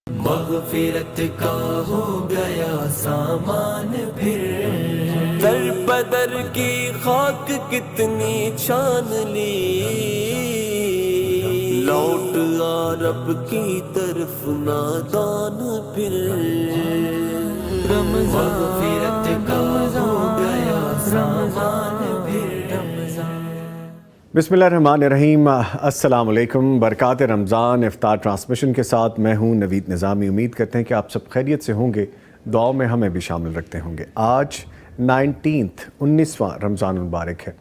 مغفرت کا ہو گیا سامان پھر، در بدر کی خاک کتنی چھان لی، لوٹ آ رب کی طرف نادان پھر، مغفرت کا ہو گیا سامان پھر۔ بسم اللہ الرحمن الرحیم۔ السلام علیکم، برکات رمضان افطار ٹرانسمیشن کے ساتھ میں ہوں نوید نظامی۔ امید کرتے ہیں کہ آپ سب خیریت سے ہوں گے، دعاؤں میں ہمیں بھی شامل رکھتے ہوں گے۔ آج 19واں رمضان المبارک ہے۔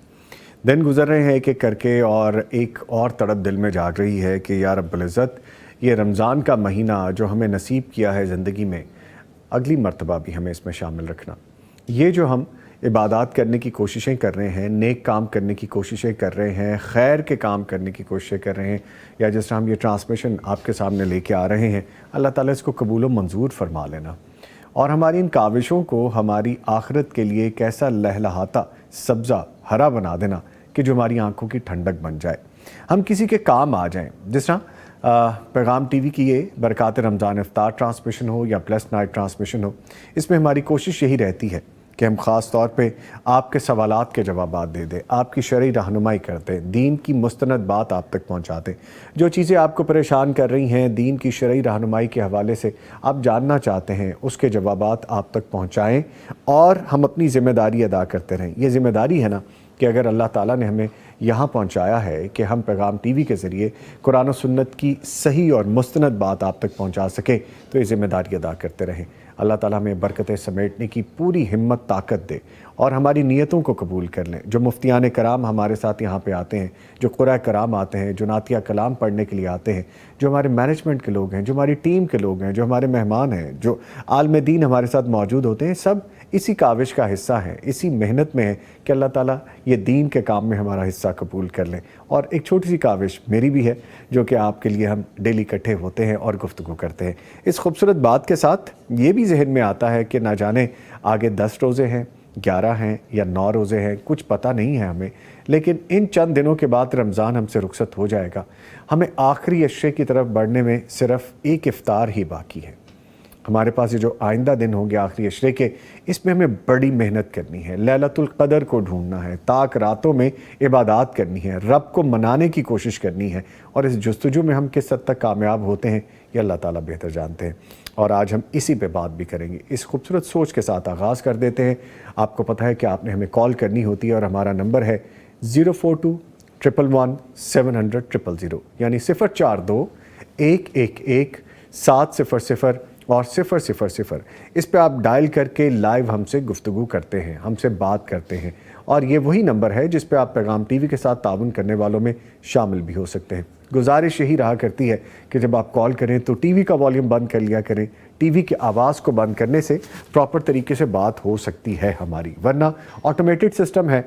دن گزر رہے ہیں ایک ایک کر کے، اور ایک اور تڑپ دل میں جاگ رہی ہے کہ یا رب العزت، یہ رمضان کا مہینہ جو ہمیں نصیب کیا ہے زندگی میں، اگلی مرتبہ بھی ہمیں اس میں شامل رکھنا۔ یہ جو ہم عبادات کرنے کی کوششیں کر رہے ہیں، نیک کام کرنے کی کوششیں کر رہے ہیں، خیر کے کام کرنے کی کوششیں کر رہے ہیں، یا جس طرح ہم یہ ٹرانسمیشن آپ کے سامنے لے کے آ رہے ہیں، اللہ تعالیٰ اس کو قبول و منظور فرما لینا، اور ہماری ان کاوشوں کو ہماری آخرت کے لیے ایک ایسا لہلہاتا سبزہ ہرا بنا دینا کہ جو ہماری آنکھوں کی ٹھنڈک بن جائے، ہم کسی کے کام آ جائیں۔ جس طرح پیغام ٹی وی کی یہ برکات رمضان افطار ٹرانسمیشن ہو یا پلس نائٹ ٹرانسمیشن ہو، اس میں ہماری کوشش یہی رہتی ہے کہ ہم خاص طور پہ آپ کے سوالات کے جوابات دے دیں، آپ کی شرعی رہنمائی کرتے، دین کی مستند بات آپ تک پہنچاتے، جو چیزیں آپ کو پریشان کر رہی ہیں دین کی شرعی رہنمائی کے حوالے سے آپ جاننا چاہتے ہیں، اس کے جوابات آپ تک پہنچائیں، اور ہم اپنی ذمہ داری ادا کرتے رہیں۔ یہ ذمہ داری ہے نا کہ اگر اللہ تعالیٰ نے ہمیں یہاں پہنچایا ہے کہ ہم پیغام ٹی وی کے ذریعے قرآن و سنت کی صحیح اور مستند بات آپ تک پہنچا سکیں، تو یہ ذمہ داری ادا کرتے رہیں۔ اللہ تعالیٰ ہمیں برکتیں سمیٹنے کی پوری ہمت طاقت دے، اور ہماری نیتوں کو قبول کر لیں۔ جو مفتیان کرام ہمارے ساتھ یہاں پہ آتے ہیں، جو قرآ کرام آتے ہیں، جو نعتیہ کلام پڑھنے کے لیے آتے ہیں، جو ہمارے مینجمنٹ کے لوگ ہیں، جو ہماری ٹیم کے لوگ ہیں، جو ہمارے مہمان ہیں، جو عالم دین ہمارے ساتھ موجود ہوتے ہیں، سب اسی کاوش کا حصہ ہیں، اسی محنت میں ہے کہ اللہ تعالیٰ یہ دین کے کام میں ہمارا حصہ قبول کر لیں۔ اور ایک چھوٹی سی کاوش میری بھی ہے، جو کہ آپ کے لیے ہم ڈیلی اکٹھے ہوتے ہیں اور گفتگو کرتے ہیں۔ اس خوبصورت بات کے ساتھ یہ بھی ذہن میں آتا ہے کہ نہ جانے آگے 10 روزے ہیں، 11 ہیں یا 9 روزے ہیں، کچھ پتہ نہیں ہے ہمیں، لیکن ان چند دنوں کے بعد رمضان ہم سے رخصت ہو جائے گا۔ ہمیں آخری عشرے کی طرف بڑھنے میں صرف ایک افطار ہی باقی ہے۔ ہمارے پاس یہ جو آئندہ دن ہوں گے آخری عشرے کے، اس میں ہمیں بڑی محنت کرنی ہے، لیلۃ القدر کو ڈھونڈنا ہے، تاک راتوں میں عبادات کرنی ہے، رب کو منانے کی کوشش کرنی ہے، اور اس جستجو میں ہم کس حد تک کامیاب ہوتے ہیں یہ اللہ تعالیٰ بہتر جانتے ہیں۔ اور آج ہم اسی پہ بات بھی کریں گے۔ اس خوبصورت سوچ کے ساتھ آغاز کر دیتے ہیں۔ آپ کو پتہ ہے کہ آپ نے ہمیں کال کرنی ہوتی ہے، اور ہمارا نمبر ہے 042-111-700-000، یعنی 042-111-700 اور 000۔ اس پہ آپ ڈائل کر کے لائیو ہم سے گفتگو کرتے ہیں، ہم سے بات کرتے ہیں، اور یہ وہی نمبر ہے جس پہ آپ پیغام ٹی وی کے ساتھ تعاون کرنے والوں میں شامل بھی ہو سکتے ہیں۔ گزارش یہی رہا کرتی ہے کہ جب آپ کال کریں تو ٹی وی کا والیوم بند کر لیا کریں۔ ٹی وی کی آواز کو بند کرنے سے پراپر طریقے سے بات ہو سکتی ہے ہماری، ورنہ آٹومیٹڈ سسٹم ہے،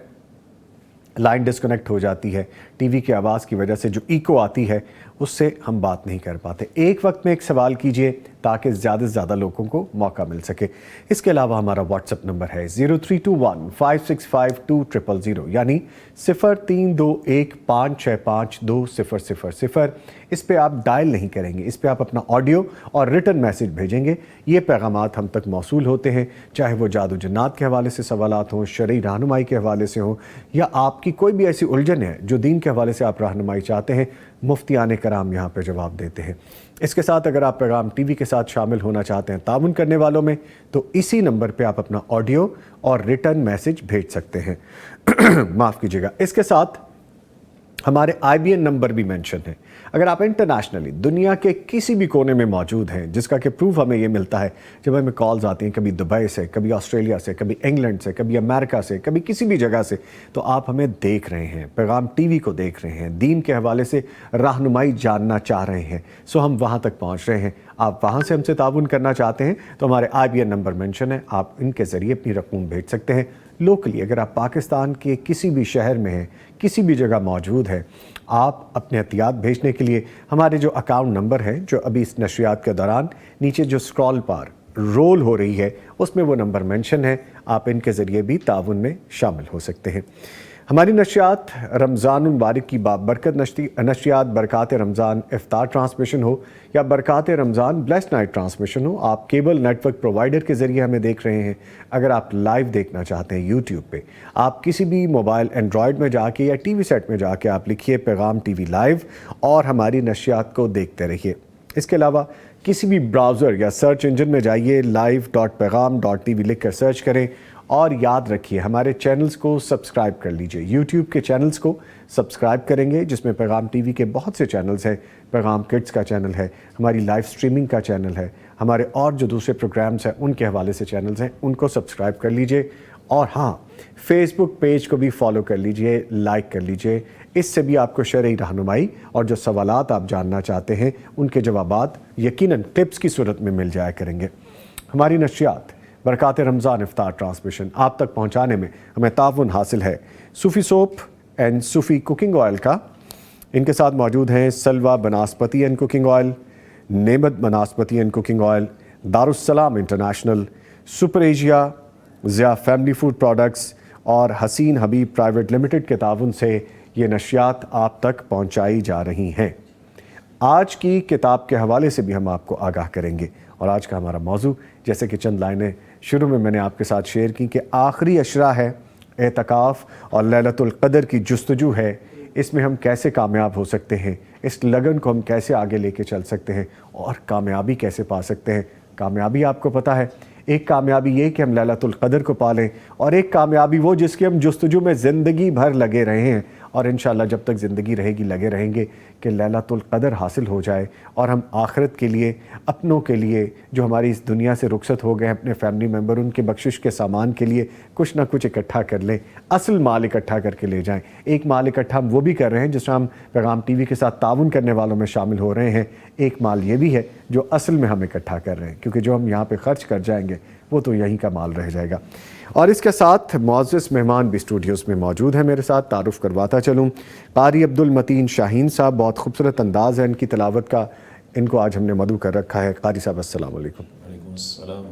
لائن ڈسکنیکٹ ہو جاتی ہے، ٹی وی کی آواز کی وجہ سے جو ایکو آتی ہے اس سے ہم بات نہیں کر پاتے۔ ایک وقت میں ایک سوال کیجئے تاکہ زیادہ سے زیادہ لوگوں کو موقع مل سکے۔ اس کے علاوہ ہمارا واٹس ایپ نمبر ہے 0321565200، یعنی 0321565200۔ اس پہ آپ ڈائل نہیں کریں گے، اس پہ آپ اپنا آڈیو اور ریٹن میسج بھیجیں گے۔ یہ پیغامات ہم تک موصول ہوتے ہیں، چاہے وہ جادو جنات کے حوالے سے سوالات ہوں، شرعی رہنمائی کے حوالے سے ہوں، یا آپ کی کوئی بھی ایسی الجھن ہے جو دین کے حوالے سے آپ رہنمائی چاہتے ہیں، مفتیان کرام یہاں پہ جواب دیتے ہیں۔ اس کے ساتھ اگر آپ پیغام ٹی وی کے ساتھ شامل ہونا چاہتے ہیں تعاون کرنے والوں میں، تو اسی نمبر پہ آپ اپنا آڈیو اور ریٹن میسج بھیج سکتے ہیں۔ معاف کیجیے گا۔ اس کے ساتھ ہمارے IBN نمبر بھی مینشن ہے۔ اگر آپ انٹرنیشنلی دنیا کے کسی بھی کونے میں موجود ہیں، جس کا کہ پروف ہمیں یہ ملتا ہے جب ہمیں کالز آتی ہیں، کبھی دبئی سے، کبھی آسٹریلیا سے، کبھی انگلینڈ سے، کبھی امریکہ سے، کبھی کسی بھی جگہ سے، تو آپ ہمیں دیکھ رہے ہیں، پیغام ٹی وی کو دیکھ رہے ہیں، دین کے حوالے سے رہنمائی جاننا چاہ رہے ہیں، سو ہم وہاں تک پہنچ رہے ہیں۔ آپ وہاں سے ہم سے تعاون کرنا چاہتے ہیں تو ہمارے IBN نمبر مینشن ہے، آپ ان کے ذریعے اپنی رقم بھیج سکتے ہیں۔ لوکلی اگر آپ پاکستان کے کسی بھی شہر میں ہیں، کسی بھی جگہ موجود ہیں، آپ اپنے عطیات بھیجنے کے لیے ہمارے جو اکاؤنٹ نمبر ہے، جو ابھی اس نشریات کے دوران نیچے جو سکرول بار رول ہو رہی ہے اس میں وہ نمبر مینشن ہے، آپ ان کے ذریعے بھی تعاون میں شامل ہو سکتے ہیں۔ ہماری نشریات رمضان المبارک کی بابرکت نشریات برکات رمضان افطار ٹرانسمیشن ہو یا برکات رمضان بلیسڈ نائٹ ٹرانسمیشن ہو، آپ کیبل نیٹ ورک پرووائڈر کے ذریعے ہمیں دیکھ رہے ہیں۔ اگر آپ لائیو دیکھنا چاہتے ہیں یوٹیوب پہ، آپ کسی بھی موبائل اینڈرائیڈ میں جا کے یا ٹی وی سیٹ میں جا کے آپ لکھیے پیغام ٹی وی لائیو اور ہماری نشریات کو دیکھتے رہیے۔ اس کے علاوہ کسی بھی براؤزر یا سرچ انجن میں جائیے، live.pegham.tv لکھ کر سرچ کریں، اور یاد رکھیے ہمارے چینلز کو سبسکرائب کر لیجئے۔ یوٹیوب کے چینلز کو سبسکرائب کریں گے جس میں پیغام ٹی وی کے بہت سے چینلز ہیں، پیغام کڈز کا چینل ہے، ہماری لائیو سٹریمنگ کا چینل ہے، ہمارے اور جو دوسرے پروگرامز ہیں ان کے حوالے سے چینلز ہیں، ان کو سبسکرائب کر لیجئے۔ اور ہاں، فیس بک پیج کو بھی فالو کر لیجئے، لائک کر لیجئے۔ اس سے بھی آپ کو شرعی رہنمائی اور جو سوالات آپ جاننا چاہتے ہیں ان کے جوابات یقیناً ٹپس کی صورت میں مل جایا کریں گے۔ ہماری نشریات برکات رمضان افطار ٹرانسمیشن آپ تک پہنچانے میں ہمیں تعاون حاصل ہے Sufi soap and Sufi cooking oil کا۔ ان کے ساتھ موجود ہیں سلوہ banaspati and cooking oil, Naimat banaspati and cooking oil, Darussalam international, super Asia, Zia family food products اور حسین حبیب پرائیویٹ لمیٹڈ کے تعاون سے یہ نشریات آپ تک پہنچائی جا رہی ہیں۔ آج کی کتاب کے حوالے سے بھی ہم آپ کو آگاہ کریں گے، اور آج کا ہمارا موضوع جیسے کہ چند لائنیں شروع میں نے آپ کے ساتھ شیئر کی کہ آخری عشرہ ہے، اعتکاف اور لیلۃ القدر کی جستجو ہے، اس میں ہم کیسے کامیاب ہو سکتے ہیں، اس لگن کو ہم کیسے آگے لے کے چل سکتے ہیں اور کامیابی کیسے پا سکتے ہیں۔ کامیابی آپ کو پتہ ہے، ایک کامیابی یہ کہ ہم لیلۃ القدر کو پالیں، اور ایک کامیابی وہ جس کی ہم جستجو میں زندگی بھر لگے رہے ہیں، اور انشاءاللہ جب تک زندگی رہے گی لگے رہیں گے کہ لیلۃ القدر حاصل ہو جائے اور ہم آخرت کے لیے، اپنوں کے لیے جو ہماری اس دنیا سے رخصت ہو گئے اپنے فیملی ممبر، ان کے بخشش کے سامان کے لیے کچھ نہ کچھ اکٹھا کر لیں، اصل مال اکٹھا کر کے لے جائیں۔ ایک مال اکٹھا ہم وہ بھی کر رہے ہیں جس میں ہم پیغام ٹی وی کے ساتھ تعاون کرنے والوں میں شامل ہو رہے ہیں، ایک مال یہ بھی ہے جو اصل میں ہم اکٹھا کر رہے ہیں، کیونکہ جو ہم یہاں پہ خرچ کر جائیں گے وہ تو یہیں کا مال رہ جائے گا۔ اور اس کے ساتھ معزز مہمان بھی اسٹوڈیوز میں موجود ہیں میرے ساتھ، تعارف کرواتا چلوں۔ قاری عبد المتین شاہین صاحب، بہت خوبصورت انداز ہے ان کی تلاوت کا، ان کو آج ہم نے مدعو کر رکھا ہے۔ قاری صاحب السلام علیکم۔ وعلیکم السلام۔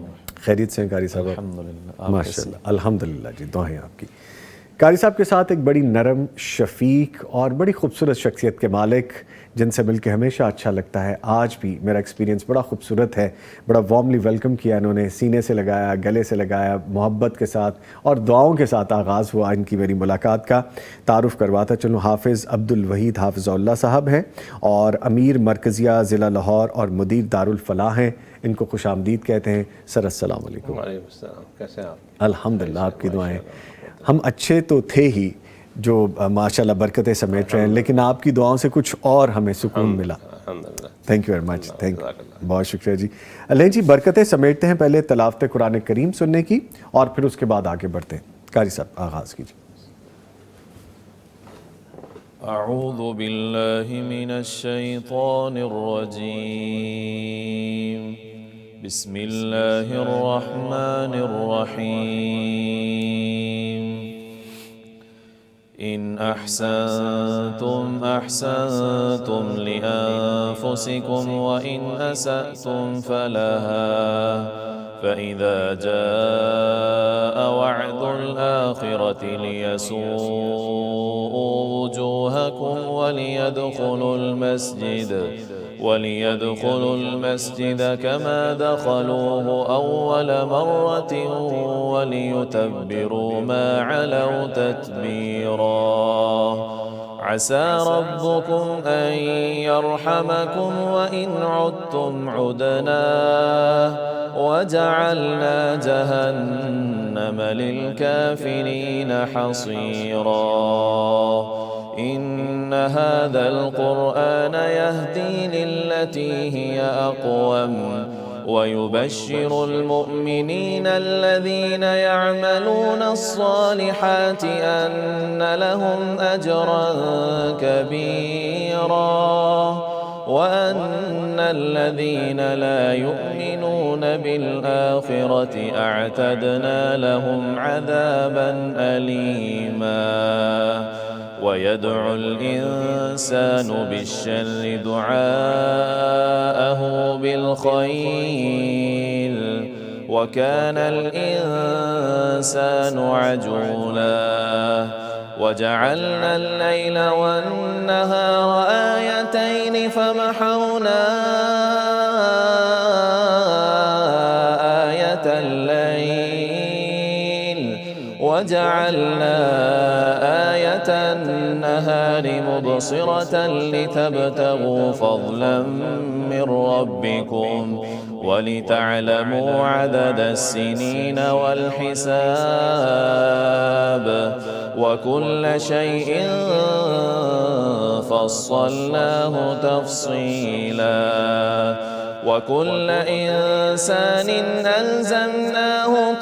خیریت سے ہیں قاری صاحب؟ الحمدللہ، ماشاء اللہ، الحمدللہ جی، دعائیں آپ کی۔ قاری صاحب کے ساتھ ایک بڑی نرم، شفیق اور بڑی خوبصورت شخصیت کے مالک، جن سے مل کے ہمیشہ اچھا لگتا ہے، آج بھی میرا ایکسپیرینس بڑا خوبصورت ہے، بڑا وارملی ویلکم کیا انہوں نے، سینے سے لگایا، گلے سے لگایا، محبت کے ساتھ اور دعاؤں کے ساتھ آغاز ہوا ان کی میری ملاقات کا۔ تعارف کرواتا چلوں، حافظ عبد الوحید حافظ اللہ صاحب ہیں اور امیر مرکزیہ ضلع لاہور اور مدیر دارالفلاح ہیں، ان کو خوش آمدید کہتے ہیں۔ سر السلام علیکم۔ وعلیکم السلام، کیسے ہیں آپ؟ الحمدللہ، آپ کی دعائیں۔ ہم اچھے تو تھے ہی جو ماشاءاللہ برکتیں سمیٹ رہے ہیں، لیکن آپ کی دعاؤں سے کچھ اور ہمیں سکون ملا۔ الحمدللہ، thank you very much, thank you, بہت شکریہ جی۔ لیں جی، برکتیں سمیٹتے ہیں، پہلے تلاوت قرآن کریم سننے کی اور پھر اس کے بعد آگے بڑھتے ہیں۔ قاری صاحب آغاز کیجیے۔ اعوذ باللہ من الشیطان الرجیم، بسم اللہ الرحمن الرحیم۔ ان احسنتم احسنتم لانفسکم وان اسأتم فلها، فإذا جاء وعد الآخرة ليسوءوا وجوهكم وليدخلوا المسجد كما دخلوه أول مرة وليتبروا ما علوا تتبيرا، عسى ربكم أن يرحمكم وإن عدتم عدنا وجعلنا جهنم للكافرين حصيرا، إن هذا القرآن يهدي للتي هي أقوم ويبشر المؤمنين الذين يعملون الصالحات أن لهم أجرا كبيرا، وأن الذين لا يؤمنون بالآخرة أعتدنا لهم عذابا أليما، ويدعو الإنسان بالشر دعاءه بالخير وكان الإنسان عجولا، وجعلنا الليل والنهار آيتين فمحونا آية الليل وجعلنا آية النهار مبصرة لتبتغوا فضلا من ربكم ولتعلموا عدد السنين والحساب وكل شيء فصلناه تفصيلا وكل إنسان ألزمناه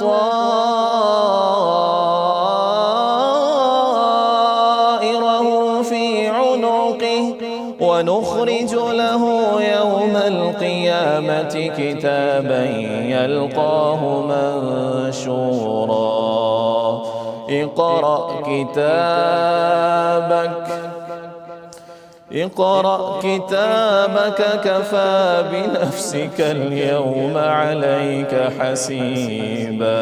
طائره في عنقه ونخرج له يوم القيامة كتابا يلقاه منشورا اقرأ كتابك كفى بنفسك اليوم عليك حسيبا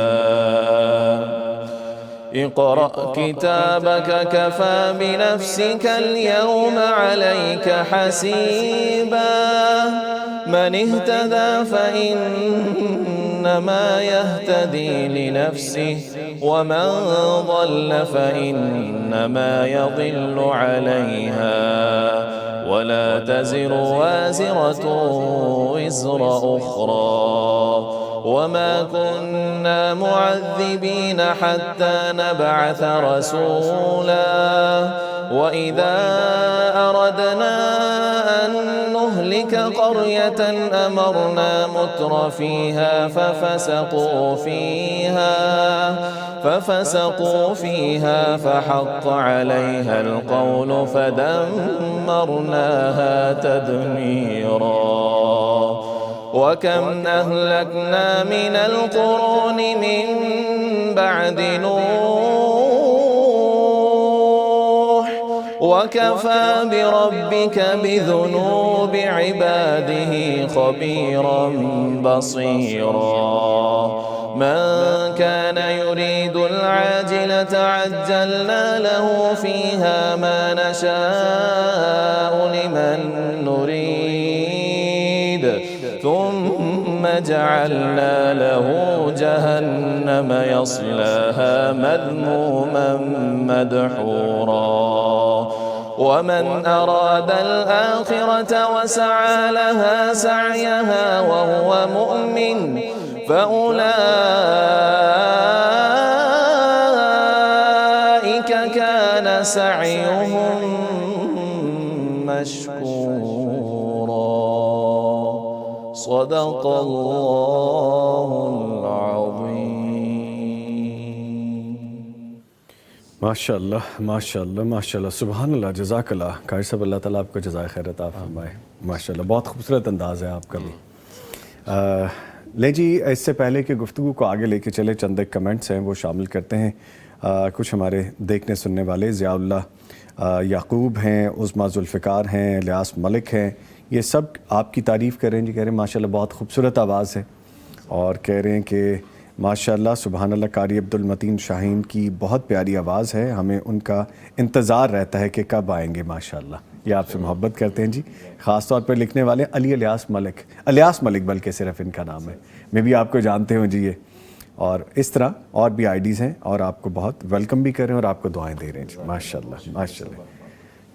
اقرأ كتابك كفى بنفسك اليوم عليك حسيبا من اهتدى فإنما يهتدي لنفسه ومن ضل فإنما يضل عليها ولا تزر وازرة وزر أخرى وما كنا معذبين حتى نبعث رسولا وإذا أردنا أن نهلك قرية أمرنا متر فيها ففسقوا فيها فحق عليها القول فدمرناها تدميرا وكم أهلكنا من القرون من بعد نوح وكفى بربك بذنوب عباده خبيرا بصيرا من كان يريد العاجلة عجلنا له فيها ما نشاء لمن نريد ثم جعلنا له جهنم يصلاها مذموما مدحورا ومن أراد الآخرة وسعى لها سعيها وهو مؤمن فأولئك كان سعيهم مشكورا صدق الله العظيم ماشاءاللہ ماشاءاللہ ماشاءاللہ سبحان اللہ جزاک اللہ قاری صاحب اللہ تعالیٰ آپ کو جزائے خیر عطا فرمائے ماشاءاللہ بہت خوبصورت انداز ہے آپ کا بھی لیں جی اس سے پہلے کہ گفتگو کو آگے لے کے چلے چند ایک کمنٹس ہیں وہ شامل کرتے ہیں کچھ ہمارے دیکھنے سننے والے ضیاء اللہ یعقوب ہیں عظمیٰ ذوالفقار ہیں الیاس ملک ہیں یہ سب آپ کی تعریف کر رہے ہیں جی کہہ رہے ہیں ماشاءاللہ بہت خوبصورت آواز ہے اور کہہ رہے ہیں کہ ماشاءاللہ سبحان اللہ قاری عبدالمتین شاہین کی بہت پیاری آواز ہے ہمیں ان کا انتظار رہتا ہے کہ کب آئیں گے ماشاءاللہ یہ آپ سے محبت کرتے ہیں جی خاص طور پر لکھنے والے علی الیاس ملک بلکہ صرف ان کا نام ہے میں بھی آپ کو جانتے ہوں جی یہ اور اس طرح اور بھی آئی ڈیز ہیں اور آپ کو بہت ویلکم بھی کر رہے ہیں اور آپ کو دعائیں دے رہے ہیں جی ماشاءاللہ ماشاءاللہ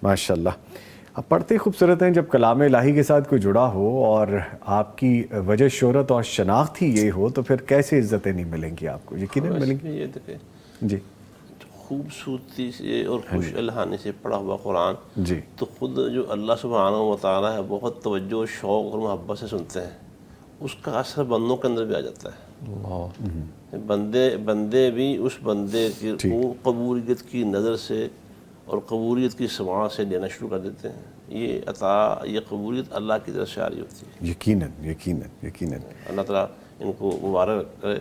ماشاءاللہ اب پڑھتے خوبصورت ہیں جب کلام الہی کے ساتھ کوئی جڑا ہو اور آپ کی وجہ شہرت اور شناخت ہی یہ ہو تو پھر کیسے عزتیں نہیں ملیں گی آپ کو یقیناً ملیں گی یہ دیکھیں جی خوبصورتی سے اور خوش الحانی سے پڑھا ہوا قرآن جی تو خود جو اللہ سبحانہ و تعالیٰ ہے بہت توجہ شوق اور محبت سے سنتے ہیں اس کا اثر بندوں کے اندر بھی آ جاتا ہے بندے بھی اس بندے کی قبولیت کی نظر سے اور قبولیت کی سماع سے لینا شروع کر دیتے ہیں یہ عطا یہ قبولیت اللہ کی طرف سے آ رہی ہوتی ہے یقیناً اللہ تعالیٰ ان کو مبارک کرے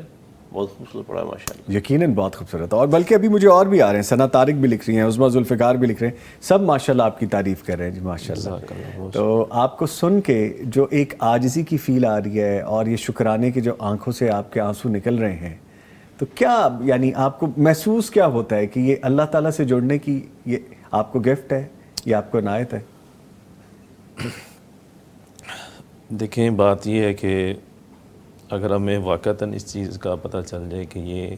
بہت خوبصورت پڑھا ہے ماشاءاللہ یقیناً بہت خوبصورت اور بلکہ ابھی مجھے اور بھی آ رہے ہیں ثنا طارق بھی لکھ رہی ہیں عظمیٰ ذوالفقار بھی لکھ رہے ہیں سب ماشاءاللہ آپ کی تعریف کر رہے ہیں جی ماشاءاللہ تو آپ کو سن کے جو ایک عاجزی کی فیل آ رہی ہے اور یہ شکرانے کے جو آنکھوں سے آپ کے آنسو نکل رہے ہیں تو تو کیا یعنی آپ کو محسوس کیا ہوتا ہے کہ یہ اللہ تعالیٰ سے جڑنے کی یہ آپ کو گفٹ ہے یا آپ کو عنایت ہے؟ دیکھیں بات یہ ہے کہ اگر ہمیں واقعتاً اس چیز کا پتہ چل جائے کہ یہ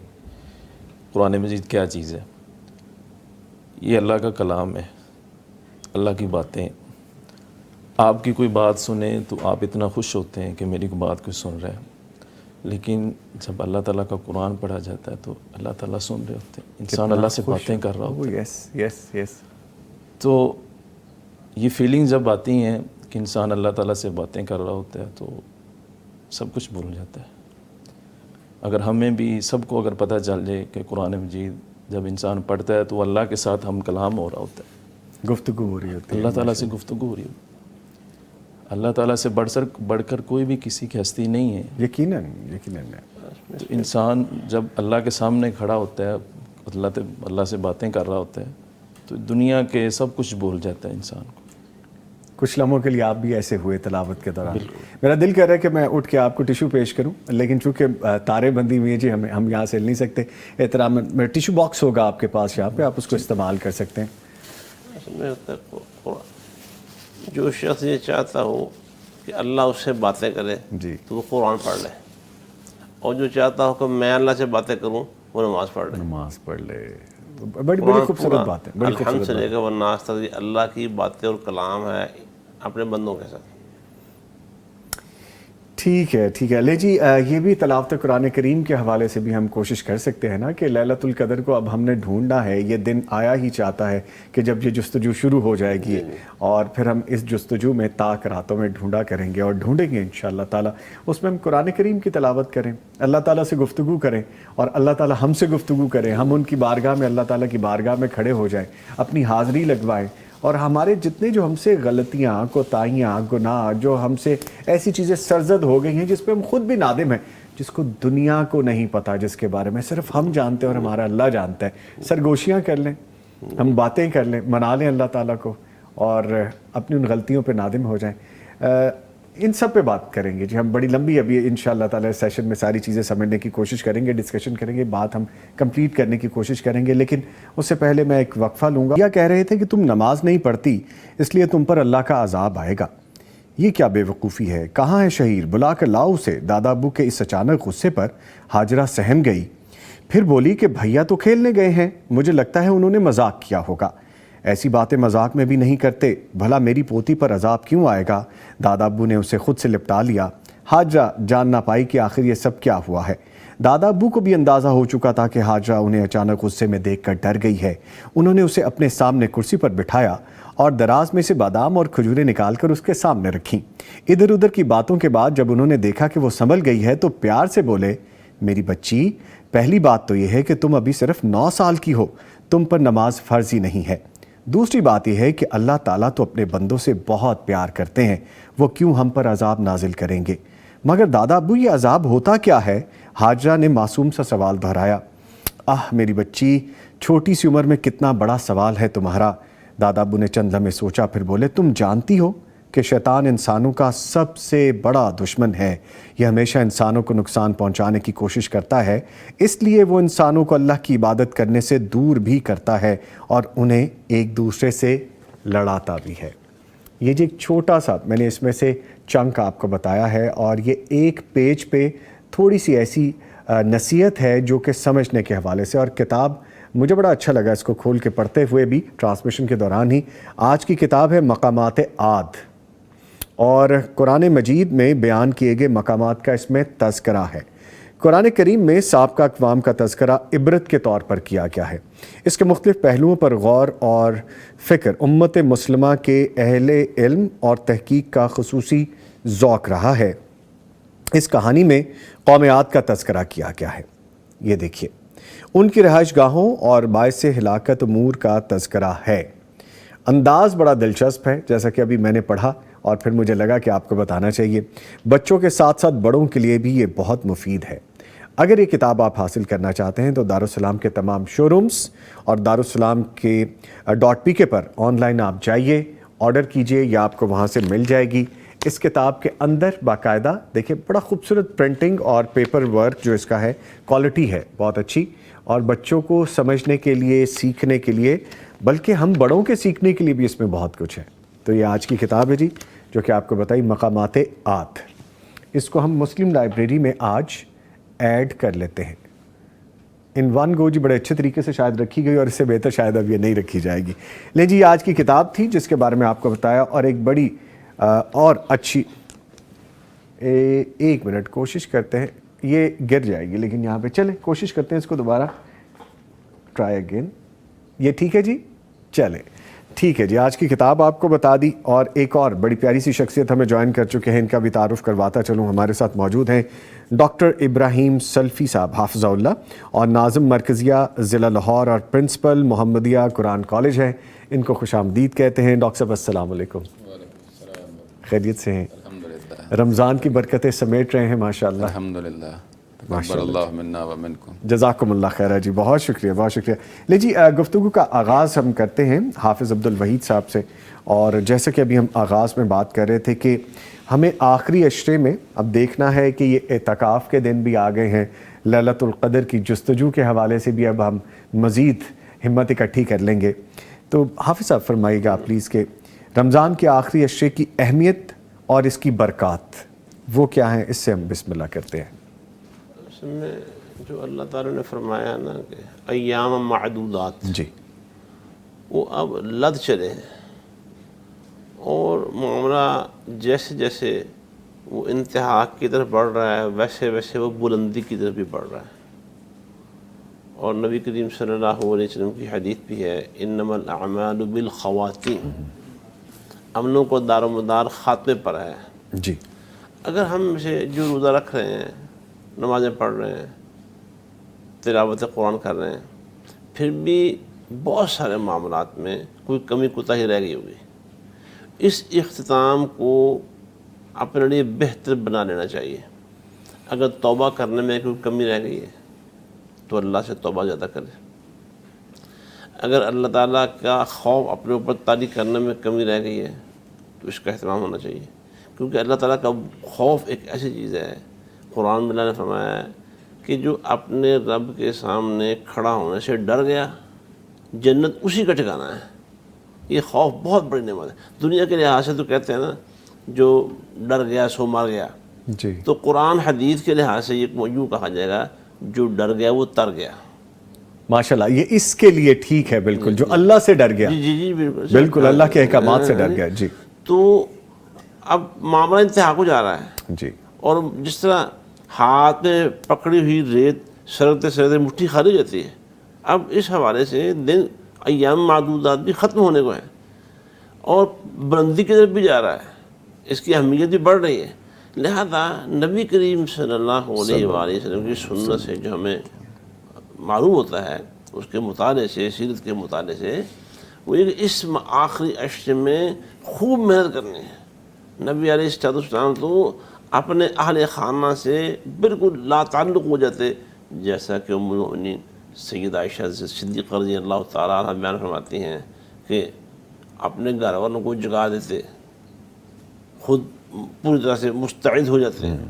قرآن مجید کیا چیز ہے، یہ اللہ کا کلام ہے، اللہ کی باتیں، آپ کی کوئی بات سنیں تو آپ اتنا خوش ہوتے ہیں کہ میری کوئی بات کوئی سن رہا ہے، لیکن جب اللہ تعالیٰ کا قرآن پڑھا جاتا ہے تو اللہ تعالیٰ سن رہے ہوتے ہیں، انسان اللہ سے باتیں کر رہا ہوتا ہے۔ یس تو یہ فیلنگ جب آتی ہیں کہ انسان اللہ تعالیٰ سے باتیں کر رہا ہوتا ہے تو سب کچھ بھول جاتا ہے۔ اگر ہمیں بھی سب کو اگر پتہ چل جائے کہ قرآن مجید جب انسان پڑھتا ہے تو اللہ کے ساتھ ہم کلام ہو رہا ہوتا ہے، گفتگو ہو رہی ہوتی ہے، اللہ تعالیٰ سے گفتگو ہو رہی ہوتی ہے۔ اللہ تعالیٰ سے بڑھ کر کوئی بھی کسی کی ہستی نہیں ہے۔ یقیناً تو انسان جب اللہ کے سامنے کھڑا ہوتا ہے، اللہ سے باتیں کر رہا ہوتا ہے تو دنیا کے سب کچھ بھول جاتا ہے انسان کو۔ کچھ لمحوں کے لیے آپ بھی ایسے ہوئے تلاوت کے دوران۔ میرا دل کہہ رہا ہے کہ میں اٹھ کے آپ کو ٹیشو پیش کروں، لیکن چونکہ تارے بندی ہوئی ہیں جی، ہم یہاں سے ہل نہیں سکتے۔ احترام میں ٹیشو باکس ہوگا آپ کے پاس یہاں پہ، آپ اس کو استعمال کر سکتے ہیں۔ جو شخص یہ چاہتا ہو کہ اللہ اس سے باتیں کرے جی تو وہ قرآن پڑھ لے، اور جو چاہتا ہو کہ میں اللہ سے باتیں کروں وہ نماز پڑھ لے۔ نماز پڑھ لے، بڑی خوبصورت بات ہے، بڑی الحمد خوبصورت سے بات لے کے والناس تک اللہ کی باتیں اور کلام ہے اپنے بندوں کے ساتھ۔ ٹھیک ہے لے جی، یہ بھی تلاوت قرآن کریم کے حوالے سے بھی ہم کوشش کر سکتے ہیں نا کہ لیلۃ القدر کو اب ہم نے ڈھونڈنا ہے، یہ دن آیا ہی چاہتا ہے کہ جب یہ جستجو شروع ہو جائے گی، اور پھر ہم اس جستجو میں تاک راتوں میں ڈھونڈا کریں گے اور ڈھونڈیں گے انشاءاللہ تعالیٰ۔ اس میں ہم قرآن کریم کی تلاوت کریں، اللہ تعالیٰ سے گفتگو کریں، اور اللہ تعالیٰ ہم سے گفتگو کریں، ہم ان کی بارگاہ میں، اللہ تعالیٰ کی بارگاہ میں کھڑے ہو جائیں، اپنی حاضری لگوائیں، اور ہمارے جتنے جو ہم سے غلطیاں، کوتاہیاں، گناہ، جو ہم سے ایسی چیزیں سرزد ہو گئی ہیں جس پہ ہم خود بھی نادم ہیں، جس کو دنیا کو نہیں پتا، جس کے بارے میں صرف ہم جانتے ہیں اور ہمارا اللہ جانتا ہے، سرگوشیاں کر لیں، ہم باتیں کر لیں، منا لیں اللہ تعالیٰ کو، اور اپنی ان غلطیوں پہ نادم ہو جائیں۔ ان سب پہ بات کریں گے جی ہم، بڑی لمبی ابھی انشاءاللہ تعالیٰ سیشن میں ساری چیزیں سمجھنے کی کوشش کریں گے، ڈسکشن کریں گے، بات ہم کمپلیٹ کرنے کی کوشش کریں گے، لیکن اس سے پہلے میں ایک وقفہ لوں گا۔ یہ کہہ رہے تھے کہ تم نماز نہیں پڑھتی اس لیے تم پر اللہ کا عذاب آئے گا، یہ کیا بے وقوفی ہے؟ کہاں ہے شہیر؟ بلا کر لاؤ اسے۔ دادا ابو کے اس اچانک غصے پر ہاجرہ سہم گئی، پھر بولی کہ بھیا تو کھیلنے گئے ہیں، مجھے لگتا ہے انہوں نے مذاق کیا ہوگا، ایسی باتیں مذاق میں بھی نہیں کرتے، بھلا میری پوتی پر عذاب کیوں آئے گا؟ دادا ابو نے اسے خود سے لپٹا لیا۔ ہاجرہ جان نہ پائی کہ آخر یہ سب کیا ہوا ہے۔ دادا ابو کو بھی اندازہ ہو چکا تھا کہ ہاجرہ انہیں اچانک غصے میں دیکھ کر ڈر گئی ہے۔ انہوں نے اسے اپنے سامنے کرسی پر بٹھایا اور دراز میں سے بادام اور کھجوریں نکال کر اس کے سامنے رکھیں۔ ادھر ادھر کی باتوں کے بعد جب انہوں نے دیکھا کہ وہ سنبھل گئی ہے تو پیار سے بولے، میری بچی، پہلی بات تو یہ ہے کہ تم ابھی صرف 9 سال کی ہو، تم پر نماز فرض ہی نہیں ہے۔ دوسری بات یہ ہے کہ اللہ تعالیٰ تو اپنے بندوں سے بہت پیار کرتے ہیں، وہ کیوں ہم پر عذاب نازل کریں گے؟ مگر دادا ابو یہ عذاب ہوتا کیا ہے؟ ہاجرہ نے معصوم سا سوال دہرایا۔ میری بچی، چھوٹی سی عمر میں کتنا بڑا سوال ہے تمہارا۔ دادا ابو نے چند لمحے سوچا، پھر بولے، تم جانتی ہو کہ شیطان انسانوں کا سب سے بڑا دشمن ہے، یہ ہمیشہ انسانوں کو نقصان پہنچانے کی کوشش کرتا ہے، اس لیے وہ انسانوں کو اللہ کی عبادت کرنے سے دور بھی کرتا ہے اور انہیں ایک دوسرے سے لڑاتا بھی ہے۔ یہ جو ایک چھوٹا سا میں نے اس میں سے چنک آپ کو بتایا ہے، اور یہ ایک پیج پہ تھوڑی سی ایسی نصیحت ہے جو کہ سمجھنے کے حوالے سے، اور کتاب مجھے بڑا اچھا لگا اس کو کھول کے پڑھتے ہوئے بھی ٹرانسمیشن کے دوران ہی۔ آج کی کتاب ہے مقامات عاد، اور قرآن مجید میں بیان کیے گئے مقامات کا اس میں تذکرہ ہے۔ قرآن کریم میں سابقہ اقوام کا تذکرہ عبرت کے طور پر کیا گیا ہے۔ اس کے مختلف پہلوؤں پر غور اور فکر امت مسلمہ کے اہل علم اور تحقیق کا خصوصی ذوق رہا ہے۔ اس کہانی میں قوم عاد کا تذکرہ کیا گیا ہے۔ یہ دیکھیے، ان کی رہائش گاہوں اور باعث ہلاکت امور کا تذکرہ ہے۔ انداز بڑا دلچسپ ہے، جیسا کہ ابھی میں نے پڑھا اور پھر مجھے لگا کہ آپ کو بتانا چاہیے۔ بچوں کے ساتھ ساتھ بڑوں کے لیے بھی یہ بہت مفید ہے۔ اگر یہ کتاب آپ حاصل کرنا چاہتے ہیں تو دارالسلام کے تمام شو رومز اور دارالسلام کے .pk پر آن لائن آپ جائیے، آرڈر کیجئے یا آپ کو وہاں سے مل جائے گی۔ اس کتاب کے اندر باقاعدہ دیکھیں بڑا خوبصورت پرنٹنگ اور پیپر ورک جو اس کا ہے، کوالٹی ہے بہت اچھی، اور بچوں کو سمجھنے کے لیے، سیکھنے کے لیے، بلکہ ہم بڑوں کے سیکھنے کے لیے بھی اس میں بہت کچھ ہے۔ تو یہ آج کی کتاب ہے جی، جو کہ آپ کو بتائی مقامات آت۔ اس کو ہم مسلم لائبریری میں آج ایڈ کر لیتے ہیں ان ون گو جی، بڑے اچھے طریقے سے شاید رکھی گئی، اور اس سے بہتر شاید اب یہ نہیں رکھی جائے گی۔ لیں جی، آج کی کتاب تھی جس کے بارے میں آپ کو بتایا، اور ایک بڑی اور اچھی، ایک منٹ کوشش کرتے ہیں، یہ گر جائے گی لیکن یہاں پہ چلیں کوشش کرتے ہیں اس کو دوبارہ ٹرائی اگین۔ یہ ٹھیک ہے جی، چلیں ٹھیک ہے جی۔ آج کی کتاب آپ کو بتا دی، اور ایک اور بڑی پیاری سی شخصیت ہمیں جوائن کر چکے ہیں، ان کا بھی تعارف کرواتا چلوں۔ ہمارے ساتھ موجود ہیں ڈاکٹر ابراہیم سلفی صاحب حافظہ اللہ، اور ناظم مرکزیہ ضلع لاہور اور پرنسپل محمدیہ قرآن کالج ہیں۔ ان کو خوش آمدید کہتے ہیں۔ ڈاکٹر صاحب السلام علیکم، خیریت سے ہیں؟ رمضان کی برکتیں سمیٹ رہے ہیں ماشاءاللہ۔ الحمدللہ، تقبل اللہ منا و منکم۔ جزاکم اللہ خیر جی، بہت شکریہ بہت شکریہ۔ لے جی، گفتگو کا آغاز ہم کرتے ہیں حافظ عبدالوحید صاحب سے، اور جیسا کہ ابھی ہم آغاز میں بات کر رہے تھے کہ ہمیں آخری عشرے میں اب دیکھنا ہے کہ یہ اعتکاف کے دن بھی آ گئے ہیں، لیلۃ القدر کی جستجو کے حوالے سے بھی اب ہم مزید ہمت اکٹھی کر لیں گے۔ تو حافظ صاحب فرمائیے گا پلیز کہ رمضان کے آخری عشرے کی اہمیت اور اس کی برکات وہ کیا ہیں، اس سے ہم بسم اللہ کرتے ہیں۔ اس میں جو اللہ تعالیٰ نے فرمایا نا کہ ایام معدودات، جی، وہ اب لد چلے ہیں، اور معاملہ جیسے جیسے وہ انتہا کی طرف بڑھ رہا ہے، ویسے ویسے وہ بلندی کی طرف بھی بڑھ رہا ہے۔ اور نبی کریم صلی اللہ علیہ وسلم کی حدیث بھی ہے، انما الاعمال بالخواتیم، عملوں کو دار و مدار خاتمے پر ہے۔ جی، اگر ہم سے جو روزہ رکھ رہے ہیں، نمازیں پڑھ رہے ہیں، تلاوت قرآن کر رہے ہیں، پھر بھی بہت سارے معاملات میں کوئی کمی کوتاہی رہ گئی ہوگی، اس اختتام کو اپنے لیے بہتر بنا لینا چاہیے۔ اگر توبہ کرنے میں کوئی کمی رہ گئی ہے تو اللہ سے توبہ زیادہ کرے۔ اگر اللہ تعالیٰ کا خوف اپنے اوپر طاری کرنے میں کمی رہ گئی ہے تو اس کا اہتمام ہونا چاہیے، کیونکہ اللہ تعالیٰ کا خوف ایک ایسی چیز ہے، قرآن میں اللہ نے فرمایا ہے کہ جو اپنے رب کے سامنے کھڑا ہونے سے ڈر گیا، جنت اسی کا ٹھکانہ ہے۔ یہ خوف بہت بڑی نعمت ہے۔ دنیا کے لحاظ سے تو کہتے ہیں نا، جو ڈر گیا سو مر گیا، جی، تو قرآن حدیث کے لحاظ سے یہ یوں کہا جائے گا، جو ڈر گیا وہ تر گیا۔ ماشاءاللہ، یہ اس کے لیے ٹھیک ہے بالکل، جو اللہ سے ڈر گیا، جی بالکل بالکل اللہ کے احکامات سے ڈر گیا۔ جی، تو اب معاملہ انتہا کو جا رہا ہے، جی، اور جس طرح ہاتھ میں پکڑی ہوئی ریت سرکتے سرکتے مٹھی خالی ہو جاتی ہے، اب اس حوالے سے دن ایام معدودات بھی ختم ہونے کو ہیں، اور بلندی کی طرف بھی جا رہا ہے، اس کی اہمیت بھی بڑھ رہی ہے۔ لہذا نبی کریم صلی اللہ علیہ وآلہ وسلم کی سنت سے جو ہمیں معلوم ہوتا ہے، اس کے مطالعے سے، سیرت کے مطالعے سے، وہ یہ کہ اس آخری عشرے میں خوب محنت کرنی ہے۔ نبی علیہ السلام تو اپنے اہل خانہ سے بالکل لا تعلق ہو جاتے، جیسا کہ ام المؤمنین سیدہ عائشہ صدیقہ رضی اللہ تعالیٰ عنہ بیان فرماتی ہیں کہ اپنے گھر والوں کو جگا دیتے، خود پوری طرح سے مستعد ہو جاتے ہیں،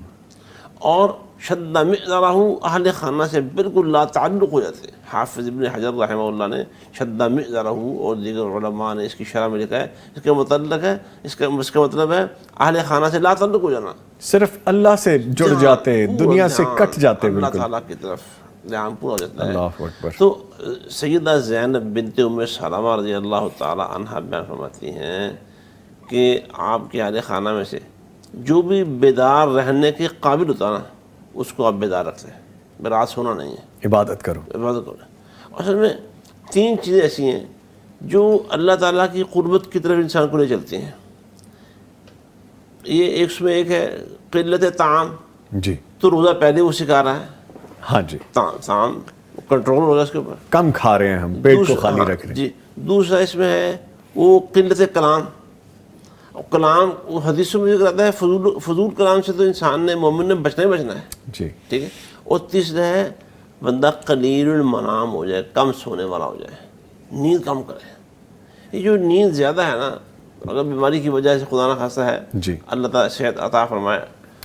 اور شد مئزرہ اہل خانہ سے بالکل لا تعلق ہو جاتے ہیں۔ حافظ ابن حجر رحمہ اللہ نے شد مئزرہ اور دیگر علماء نے اس کی شرح میں لکھا ہے، اس کا مطلب ہے اہل خانہ سے لا تعلق ہو جانا، صرف اللہ سے جڑ جاتے، دنیا سے کٹ جاتے، اللہ بالکل تعالیٰ کی طرف دھیان پورا ہو جاتا ہے۔ اللہ اکبر۔ تو سیدہ زینب بنت ام سلمہ رضی اللہ تعالیٰ عنہا بیان فرماتی ہیں کہ آپ کے اہل خانہ میں سے جو بھی بیدار رہنے کے قابل ہوتا نا، اس کو آپ بیدار رکھتے ہیں، رات سونا نہیں ہے، عبادت کرو۔ عبادت کرو۔ اصل میں تین چیزیں ایسی ہیں جو اللہ تعالیٰ کی قربت کی طرف انسان کو لے چلتی ہیں۔ یہ اس میں ایک ہے قلت طعام، جی، تو روزہ پہلے وہ سکھا رہا ہے، ہاں جی، طعام کنٹرول ہوگا اس کے اوپر، کم کھا رہے ہیں ہم، پیٹ کو خالی رکھ رہے ہیں۔ جی، دوسرا اس میں ہے وہ قلت کلام، کلام حدیثوں میں ذکر آتا ہے فضول کلام سے تو انسان نے، مومن نے بچنا ہی بچنا ہے، جی، ٹھیک ہے۔ اور تیسرا ہے بندہ قلیل المنام ہو جائے، کم سونے والا ہو جائے، نیند کم کرے۔ یہ جو نیند زیادہ ہے نا، اگر بیماری کی وجہ سے خدا نہ خاصہ ہے جی اللہ تعالیٰ صحت عطا فرمائے،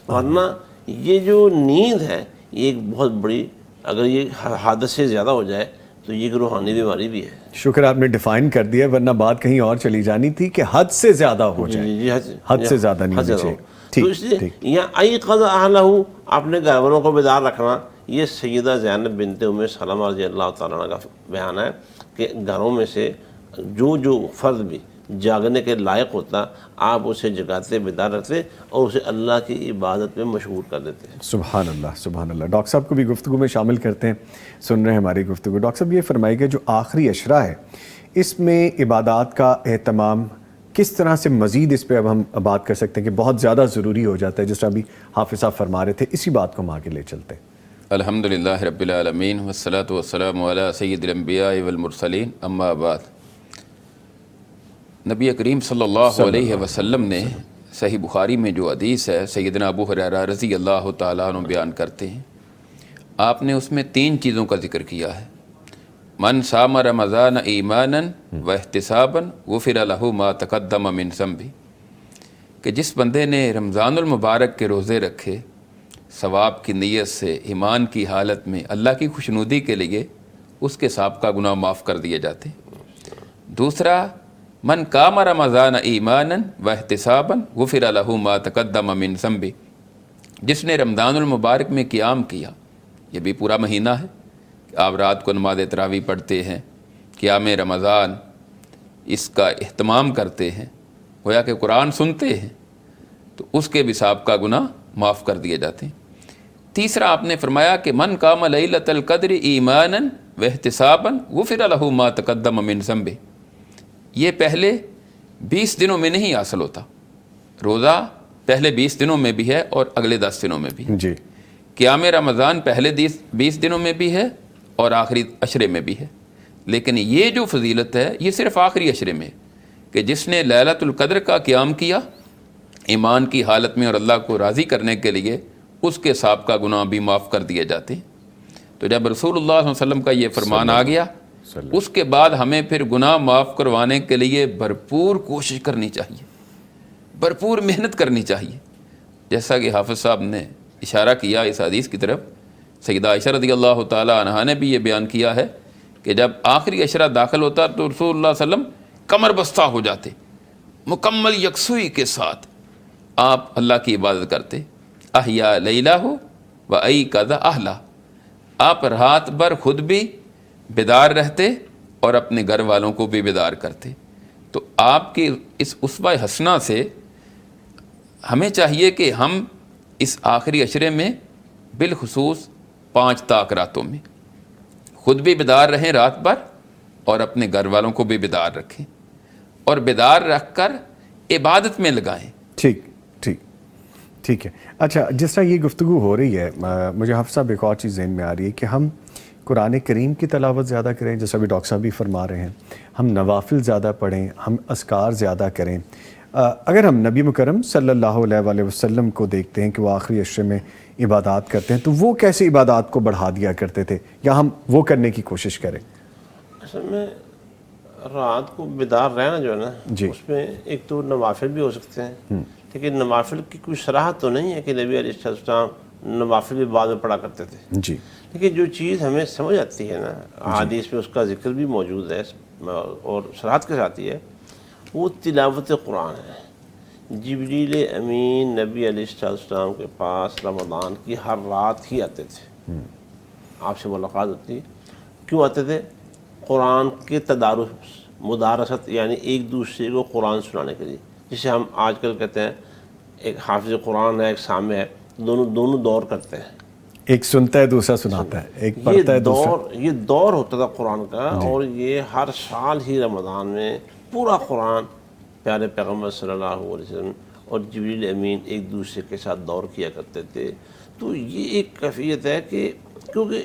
ورنہ یہ جو نیند ہے یہ ایک بہت بڑی، اگر یہ حادث سے زیادہ ہو جائے تو یہ ایک روحانی بیماری بھی ہے۔ شکر آپ نے ڈیفائن کر دیا، ورنہ بات کہیں اور چلی جانی تھی کہ حد سے زیادہ ہو جائے، جی حد سے زیادہ نہیں ہونا چاہیے۔ تو اس لیے ٹھیک یہاں ایقظ اہلہ، اپنے گھر والوں کو بیدار رکھنا، یہ سیدہ زینب بنت ام سلمہ رضی اللہ تعالیٰ عنہ کا بیان ہے کہ گھروں میں سے جو فرد بھی جاگنے کے لائق ہوتا آپ اسے جگاتے، بیدار رکھتے اور اسے اللہ کی عبادت میں مشغول کر دیتے ہیں۔ سبحان اللہ سبحان اللہ۔ ڈاکٹر صاحب کو بھی گفتگو میں شامل کرتے ہیں، سن رہے ہیں ہماری گفتگو۔ ڈاکٹر صاحب یہ فرمائیے گا جو آخری عشرہ ہے اس میں عبادات کا اہتمام کس طرح سے مزید اس پہ اب ہم بات کر سکتے ہیں کہ بہت زیادہ ضروری ہو جاتا ہے، جس طرح ابھی حافظ صاحب فرما رہے تھے، اسی بات کو ہم آگے لے چلتے ہیں۔ الحمدللہ رب العالمین والصلاة والسلام علی سید الانبیاء والمرسلین، اما بعد۔ نبی کریم صلی اللہ علیہ وسلم نے صحیح بخاری میں جو حدیث ہے سیدنا ابو ہریرہ رضی اللہ تعالیٰ عنہ بیان کرتے ہیں، آپ نے اس میں 3 چیزوں کا ذکر کیا ہے۔ من صام رمضان ایمانا و احتسابا غفر لہ ما تقدم من ذنبہ، کہ جس بندے نے رمضان المبارک کے روزے رکھے ثواب کی نیت سے، ایمان کی حالت میں، اللہ کی خوشنودی کے لیے، اس کے سابقہ گناہ معاف کر دیے جاتے ہیں۔ دوسرا، من قام رمضان ایمانا و احتسابا غفر لہ ما تقدم من ذنبہ، جس نے رمضان المبارک میں قیام کیا، یہ بھی پورا مہینہ ہے، آپ رات کو نماز تراویح پڑھتے ہیں، قیام رمضان اس کا اہتمام کرتے ہیں، گویا کہ قرآن سنتے ہیں، تو اس کے بھی سابقہ گناہ معاف کر دیے جاتے ہیں۔ تیسرا آپ نے فرمایا کہ من قام لیلۃ القدر ایمانا و احتسابا غفر لہ ما تقدم من ذنبہ، یہ پہلے 20 دنوں میں نہیں حاصل ہوتا، روزہ پہلے 20 دنوں میں بھی ہے اور اگلے 10 دنوں میں بھی، جی قیام رمضان پہلے 20 دنوں میں بھی ہے اور آخری عشرے میں بھی ہے، لیکن یہ جو فضیلت ہے یہ صرف آخری عشرے میں ہے کہ جس نے لیلۃ القدر کا قیام کیا ایمان کی حالت میں اور اللہ کو راضی کرنے کے لیے، اس کے سابقہ گناہ بھی معاف کر دیے جاتے ہیں۔ تو جب رسول اللہ صلی اللہ علیہ وسلم کا یہ فرمان آ گیا، اس کے بعد ہمیں پھر گناہ معاف کروانے کے لیے بھرپور کوشش کرنی چاہیے، بھرپور محنت کرنی چاہیے، جیسا کہ حافظ صاحب نے اشارہ کیا اس حدیث کی طرف۔ سیدہ عائشہ رضی اللہ تعالیٰ عنہا نے بھی یہ بیان کیا ہے کہ جب آخری عشرہ داخل ہوتا تو رسول اللہ صلی اللہ علیہ وسلم کمر بستہ ہو جاتے، مکمل یکسوئی کے ساتھ آپ اللہ کی عبادت کرتے، احیا لیلہ ہو و ایقظ اہلہ، آپ رات بھر خود بھی بیدار رہتے اور اپنے گھر والوں کو بھی بیدار کرتے۔ تو آپ کی اس اسوہ حسنہ سے ہمیں چاہیے کہ ہم اس آخری عشرے میں بالخصوص 5 طاق راتوں میں خود بھی بیدار رہیں رات بھر اور اپنے گھر والوں کو بھی بیدار رکھیں اور بیدار رکھ کر عبادت میں لگائیں۔ ٹھیک ہے۔ اچھا، جس طرح یہ گفتگو ہو رہی ہے، مجھے حافظ صاحب ایک اور چیز ذہن میں آ رہی ہے کہ ہم قرآن کریم کی تلاوت زیادہ کریں، جیسا بھی ڈاکٹر صاحب بھی فرما رہے ہیں، ہم نوافل زیادہ پڑھیں، ہم اذکار زیادہ کریں۔ اگر ہم نبی مکرم صلی اللہ علیہ وآلہ وسلم کو دیکھتے ہیں کہ وہ آخری عشرے میں عبادات کرتے ہیں، تو وہ کیسے عبادات کو بڑھا دیا کرتے تھے، یا ہم وہ کرنے کی کوشش کریں؟ اصل میں رات کو بیدار رہنا جو ہے نا، جی، اس میں ایک تو نوافل بھی ہو سکتے ہیں، لیکن نوافل کی کوئی صراحت تو نہیں ہے کہ نبی علیہ السلام نوافل بھی بعد میں پڑھا کرتے تھے۔ جی، لیکن جو چیز ہمیں سمجھ آتی ہے نا، حدیث میں اس کا ذکر بھی موجود ہے اور صراحت کے ساتھ ہی ہے، وہ تلاوت قرآن ہے۔ جبریل امین نبی علیہ السلام کے پاس رمضان کی ہر رات ہی آتے تھے، آپ سے ملاقات ہوتی۔ کیوں آتے تھے؟ قرآن کے تدارس، مدارست، یعنی ایک دوسرے کو قرآن سنانے کے لیے، جسے ہم آج کل کہتے ہیں ایک حافظ قرآن ہے، ایک سامع ہے، دونوں دور کرتے ہیں، ایک سنتا ہے دوسرا سناتا ہے، ایک پڑھتا ہے دوسرا۔ یہ دور ہوتا تھا قرآن کا، اور یہ ہر سال ہی رمضان میں پورا قرآن پیارے پیغمبر صلی اللہ علیہ وسلم اور جبریل امین ایک دوسرے کے ساتھ دور کیا کرتے تھے۔ تو یہ ایک کیفیت ہے کہ کیونکہ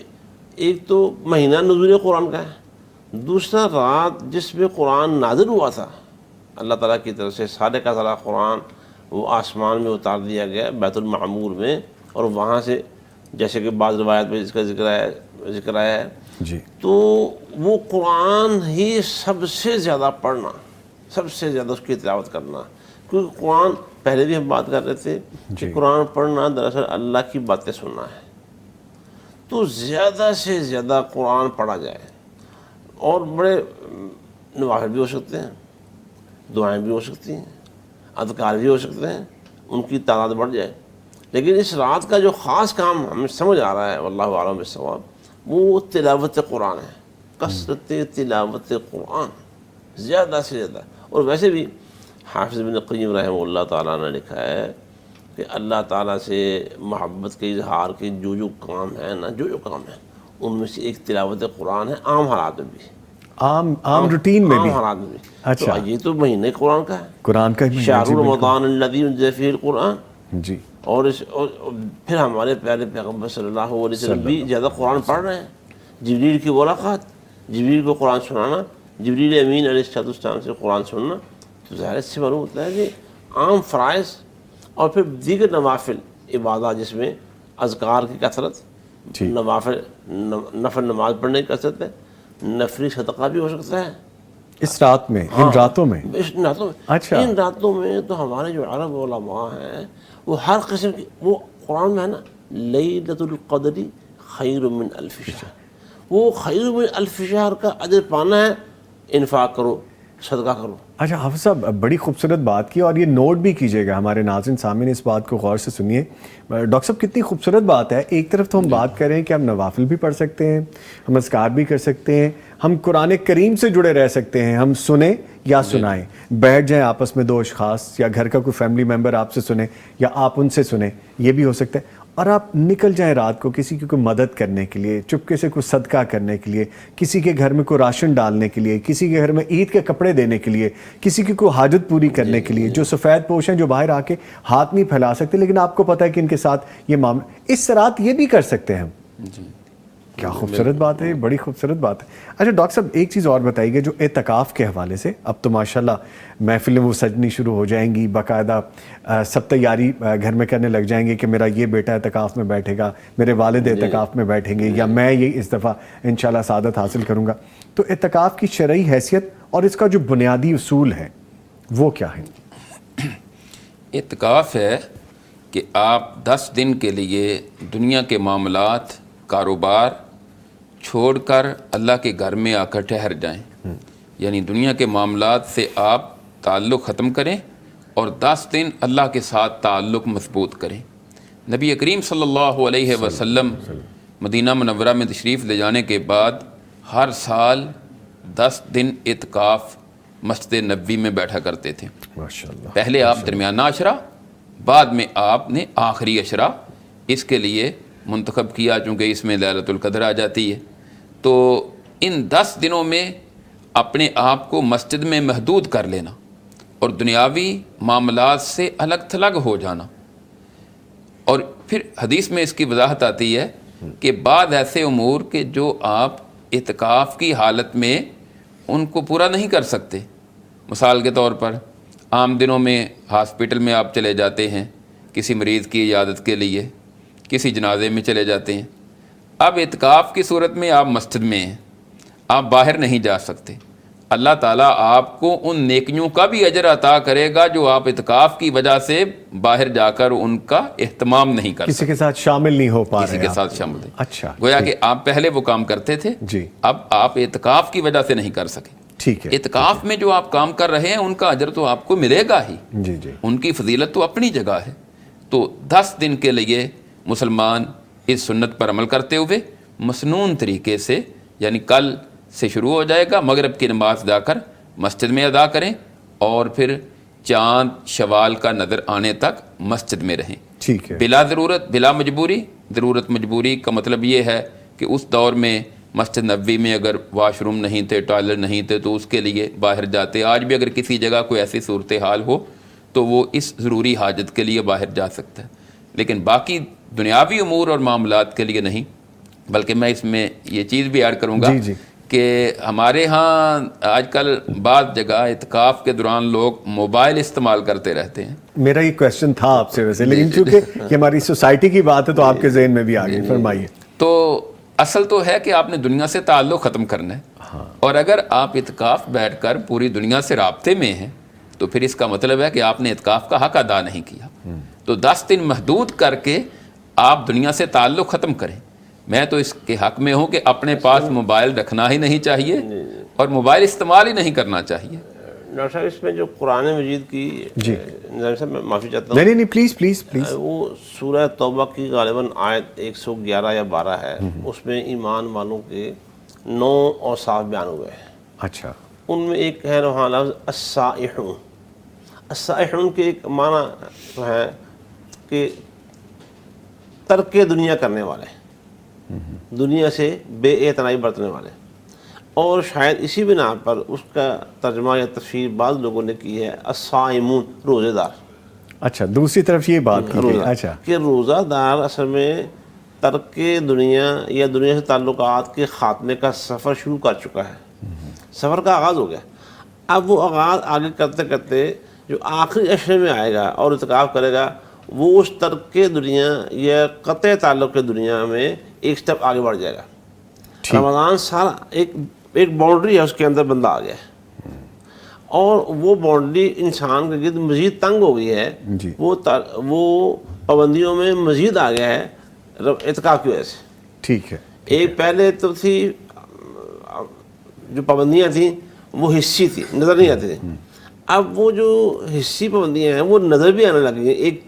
ایک تو مہینہ نزول قرآن کا ہے، دوسرا رات جس میں قرآن نازل ہوا تھا اللہ تعالیٰ کی طرف سے، سارے کا سارا قرآن وہ آسمان میں اتار دیا گیا بیت المعمور میں، اور وہاں سے جیسے کہ بعض روایت میں اس کا ذکر آیا ہے، جی، تو وہ قرآن ہی سب سے زیادہ پڑھنا، سب سے زیادہ اس کی تلاوت کرنا، کیونکہ قرآن پہلے بھی ہم بات کر رہے تھے کہ قرآن پڑھنا دراصل اللہ کی باتیں سننا ہے، تو زیادہ سے زیادہ قرآن پڑھا جائے، اور بڑے نوافل بھی ہو سکتے ہیں، دعائیں بھی ہو سکتی ہیں، اذکار بھی ہو سکتے ہیں، ان کی تعداد بڑھ جائے، لیکن اس رات کا جو خاص کام ہمیں سمجھ آ رہا ہے واللہ اعلم بالصواب وہ تلاوت قرآن ہے، کثرت تلاوت قرآن زیادہ سے زیادہ۔ اور ویسے بھی حافظ ابن قیم رحمہ اللہ تعالیٰ نے لکھا ہے کہ اللہ تعالیٰ سے محبت کے اظہار کے جو کام ہیں نا، جو کام ہیں ان میں سے ایک تلاوت قرآن ہے، عام حالات میں بھی، عام روٹین میں بھی، عام حالات میں بھی۔ اچھا، تو یہ تو مہینے قرآن کا ہے، قرآن کا ہی شہر رمضان الذی انزل فیہ القرآن، جی، اور پھر ہمارے پیارے پیغمبر صلی اللہ علیہ وسلم بھی زیادہ قرآن پڑھ رہے ہیں، جبریل کی ملاقات، جبریل کو قرآن سنانا، جبریل امین علیہ السلام سے قرآن سننا، تو ظاہر سے معلوم ہوتا ہے کہ عام فرائض اور پھر دیگر نوافل عبادات جس میں اذکار کی کثرت، نوافل نفل نماز پڑھنے کی کثرت ہے، نفلی صدقہ بھی ہو سکتا ہے اس رات میں، ان راتوں میں، اس راتوں میں۔ اچھا، ان راتوں میں تو ہمارے جو عرب علماء ہیں وہ ہر قسم کی، وہ قرآن میں ہے نا لیلۃ القدر خیر من الف شہر، وہ خیر من الف شہر کا اجر پانا ہے، انفاق کرو، صدقہ کرو۔ اچھا حافظ صاحب، بڑی خوبصورت بات کی، اور یہ نوٹ بھی کیجیے گا ہمارے ناظرین سامعین، اس بات کو غور سے سنیے۔ ڈاکٹر صاحب کتنی خوبصورت بات ہے، ایک طرف تو ہم بات کر رہے ہیں کہ ہم نوافل بھی پڑھ سکتے ہیں، ہم اذکار بھی کر سکتے ہیں، ہم قرآن کریم سے جڑے رہ سکتے ہیں، ہم سنیں یا سنائیں، بیٹھ جائیں آپس میں دو اشخاص، یا گھر کا کوئی فیملی ممبر آپ سے سنے یا آپ ان سے سنیں، یہ بھی ہو سکتا ہے، اور آپ نکل جائیں رات کو کسی کی کوئی مدد کرنے کے لیے، چپکے سے کوئی صدقہ کرنے کے لیے، کسی کے گھر میں کوئی راشن ڈالنے کے لیے، کسی کے گھر میں عید کے کپڑے دینے کے لیے، کسی کی کوئی حاجت پوری کرنے کے لیے، جو سفید پوش ہیں جو باہر آ کے ہاتھ نہیں پھیلا سکتے لیکن آپ کو پتہ ہے کہ ان کے ساتھ یہ معاملہ، اس رات یہ بھی کر سکتے ہیں ہم۔ کیا خوبصورت بات ہے، بڑی خوبصورت بات ہے۔ اچھا ڈاکٹر صاحب ایک چیز اور بتائیے گا جو اعتکاف کے حوالے سے، اب تو ماشاءاللہ محفلیں وہ سجنی شروع ہو جائیں گی، باقاعدہ سب تیاری گھر میں کرنے لگ جائیں گے کہ میرا یہ بیٹا اعتکاف میں بیٹھے گا، میرے والد اعتکاف میں بیٹھیں گے، یا میں یہ اس دفعہ انشاءاللہ سعادت حاصل کروں گا، تو اعتکاف کی شرعی حیثیت اور اس کا جو بنیادی اصول ہے وہ کیا ہے؟ اعتکاف ہے کہ آپ 10 دن کے لیے دنیا کے معاملات، کاروبار چھوڑ کر اللہ کے گھر میں آ کر ٹھہر جائیں، یعنی دنیا کے معاملات سے آپ تعلق ختم کریں اور 10 دن اللہ کے ساتھ تعلق مضبوط کریں۔ نبی کریم صلی اللہ علیہ وسلم مدینہ منورہ میں تشریف لے جانے کے بعد ہر سال 10 دن اعتکاف مسجد نبوی میں بیٹھا کرتے تھے۔ ماشاءاللہ، پہلے آپ درمیانہ عشرہ، بعد میں آپ نے آخری عشرہ اس کے لیے منتخب کیا چونکہ اس میں لیلۃ القدر آ جاتی ہے، تو ان 10 دنوں میں اپنے آپ کو مسجد میں محدود کر لینا اور دنیاوی معاملات سے الگ تھلگ ہو جانا۔ اور پھر حدیث میں اس کی وضاحت آتی ہے کہ بعض ایسے امور کہ جو آپ اعتکاف کی حالت میں ان کو پورا نہیں کر سکتے، مثال کے طور پر عام دنوں میں ہاسپٹل میں آپ چلے جاتے ہیں کسی مریض کی عیادت کے لیے، کسی جنازے میں چلے جاتے ہیں، اب اعتکاف کی صورت میں آپ مسجد میں ہیں، آپ باہر نہیں جا سکتے، اللہ تعالیٰ آپ کو ان نیکیوں کا بھی اجر عطا کرے گا جو آپ اعتکاف کی وجہ سے باہر جا کر ان کا اہتمام نہیں کر سکتے، کسی کے ساتھ شامل نہیں ہو پا رہے، کسی کے ساتھ شامل نہیں۔ اچھا، گویا کہ آپ پہلے وہ کام کرتے تھے، جی، اب آپ اعتکاف کی وجہ سے نہیں کر سکے۔ ٹھیک ہے، اعتکاف میں جو آپ کام کر رہے ہیں ان کا اجر تو آپ کو ملے گا ہی، جی جی، ان کی فضیلت تو اپنی جگہ ہے۔ تو 10 دن کے لیے مسلمان اس سنت پر عمل کرتے ہوئے مسنون طریقے سے، یعنی کل سے شروع ہو جائے گا، مغرب کی نماز جا کر مسجد میں ادا کریں اور پھر چاند شوال کا نظر آنے تک مسجد میں رہیں، ٹھیک ہے، بلا ضرورت، بلا مجبوری۔ ضرورت مجبوری کا مطلب یہ ہے کہ اس دور میں مسجد نبوی میں اگر واش روم نہیں تھے، ٹوائلٹ نہیں تھے تو اس کے لیے باہر جاتے، آج بھی اگر کسی جگہ کوئی ایسی صورتحال ہو تو وہ اس ضروری حاجت کے لیے باہر جا سکتا ہے، لیکن باقی دنیاوی امور اور معاملات کے لیے نہیں۔ بلکہ میں اس میں یہ چیز بھی ایڈ کروں گا جی جی، کہ ہمارے ہاں آج کل بعض جگہ اعتکاف کے دوران لوگ موبائل استعمال کرتے رہتے ہیں۔ میرا یہ کویسچن تھا آپ سے ویسے، لیکن چونکہ یہ ہماری سوسائٹی کی بات ہے تو آپ کے ذہن میں بھی آ گئی، فرمائیے۔ تو اصل تو ہے کہ آپ نے دنیا سے تعلق ختم کرنا ہے، اور اگر آپ اعتکاف بیٹھ کر پوری دنیا سے رابطے میں ہیں تو پھر اس کا مطلب ہے کہ آپ نے اعتکاف کا حق ادا نہیں کیا. تو 10 دن محدود کر کے آپ دنیا سے تعلق ختم کریں. میں تو اس کے حق میں ہوں کہ اپنے پاس موبائل رکھنا ہی نہیں چاہیے اور موبائل استعمال ہی نہیں کرنا چاہیے. ڈاکٹر صاحب اس میں جو قرآن مجید کی نظر سے میں معافی چاہتا ہوں. نہیں پلیز وہ سورہ توبہ کی غالباً آیت 111 یا 12 ہے. اس میں ایمان والوں کے 9 اوصاف بیان ہوئے ہیں. اچھا. ان میں ایک ہے وہاں لفظ السائحون. السائحون کے ایک معنی ہے کہ ترک دنیا کرنے والے، دنیا سے بے اعتنائی برتنے والے. اور شاید اسی بنا پر اس کا ترجمہ یا تفسیر بعض لوگوں نے کی ہے الصائمون، روزے دار. اچھا، دوسری طرف یہ بات کی گئی. اچھا، کہ روزہ دار اصل میں ترک دنیا یا دنیا سے تعلقات کے خاتمے کا سفر شروع کر چکا ہے. سفر کا آغاز ہو گیا. اب وہ آغاز آگے کرتے کرتے جو آخری عشرے میں آئے گا اور اعتکاف کرے گا، وہ اس ترک دنیا یا قطع تعلق کے دنیا میں ایک سٹیپ آگے بڑھ جائے گا. رمضان سارا ایک باؤنڈری ہے، اس کے اندر بندہ آ گیا ہے اور وہ باؤنڈری انسان کے گرد مزید تنگ ہو گئی ہے. وہ پابندیوں میں مزید آ گیا ہے اعتکاف کی وجہ سے. ٹھیک ہے. ایک پہلے تو تھی جو پابندیاں تھیں وہ حصی تھی، نظر نہیں آتی تھی. اب وہ جو حصی پابندیاں ہیں وہ نظر بھی آنے لگی ہیں. ایک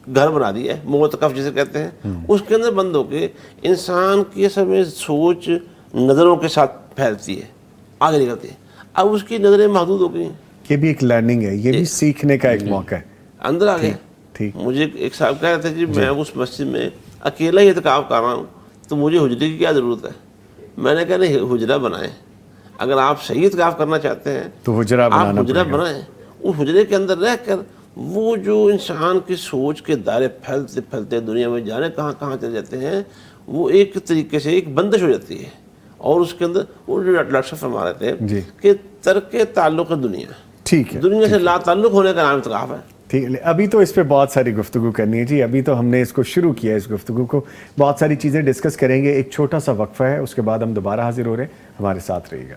گھر بنا دیا ہے معتکف جسے کہتے ہیں، اس کے اندر بند ہو کے انسان کی اصل میں سوچ نظروں کے ساتھ پھیلتی ہے، آگے نکلتی ہے. اب اس کی نظریں محدود ہو گئی ہیں. یہ بھی ایک لرننگ ہے، یہ بھی سیکھنے کا ایک موقع ہے. اندر آ گیا. مجھے ایک صاحب کہہ رہے تھے جی میں اس مسجد میں اکیلا ہی اعتکاف کر رہا ہوں تو مجھے حجرے کی کیا ضرورت ہے. میں نے کہا نہیں، حجرہ بنائیں. اگر آپ صحیح اعتکاف کرنا چاہتے ہیں تو حجرہ بنائیں. اس حجرے کے اندر رہ کر وہ جو انسان کی سوچ کے دائرے پھیلتے پھیلتے دنیا میں جانے کہاں کہاں چلے جاتے ہیں، وہ ایک طریقے سے ایک بندش ہو جاتی ہے. اور اس کے اندر وہ جو ڈاکٹر صاحب فرما رہے تھے کہ ترک تعلق دنیا، ٹھیک ہے، دنیا سے لا تعلق ہونے کا نام اعتکاف ہے. ٹھیک ہے. ابھی تو اس پہ بہت ساری گفتگو کرنی ہے جی. ابھی تو ہم نے اس کو شروع کیا، اس گفتگو کو بہت ساری چیزیں ڈسکس کریں گے. ایک چھوٹا سا وقفہ ہے، اس کے بعد ہم دوبارہ حاضر ہو رہے ہیں. ہمارے ساتھ رہیے گا.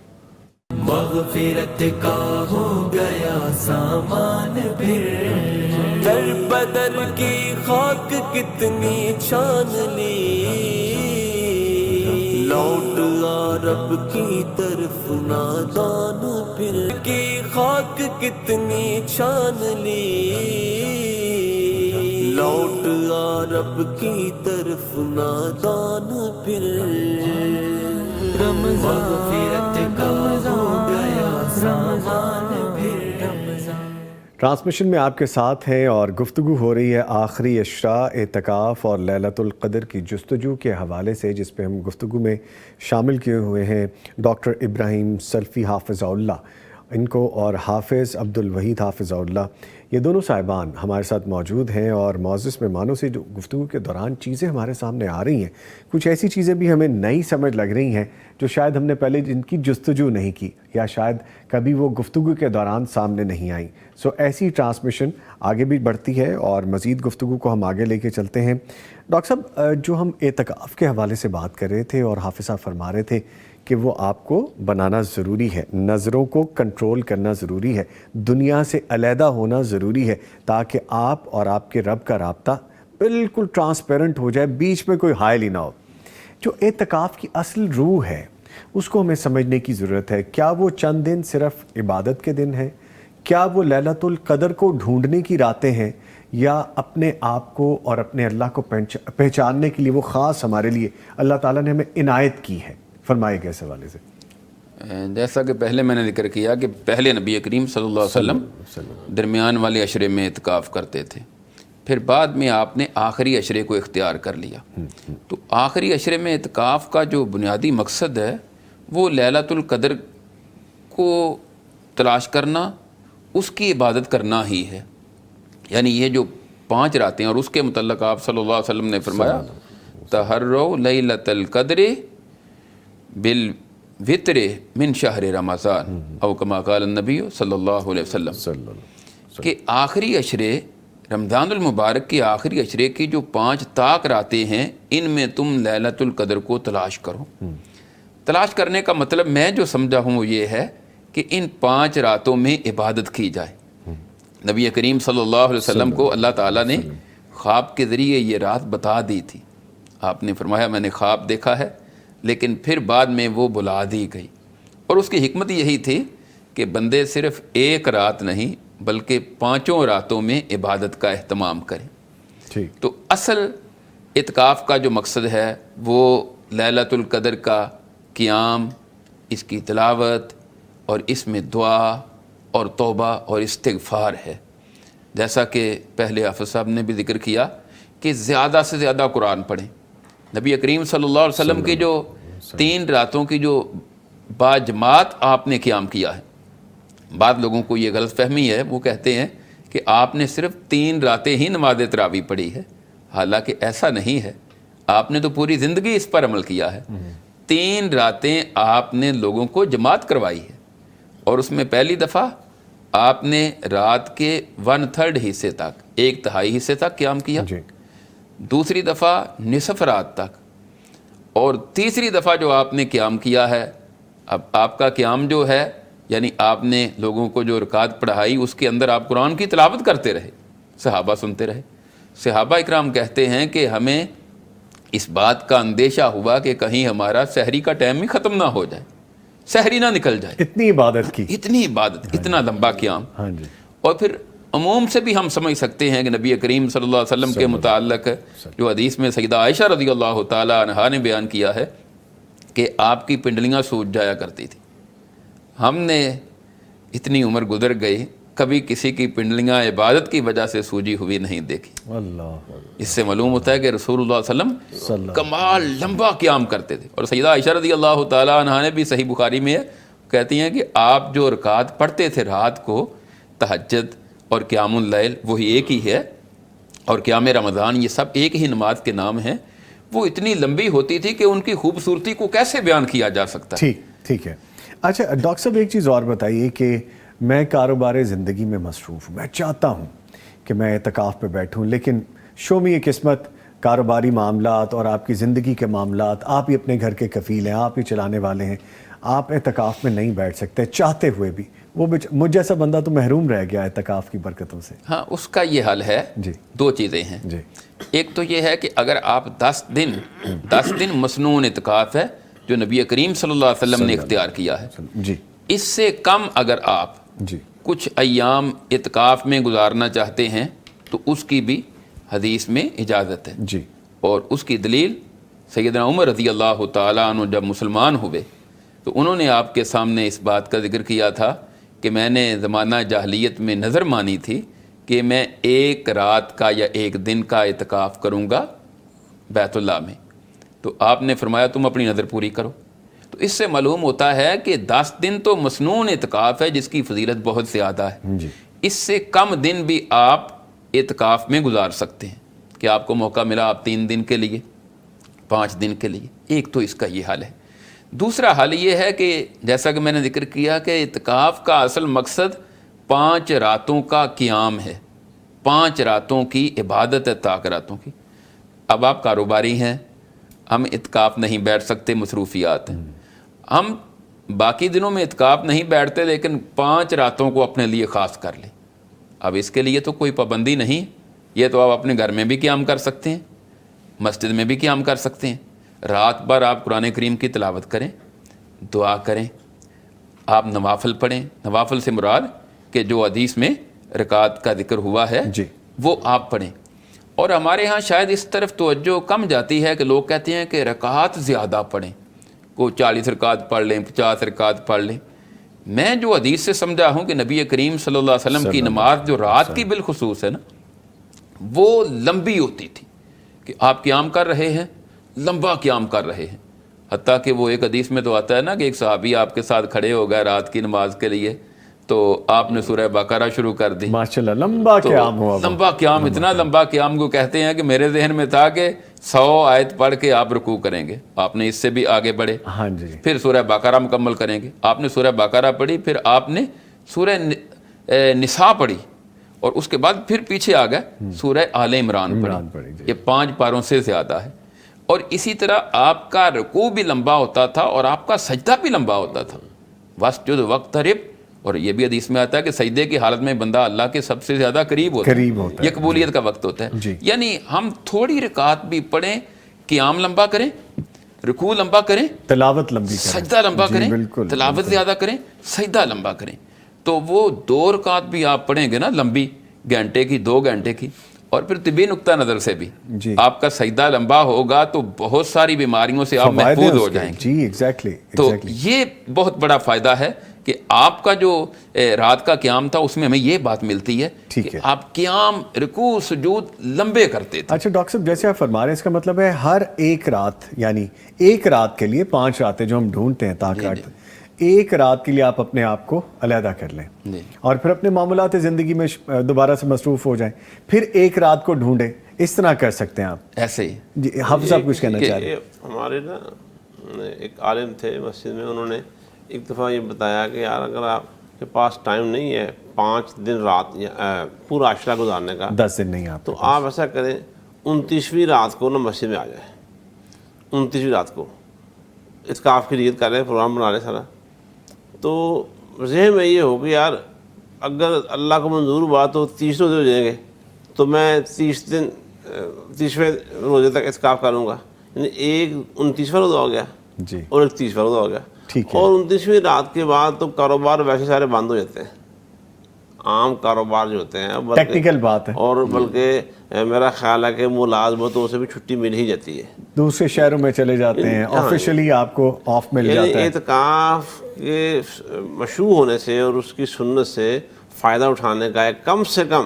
مغفرت کا ہو گیا سامان پھر، در بدر کی خاک کتنی چھان لی، لوٹ آ رب کی طرف نادان پھر، کی خاک کتنی چھان لی، لوٹ آ رب کی طرف نادان پھر. مغفرت کا ہو گیا سامان پھر. ٹرانسمیشن میں آپ کے ساتھ ہیں اور گفتگو ہو رہی ہے آخری عشرہ، اعتکاف اور لیلۃ القدر کی جستجو کے حوالے سے، جس پہ ہم گفتگو میں شامل کیے ہوئے ہیں ڈاکٹر ابراہیم سلفی حافظہ اللہ ان کو اور حافظ عبدالوحید حافظہ اللہ. یہ دونوں صاحبان ہمارے ساتھ موجود ہیں اور معزز مہمانوں سے جو گفتگو کے دوران چیزیں ہمارے سامنے آ رہی ہیں، کچھ ایسی چیزیں بھی ہمیں نئی سمجھ لگ رہی ہیں جو شاید ہم نے پہلے جن کی جستجو نہیں کی یا شاید کبھی وہ گفتگو کے دوران سامنے نہیں آئیں. سو ایسی ٹرانسمیشن آگے بھی بڑھتی ہے اور مزید گفتگو کو ہم آگے لے کے چلتے ہیں. ڈاکٹر صاحب، جو ہم اعتکاف کے حوالے سے بات کر رہے تھے اور حافظ صاحب فرما رہے تھے کہ وہ آپ کو بنانا ضروری ہے، نظروں کو کنٹرول کرنا ضروری ہے، دنیا سے علیحدہ ہونا ضروری ہے تاکہ آپ اور آپ کے رب کا رابطہ بالکل ٹرانسپیرنٹ ہو جائے، بیچ میں کوئی حائل ہی نہ ہو. جو اعتکاف کی اصل روح ہے اس کو ہمیں سمجھنے کی ضرورت ہے. کیا وہ چند دن صرف عبادت کے دن ہیں؟ کیا وہ لیلۃ القدر کو ڈھونڈنے کی راتیں ہیں، یا اپنے آپ کو اور اپنے اللہ کو پہچاننے کے لیے وہ خاص ہمارے لیے اللہ تعالیٰ نے ہمیں عنایت کی ہے؟ فرمائے گا اس حوالے سے. جیسا کہ پہلے میں نے ذکر کیا کہ پہلے نبی کریم صلی اللہ علیہ وسلم درمیان والے عشرے میں اعتکاف کرتے تھے، پھر بعد میں آپ نے آخری عشرے کو اختیار کر لیا. تو آخری عشرے میں اعتکاف کا جو بنیادی مقصد ہے وہ لیلۃ القدر کو تلاش کرنا، اس کی عبادت کرنا ہی ہے. یعنی یہ جو 5 راتیں، اور اس کے متعلق آپ صلی اللہ علیہ وسلم نے فرمایا تحروا لیلۃ القدر بالوتر من شہر رمضان او کما قال النبی صلی اللہ علیہ وسلم، کہ آخری عشرے رمضان المبارک کے آخری عشرے کی جو 5 طاق راتیں ہیں ان میں تم لیلۃ القدر کو تلاش کرو. تلاش کرنے کا مطلب میں جو سمجھا ہوں وہ یہ ہے کہ ان 5 راتوں میں عبادت کی جائے. نبی کریم صلی اللہ علیہ وسلم کو اللہ تعالیٰ نے خواب کے ذریعے یہ رات بتا دی تھی. آپ نے فرمایا میں نے خواب دیکھا ہے، لیکن پھر بعد میں وہ بلا دی گئی، اور اس کی حکمت یہی تھی کہ بندے صرف ایک رات نہیں بلکہ 5 راتوں میں عبادت کا اہتمام کریں. ٹھیک. تو اصل اعتکاف کا جو مقصد ہے وہ لیلۃ القدر کا قیام، اس کی تلاوت اور اس میں دعا اور توبہ اور استغفار ہے. جیسا کہ پہلے حافظ صاحب نے بھی ذکر کیا کہ زیادہ سے زیادہ قرآن پڑھیں. نبی کریم صلی اللہ علیہ وسلم کی جو 3 راتوں کی جو باجماعت آپ نے قیام کیا ہے، بعض لوگوں کو یہ غلط فہمی ہے، وہ کہتے ہیں کہ آپ نے صرف 3 راتیں ہی نماز تراویح پڑھی ہے، حالانکہ ایسا نہیں ہے. آپ نے تو پوری زندگی اس پر عمل کیا ہے. 3 راتیں آپ نے لوگوں کو جماعت کروائی ہے، اور اس میں پہلی دفعہ آپ نے رات کے 1/3 حصے تک، 1/3 حصے تک قیام کیا، جی. دوسری دفعہ نصف رات تک، اور تیسری دفعہ جو آپ نے قیام کیا ہے، اب آپ کا قیام جو ہے یعنی آپ نے لوگوں کو جو رکعت پڑھائی اس کے اندر آپ قرآن کی تلاوت کرتے رہے، صحابہ سنتے رہے. صحابہ اکرام کہتے ہیں کہ ہمیں اس بات کا اندیشہ ہوا کہ کہیں ہمارا سحری کا ٹائم ہی ختم نہ ہو جائے، سحری نہ نکل جائے. اتنی عبادت کی، اتنی عبادت، اتنا لمبا قیام. ہاں جی. اور پھر عموم سے بھی ہم سمجھ سکتے ہیں کہ نبی کریم صلی اللہ علیہ وسلم کے متعلق جو حدیث میں سیدہ عائشہ رضی اللہ تعالیٰ عنہا نے بیان کیا ہے کہ آپ کی پنڈلیاں سوج جایا کرتی تھی. ہم نے اتنی عمر گزر گئی، کبھی کسی کی پنڈلیاں عبادت کی وجہ سے سوجی ہوئی نہیں دیکھی. اللہ. اس سے معلوم ہوتا ہے کہ رسول اللہ صلی اللہ علیہ وسلم کمال لمبا قیام کرتے تھے. اور سیدہ عائشہ رضی اللہ تعالیٰ عنہا نے بھی صحیح بخاری میں کہتی ہیں کہ آپ جو رکعت پڑھتے تھے رات کو، تہجد اور قیام اللیل وہی ایک ہی ہے، اور قیام رمضان، یہ سب ایک ہی نماز کے نام ہیں. وہ اتنی لمبی ہوتی تھی کہ ان کی خوبصورتی کو کیسے بیان کیا جا سکتا ہے. ٹھیک ہے. اچھا ڈاکٹر صاحب ایک چیز اور بتائیے کہ میں کاروبار زندگی میں مصروف ہوں، میں چاہتا ہوں کہ میں اعتکاف پہ بیٹھوں، لیکن شومی یہ قسمت، کاروباری معاملات اور آپ کی زندگی کے معاملات، آپ ہی اپنے گھر کے کفیل ہیں، آپ ہی چلانے والے ہیں، آپ اعتکاف میں نہیں بیٹھ سکتے چاہتے ہوئے بھی. وہ مجھ جیسا بندہ تو محروم رہ گیا اعتکاف کی برکتوں سے. ہاں، اس کا یہ حل ہے. جی. 2 چیزیں ہیں. جی. ایک تو یہ ہے کہ اگر آپ 10 دن مسنون اعتکاف ہے جو نبی کریم صلی اللہ علیہ وسلم نے اختیار کیا ہے، جی. اس سے کم اگر آپ جی. کچھ ایام اعتکاف میں گزارنا چاہتے ہیں تو اس کی بھی حدیث میں اجازت ہے. جی. اور اس کی دلیل سیدنا عمر رضی اللہ تعالیٰ عنہ جب مسلمان ہوئے تو انہوں نے آپ کے سامنے اس بات کا ذکر کیا تھا کہ میں نے زمانہ جاہلیت میں نظر مانی تھی کہ میں 1 رات کا یا 1 دن کا اعتکاف کروں گا بیت اللہ میں. تو آپ نے فرمایا تم اپنی نظر پوری کرو. تو اس سے معلوم ہوتا ہے کہ 10 دن تو مسنون اعتکاف ہے جس کی فضیلت بہت زیادہ ہے. جی. اس سے کم دن بھی آپ اعتکاف میں گزار سکتے ہیں کہ آپ کو موقع ملا آپ 3 دن کے لیے، 5 دن کے لیے. ایک تو اس کا یہ حل ہے. دوسرا حل یہ ہے کہ جیسا کہ میں نے ذکر کیا کہ اعتکاف کا اصل مقصد 5 راتوں کا قیام ہے، 5 راتوں کی عبادت ہے، طاق راتوں کی. اب آپ کاروباری ہیں، ہم اعتکاف نہیں بیٹھ سکتے، مصروفیات ہیں. ہم باقی دنوں میں اعتکاف نہیں بیٹھتے، لیکن 5 راتوں کو اپنے لیے خاص کر لیں. اب اس کے لیے تو کوئی پابندی نہیں، یہ تو آپ اپنے گھر میں بھی قیام کر سکتے ہیں، مسجد میں بھی قیام کر سکتے ہیں. رات بھر آپ قرآن کریم کی تلاوت کریں، دعا کریں، آپ نوافل پڑھیں. نوافل سے مراد کہ جو حدیث میں رکعت کا ذکر ہوا ہے جی. وہ آپ پڑھیں. اور ہمارے ہاں شاید اس طرف توجہ کم جاتی ہے کہ لوگ کہتے ہیں کہ رکعت زیادہ پڑھیں، کوئی 40 رکعت پڑھ لیں، 50 رکعت پڑھ لیں. میں جو حدیث سے سمجھا ہوں کہ نبی کریم صلی اللہ علیہ وسلم کی نماز جو رات کی بالخصوص ہے نا، وہ لمبی ہوتی تھی کہ آپ قیام کر رہے ہیں، لمبا قیام کر رہے ہیں. حتیٰ کہ وہ ایک حدیث میں تو آتا ہے نا کہ ایک صحابی آپ کے ساتھ کھڑے ہو گئے رات کی نماز کے لیے تو آپ نے سورہ بقرہ شروع کر دی. ماشاءاللہ لمبا قیام ہوا. لمبا قیام، اتنا لمبا قیام کو کہتے ہیں کہ میرے ذہن میں تھا کہ 100 آیت پڑھ کے آپ رکوع کریں گے. آپ نے اس سے بھی آگے بڑھے. ہاں جی. پھر سورہ بقرہ مکمل کریں گے. آپ نے سورہ بقرہ پڑھی، پھر آپ نے سورہ نساء پڑھی، اور اس کے بعد پھر پیچھے آ گئے سورہ آل عمران پڑھی. یہ 5 پاروں سے زیادہ ہے. اور اسی طرح آپ کا رکوع بھی لمبا ہوتا تھا اور آپ کا سجدہ بھی لمبا ہوتا تھا. واسجد واقترب، اور یہ بھی حدیث میں آتا ہے کہ سجدے کی حالت میں بندہ اللہ کے سب سے زیادہ قریب ہوتا ہے، یہ قبولیت کا وقت ہوتا ہے. یعنی ہم تھوڑی رکعت بھی پڑھیں، قیام لمبا کریں، رکوع لمبا کریں، تلاوت لمبی کریں، سجدہ لمبا کریں، تلاوت زیادہ کریں، سجدہ لمبا کریں، تو وہ 2 رکعت بھی آپ پڑھیں گے نا لمبی، گھنٹے کی 2 گھنٹے کی، اور پھر طبی نقطہ نظر سے بھی آپ کا سجدہ لمبا ہوگا تو بہت ساری بیماریوں سے آپ محفوظ ہو جائیں گے. جی ایگزیکٹلی. تو یہ بہت بڑا فائدہ ہے کہ آپ کا جو رات کا قیام تھا اس میں ہمیں یہ بات ملتی ہے کہ آپ قیام، رکوع، سجود لمبے کرتے تھے. اچھا ڈاکٹر صاحب، جیسے آپ فرما رہے ہیں اس کا مطلب ہے ہر ایک رات، یعنی ایک رات کے لیے 5 راتیں جو ہم ڈھونڈتے ہیں تاکہ ایک رات کے لیے آپ اپنے آپ کو علیحدہ کر لیں اور پھر اپنے معاملات زندگی میں دوبارہ سے مصروف ہو جائیں، پھر ایک رات کو ڈھونڈیں. اس طرح کر سکتے ہیں آپ ایسے ہی. جی حافظ صاحب کچھ کہنا چاہ رہے ہیں؟ ہمارے نا ایک عالم تھے مسجد میں، انہوں نے ایک دفعہ یہ بتایا کہ یار اگر آپ کے پاس ٹائم نہیں ہے 5 دن رات پورا عشرہ گزارنے کا، 10 دن نہیں آپ تو آپ ایسا کریں 29ویں رات کو نا مسجد میں آ جائیں. 29ویں رات کو اعتکاف کی نیت کر رہے ہیں، پروگرام بنا رہے سارا. تو ذہن میں یہ ہو کہ یار اگر اللہ کو منظور ہوا تو 30 روزے ہو جائیں گے، تو میں 30ویں روزے تک اعتکاف کروں گا. یعنی ایک 29واں روزہ ہو گیا اور ایک 30واں روزہ ہو گیا. اور 29ویں رات کے بعد تو کاروبار ویسے سارے بند ہو جاتے ہیں، عام کاروبار جو ہوتے ہیں، ٹیکنیکل بات ہے، اور بلکہ میرا خیال ہے کہ ملازمتوں سے بھی چھٹی مل ہی جاتی ہے، دوسرے شہروں میں چلے جاتے ہیں، آفیشلی آپ کو آف مل جاتا ہے. اعتکاف کے مشروع ہونے سے اور اس کی سنت سے فائدہ اٹھانے کا ہے کم سے کم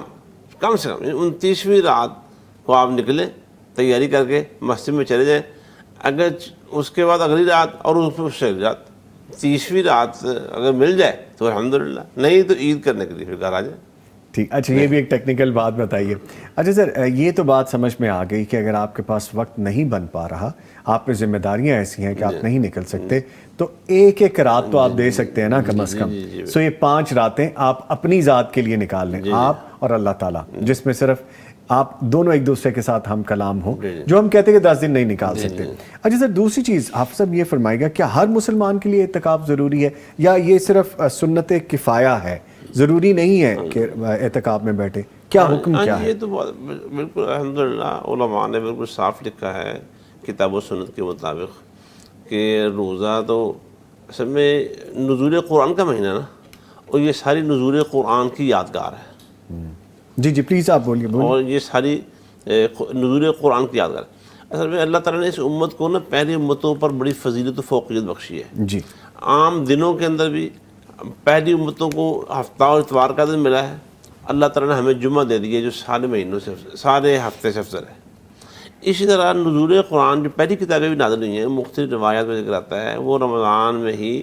29ویں رات کو آپ نکلیں تیاری کر کے مسجد میں چلے جائیں. اگر اس کے بعد اگلی رات اور اس سے اگلی رات 30ویں رات اگر مل جائے تو الحمدللہ، نہیں تو عید کرنے کے لیے پھر گھر آ جائیں. ٹھیک. اچھا یہ بھی ایک ٹیکنیکل بات بتائیے. اچھا سر، یہ تو بات سمجھ میں آ گئی کہ اگر آپ کے پاس وقت نہیں بن پا رہا، آپ پہ ذمہ داریاں ایسی ہیں کہ آپ نہیں نکل سکتے، تو ایک رات تو آپ دے سکتے ہیں نا کم از کم. سو یہ 5 راتیں آپ اپنی ذات کے لیے نکال لیں، آپ اور اللہ تعالیٰ، جس میں صرف آپ دونوں ایک دوسرے کے ساتھ ہم کلام ہو، جو ہم کہتے ہیں کہ 10 دن نہیں نکال سکتے. اچھا سر، دوسری چیز حافظ صاحب یہ فرمائے گا، کیا ہر مسلمان کے لیے اعتکاف ضروری ہے یا یہ صرف سنت کفایہ ہے، ضروری نہیں ہے کہ اعتکاف میں بیٹھے؟ کیا حکم کیا ہے؟ یہ تو بالکل الحمدللہ علماء نے بالکل صاف لکھا ہے کتاب و سنت کے مطابق کہ روزہ تو اصل میں نزول قرآن کا مہینہ نا، اور یہ ساری نزول قرآن کی یادگار ہے. جی پلیز آپ بولیے. اور یہ ساری نزول قرآن کی یادگار ہے. اصل میں اللہ تعالیٰ نے اس امت کو نا پہلی امتوں پر بڑی فضیلت و فوقیت بخشی ہے. جی عام دنوں کے اندر بھی پہلی امتوں کو ہفتہ اور اتوار کا دن ملا ہے، اللہ تعالیٰ نے ہمیں جمعہ دے دیا جو سارے مہینوں سے سارے ہفتے سے افضل ہے. اسی طرح نزول قرآن جو پہلی کتابیں بھی نازل ہوئی ہیں، مختلف روایات میں ذکر آتا ہے، وہ رمضان میں ہی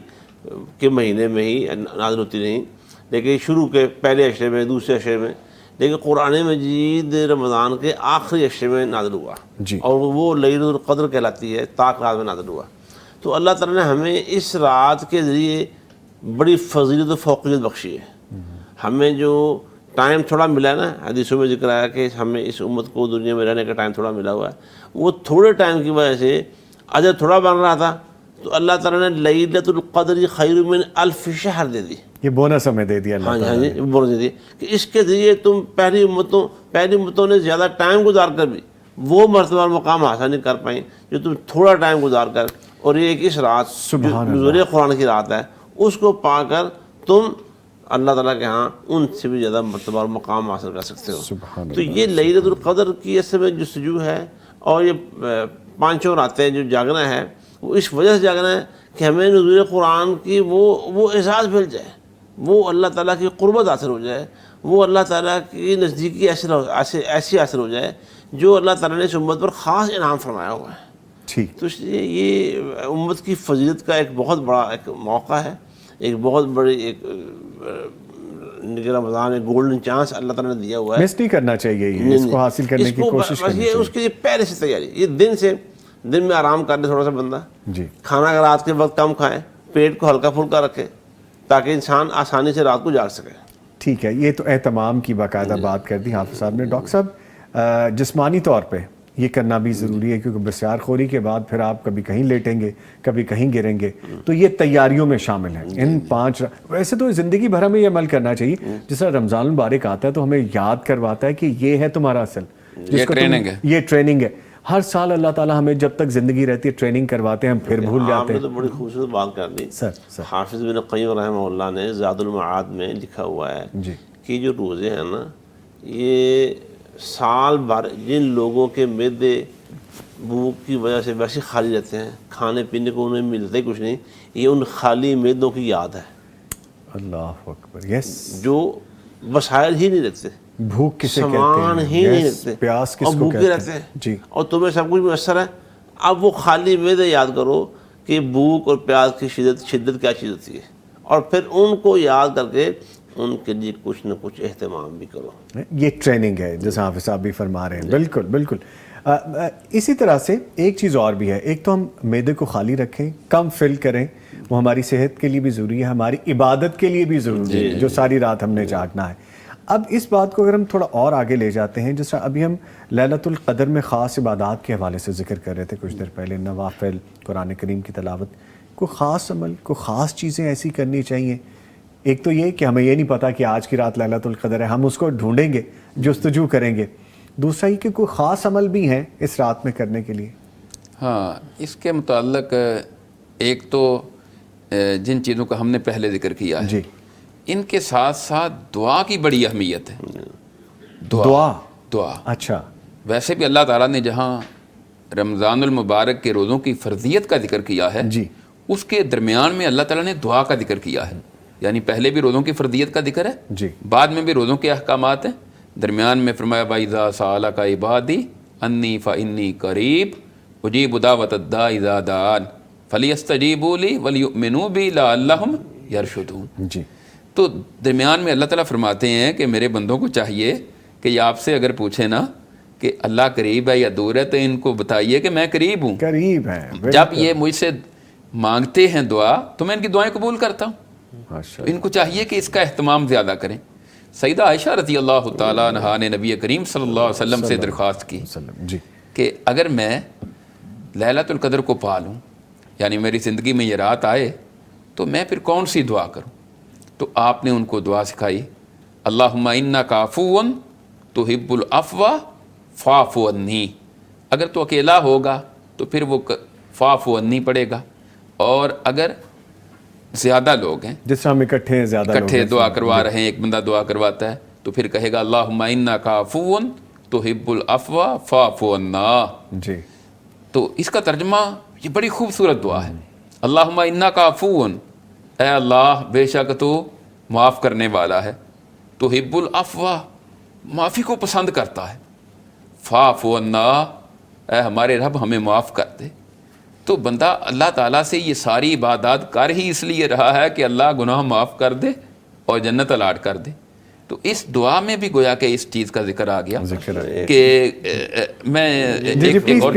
کے مہینے میں ہی نازل ہوتی رہیں، لیکن شروع کے پہلے عشرے میں، دوسرے عشرے میں، لیکن قرآن مجید رمضان کے آخری عشرے میں نازل ہوا، اور وہ لیلۃ القدر کہلاتی ہے، طاق رات میں نازل ہوا. تو اللہ تعالیٰ نے ہمیں اس رات کے ذریعے بڑی فضیلت و فوقیت بخشی ہے. ہمیں جو ٹائم تھوڑا ملا ہے نا، حدیثوں میں ذکر آیا کہ ہمیں اس امت کو دنیا میں رہنے کا ٹائم تھوڑا ملا ہوا ہے، وہ تھوڑے ٹائم کی وجہ سے اجر تھوڑا بن رہا تھا، تو اللہ تعالیٰ نے لیلۃ القدر خیر من 1000 شہر دے دی. یہ بونس ہمیں دے دیا اللہ تعالیٰ نے. بونس دے دی کہ اس کے ذریعے تم پہلی امتوں نے زیادہ ٹائم گزار کر بھی وہ مرتبہ اور مقام حاصل نہیں کر پائیں جو تم تھوڑا ٹائم گزار کر، اور یہ ایک اس رات نزول قرآن کی رات ہے، اس کو پا کر تم اللہ تعالیٰ کے ہاں ان سے بھی زیادہ مرتبہ اور مقام حاصل کر سکتے ہو. تو یہ لیلۃ القدر کی اصل میں جستجو ہے، اور یہ 5 راتیں جو جاگنا ہے وہ اس وجہ سے جاگنا ہے کہ ہمیں نزول قرآن کی وہ احساس مل جائے، وہ اللہ تعالیٰ کی قربت حاصل ہو جائے، وہ اللہ تعالیٰ کی نزدیکی ایسی حاصل ہو جائے جو اللہ تعالیٰ نے اس امت پر خاص انعام فرمایا ہوا ہے. تو اس لیے یہ امت کی فضیلت کا ایک بہت بڑا ایک موقع ہے، ایک بہت بڑی ایک رمضان ایک گولڈن چانس اللہ تعالیٰ نے دیا ہوا ہے. مس نہیں کرنا چاہیے، اس کو حاصل کرنے کی کوشش کرنی چاہیے. اس کے لیے پہلے سے تیاری، یہ دن میں آرام کر لے تھوڑا سا بندہ، کھانا کا رات کے وقت کم کھائے، پیٹ کو ہلکا پھلکا رکھے تاکہ انسان آسانی سے رات کو جاگ سکے. ٹھیک ہے، یہ تو اہتمام کی باقاعدہ بات کر دی حافظ صاحب نے. ڈاکٹر صاحب، جسمانی طور پہ یہ کرنا بھی ضروری ہے، کیونکہ بسیار خوری کے بعد پھر آپ کبھی کہیں لیٹیں گے، کبھی کہیں گریں گے، تو یہ تیاریوں میں شامل ہیں ان 5۔ ویسے تو زندگی بھر ہمیں یہ عمل کرنا چاہیے، جس طرح رمضان المبارک آتا ہے تو ہمیں یاد کرواتا ہے کہ یہ ہے تمہارا اصل، یہ ٹریننگ ہے، یہ ٹریننگ ہے۔ ہر سال اللہ تعالیٰ ہمیں جب تک زندگی رہتی ہے ٹریننگ کرواتے ہیں، ہم پھر بھول جاتے ہیں۔ آپ نے تو بڑی خوبصورت بات کر دی۔ سر حافظ بن قیم رحمہ اللہ نے زاد المعاد میں لکھا ہوا ہے جی کہ جو روزے ہیں نا، یہ سال بھر جن لوگوں کے معدے بھوک کی وجہ سے ویسے خالی رہتے ہیں، کھانے پینے کو انہیں ملتا ہی کچھ نہیں، یہ ان خالی معدوں کی یاد ہے، اللہ اکبر، یس، جو وسائل ہی نہیں رہتے، بھوک کسے کہتے سامان ہیں، ہی نہیں یس، رہتے، پیاس اور کس کو بھوکے کہتے رہتے ہیں؟ ہیں جی، اور تمہیں سب کچھ میسر ہے۔ اب وہ خالی معدے یاد کرو کہ بھوک اور پیاس کی شدت کیا چیز ہوتی ہے، اور پھر ان کو یاد کر کے ان کے لیے کچھ نہ کچھ اہتمام بھی کرو۔ یہ ٹریننگ ہے جیسا حافظ صاحب بھی فرما رہے ہیں، بالکل بالکل۔ اسی طرح سے ایک چیز اور بھی ہے، ایک تو ہم معدے کو خالی رکھیں، کم فل کریں، وہ ہماری صحت کے لیے بھی ضروری ہے، ہماری عبادت کے لیے بھی ضروری ہے، جو ساری رات ہم نے جاگنا ہے۔ اب اس بات کو اگر ہم تھوڑا اور آگے لے جاتے ہیں، جس طرح ابھی ہم لیلۃ القدر میں خاص عبادات کے حوالے سے ذکر کر رہے تھے کچھ دیر پہلے، نوافل، قرآن کریم کی تلاوت، کوئی خاص عمل، کوئی خاص چیزیں ایسی کرنی چاہیے؟ ایک تو یہ کہ ہمیں یہ نہیں پتا کہ آج کی رات لیلۃ القدر ہے، ہم اس کو ڈھونڈیں گے، جستجو کریں گے۔ دوسرا یہ کہ کوئی خاص عمل بھی ہیں اس رات میں کرنے کے لیے؟ ہاں، اس کے متعلق ایک تو جن چیزوں کا ہم نے پہلے ذکر کیا ہے، جی، ان کے ساتھ ساتھ دعا کی بڑی اہمیت ہے۔ دعا اچھا، ویسے بھی اللہ تعالیٰ نے جہاں رمضان المبارک کے روزوں کی فرضیت کا ذکر کیا ہے، جی، اس کے درمیان میں اللہ تعالیٰ نے دعا کا ذکر کیا ہے، یعنی پہلے بھی روزوں کی فرضیت کا ذکر ہے، جی، بعد میں بھی روزوں کے احکامات ہیں، درمیان میں فرمایا وَإِذَا سَأَلَكَ عِبَادِي أَنِّي فَإِنِّي قَرِيبٌ أُجِيبُ دَعْوَةَ الدَّاعِ إِذَا دَعَانِ فَلْيَسْتَجِيبُوا لِي وَلْيُؤْمِنُوا بِي لَعَلَّهُمْ يَرْشُدُونَ۔ جی، تو درمیان میں اللہ تعالیٰ فرماتے ہیں کہ میرے بندوں کو چاہیے کہ یہ آپ سے اگر پوچھیں نا کہ اللہ قریب ہے یا دور ہے، تو ان کو بتائیے کہ میں قریب ہوں، قریب ہیں۔ جب یہ مجھ سے مانگتے ہیں دعا تو میں ان کی دعائیں قبول کرتا ہوں۔ ماشاء ان کو چاہیے کہ اس کا اہتمام زیادہ کریں۔ سیدہ عائشہ رضی اللہ تعالیٰ عنہا نے نبی کریم صلی اللہ علیہ وسلم سے درخواست کی اللہ، جی، کہ اگر میں لیلۃ القدر کو پا لوں، یعنی میری زندگی میں یہ رات آئے، تو میں پھر کون سی دعا کروں؟ تو آپ نے ان کو دعا سکھائی، اللہم انک عفو تحب العفو فاعف عنی۔ اگر تو اکیلا ہوگا تو پھر وہ فاعف عنی پڑے گا، اور اگر زیادہ لوگ ہیں، جس طرح ہم اکٹھے ہیں، زیادہ لوگ اکٹھے ہیں، دعا کروا رہے ہیں، ایک بندہ دعا کرواتا ہے، تو پھر کہے گا اللہم انک عفو تحب العفو فاعف عنا۔ جی، تو اس کا ترجمہ یہ بڑی خوبصورت دعا ہے، اللہم انک عفو، اے اللہ بے شک تو معاف کرنے والا ہے، تحب العفو معافی کو پسند کرتا ہے، فاعف عنا اے ہمارے رب ہمیں معاف کر دے۔ تو بندہ اللہ تعالیٰ سے یہ ساری عبادات کر ہی اس لیے رہا ہے کہ اللہ گناہ معاف کر دے اور جنت الاٹ کر دے۔ تو اس دعا میں بھی گویا کہ اس چیز کا ذکر آ گیا کہ میں ایک اور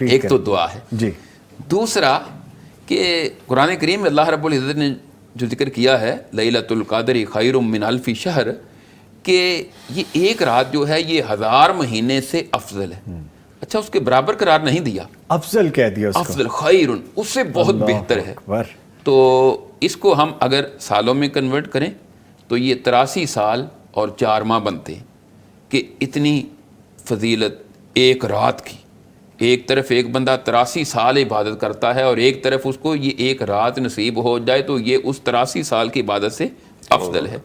ایک تو دعا ہے، جی، دوسرا کہ قرآن کریم میں اللہ رب العزت نے جو ذکر کیا ہے لیلۃ القدر خیر من الف شہر، کہ یہ ایک رات جو ہے یہ 1000 مہینے سے افضل ہے۔ اچھا، اس کے برابر قرار نہیں دیا، افضل کہہ دیا اس کو، افضل خیر، اس سے بہت بہتر ہے۔ تو اس کو ہم اگر سالوں میں کنورٹ کریں تو یہ 83 سال اور 4 ماہ بنتے ہیں کہ اتنی فضیلت ایک رات کی۔ ایک طرف ایک بندہ 83 سال عبادت کرتا ہے، اور ایک طرف اس کو یہ ایک رات نصیب ہو جائے تو یہ اس 83 سال کی عبادت سے افضل ہے۔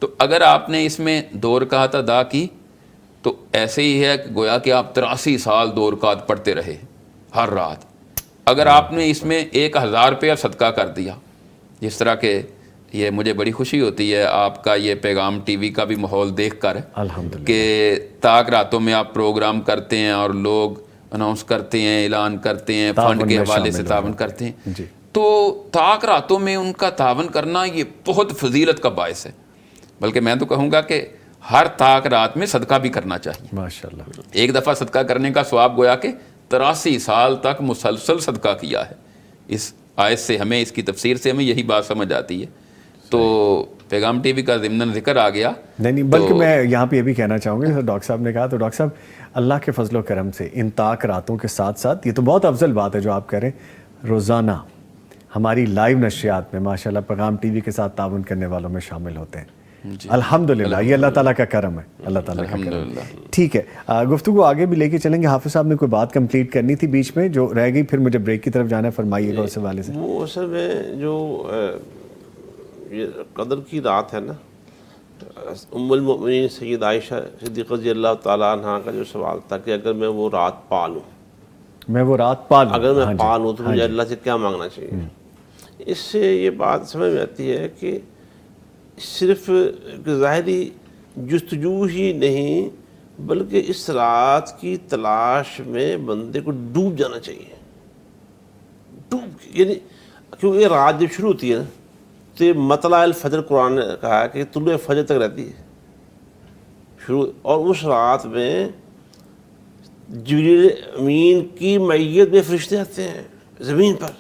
تو اگر آپ نے اس میں 2 رکعت ادا کی تو ایسے ہی ہے کہ گویا کہ آپ 83 سال 2 رکعت پڑھتے رہے ہر رات۔ اگر آپ نے اس میں 1000 روپیہ صدقہ کر دیا، جس طرح کہ یہ مجھے بڑی خوشی ہوتی ہے آپ کا یہ پیغام ٹی وی کا بھی ماحول دیکھ کر الحمدللہ، کہ تاک راتوں میں آپ پروگرام کرتے ہیں اور لوگ اناؤنس کرتے ہیں، اعلان کرتے ہیں، فنڈ کے حوالے سے تعاون کرتے ہیں، جی، تو تاک راتوں میں ان کا تعاون کرنا یہ بہت فضیلت کا باعث ہے۔ بلکہ میں تو کہوں گا کہ ہر تاک رات میں صدقہ بھی کرنا چاہیے۔ ماشاءاللہ، ایک دفعہ صدقہ کرنے کا ثواب گویا کہ 83 سال تک مسلسل صدقہ کیا ہے۔ اس آیت سے ہمیں، اس کی تفسیر سے ہمیں یہی بات سمجھ آتی ہے۔ تو پیغام ٹی وی کا ضمن ذکر آ گیا. نہیں بلکہ میں یہاں پہ یہ بھی کہنا چاہوں گا جیسے ڈاکٹر صاحب نے کہا, تو ڈاکٹر صاحب اللہ کے فضل و کرم سے ان طاق راتوں کے ساتھ ساتھ یہ تو بہت افضل بات ہے جو آپ کہہ رہے ہیں, روزانہ ہماری لائیو نشریات میں ماشاءاللہ پیغام ٹی وی کے ساتھ تعاون کرنے والوں میں شامل ہوتے ہیں. الحمدللہ, یہ اللہ تعالیٰ کا کرم ہے, اللہ تعالیٰ کا کرم. ٹھیک ہے, گفتگو آگے بھی لے کے چلیں گے. حافظ صاحب نے کوئی بات کمپلیٹ کرنی تھی بیچ میں جو رہ گئی, پھر مجھے بریک کی طرف جانا ہے, فرمائیے گا اس حوالے سے. وہ اصل میں جو یہ قدر کی رات ہے نا, ام المؤمنین سید عائشہ صدیقہ رضی اللہ تعالیٰ عنہ کا جو سوال تھا کہ اگر میں وہ رات پا لوں, میں وہ رات پا لوں, اگر میں پا لوں تو مجھے اللہ سے کیا مانگنا چاہیے. اس سے یہ بات سمجھ میں آتی ہے کہ صرف ظاہری جستجو ہی نہیں بلکہ اس رات کی تلاش میں بندے کو ڈوب جانا چاہیے. یعنی کیونکہ یہ رات جب شروع ہوتی ہے نا تو یہ مطلع الفجر, قرآن نے کہا کہ طلوع فجر تک رہتی ہے شروع, اور اس رات میں جبریل امین کی معیت میں فرشتے آتے ہیں زمین پر.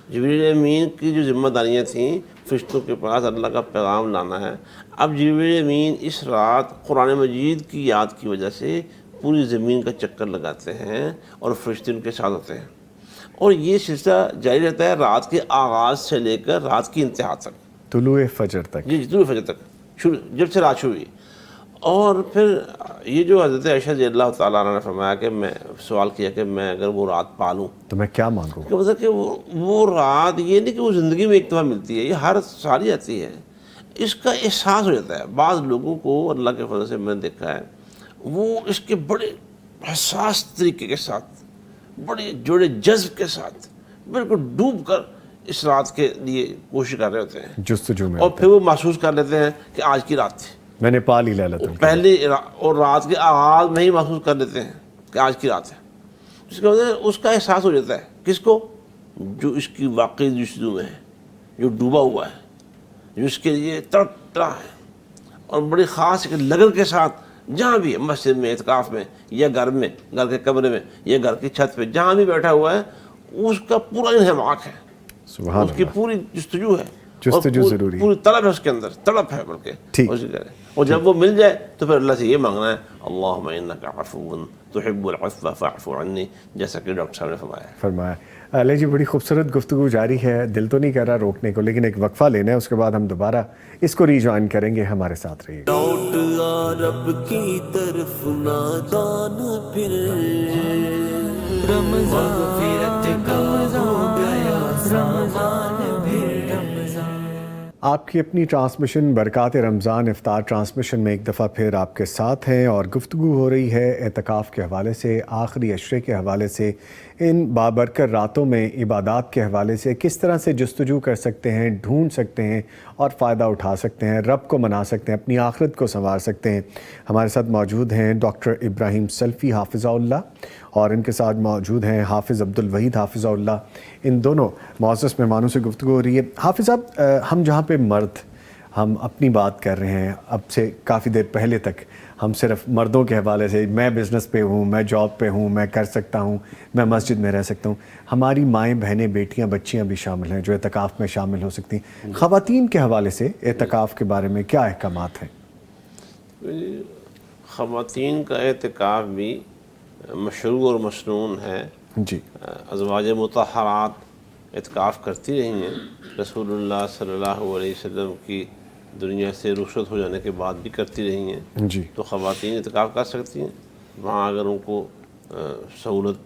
جبریل امین کی جو ذمہ داریاں تھیں فرشتوں کے پاس اللہ کا پیغام لانا ہے, اب جبریل امین اس رات قرآن مجید کی یاد کی وجہ سے پوری زمین کا چکر لگاتے ہیں اور فرشتے ان کے ساتھ ہوتے ہیں, اور یہ سلسلہ جاری رہتا ہے رات کے آغاز سے لے کر رات کی انتہا تک, طلوع فجر تک. جی طلوع فجر تک شروع, جب سے رات شروع ہوئی. اور پھر یہ جو حضرت عائشہ رضی اللہ تعالیٰ عنہ نے فرمایا کہ میں سوال کیا کہ میں اگر وہ رات پا لوں تو میں کیا مانگوں, کہ مطلب کہ وہ رات یہ نہیں کہ وہ زندگی میں ایک دفعہ ملتی ہے, یہ ہر سال ہی آتی ہے. اس کا احساس ہو جاتا ہے. بعض لوگوں کو اللہ کے فضل سے میں نے دیکھا ہے وہ اس کے بڑے حساس طریقے کے ساتھ, بڑے جوڑے جذب کے ساتھ بالکل ڈوب کر اس رات کے لیے کوشش کر رہے ہوتے ہیں, جستجو میں, اور پھر وہ محسوس کر لیتے ہیں کہ آج کی رات تھی, میں نے پا لی لیلۃ القدر. پہلے اور رات کے آغاز میں ہی محسوس کر لیتے ہیں کہ آج کی رات ہے. اس کا اس کا احساس ہو جاتا ہے کس کو, جو اس کی واقعی جستجو میں ہے, جو ڈوبا ہوا ہے, جو اس کے لیے تڑپ رہا ہے, اور بڑی خاص ایک لگن کے ساتھ جہاں بھی مسجد میں, اعتکاف میں, یا گھر میں, گھر کے کمرے میں, یا گھر کی چھت پہ جہاں بھی بیٹھا ہوا ہے, اس کا پورا انہماک ہے, سبحان اس کی اللہ, پوری جستجو ہے, جستجو ضروری, پوری طلب ہے اس کے اندر, طلب ہے بلکہ. ٹھیک. اور جب وہ مل جائے تو پھر اللہ سے یہ مانگنا ہے اللہم انک عفو تحب العفو فاعف عنی, جیسا کہ ڈاکٹر صاحب نے فرمایا. علیہ جی بڑی خوبصورت گفتگو جاری ہے, دل تو نہیں کر رہا روکنے کو, لیکن ایک وقفہ لینا ہے, اس کے بعد ہم دوبارہ اس کو ری جوائن کریں گے. ہمارے ساتھ رہیے. لوٹ آ رب کی طرف نادان پھر رمضان کا ہو گیا سامان پھر رمضان. آپ کی اپنی ٹرانسمیشن برکات رمضان افطار ٹرانسمیشن میں ایک دفعہ پھر آپ کے ساتھ ہیں, اور گفتگو ہو رہی ہے اعتکاف کے حوالے سے, آخری عشرے کے حوالے سے, ان بابرکت راتوں میں عبادات کے حوالے سے کس طرح سے جستجو کر سکتے ہیں, ڈھونڈ سکتے ہیں اور فائدہ اٹھا سکتے ہیں, رب کو منا سکتے ہیں, اپنی آخرت کو سنوار سکتے ہیں. ہمارے ساتھ موجود ہیں ڈاکٹر ابراہیم سلفی حافظہ اللہ, اور ان کے ساتھ موجود ہیں حافظ عبدالوحید حافظہ اللہ. ان دونوں معزز مہمانوں سے گفتگو ہو رہی ہے. حافظ صاحب, ہم جہاں پہ مرد ہم اپنی بات کر رہے ہیں, اب سے کافی دیر پہلے تک ہم صرف مردوں کے حوالے سے, میں بزنس پہ ہوں, میں جاب پہ ہوں, میں کر سکتا ہوں, میں مسجد میں رہ سکتا ہوں. ہماری مائیں, بہنیں, بیٹیاں, بچیاں بھی شامل ہیں جو اعتکاف میں شامل ہو سکتی ہیں. خواتین کے حوالے سے اعتکاف کے بارے میں کیا احکامات ہیں؟ خواتین کا اعتکاف بھی مشروع اور مسنون ہے. جی, ازواج مطہرات اعتکاف کرتی رہی ہیں. رسول اللہ صلی اللہ علیہ وسلم کی دنیا سے رخصت ہو جانے کے بعد بھی کرتی رہی ہیں. جی, تو خواتین اعتکاف کر سکتی ہیں وہاں اگر ان کو سہولت,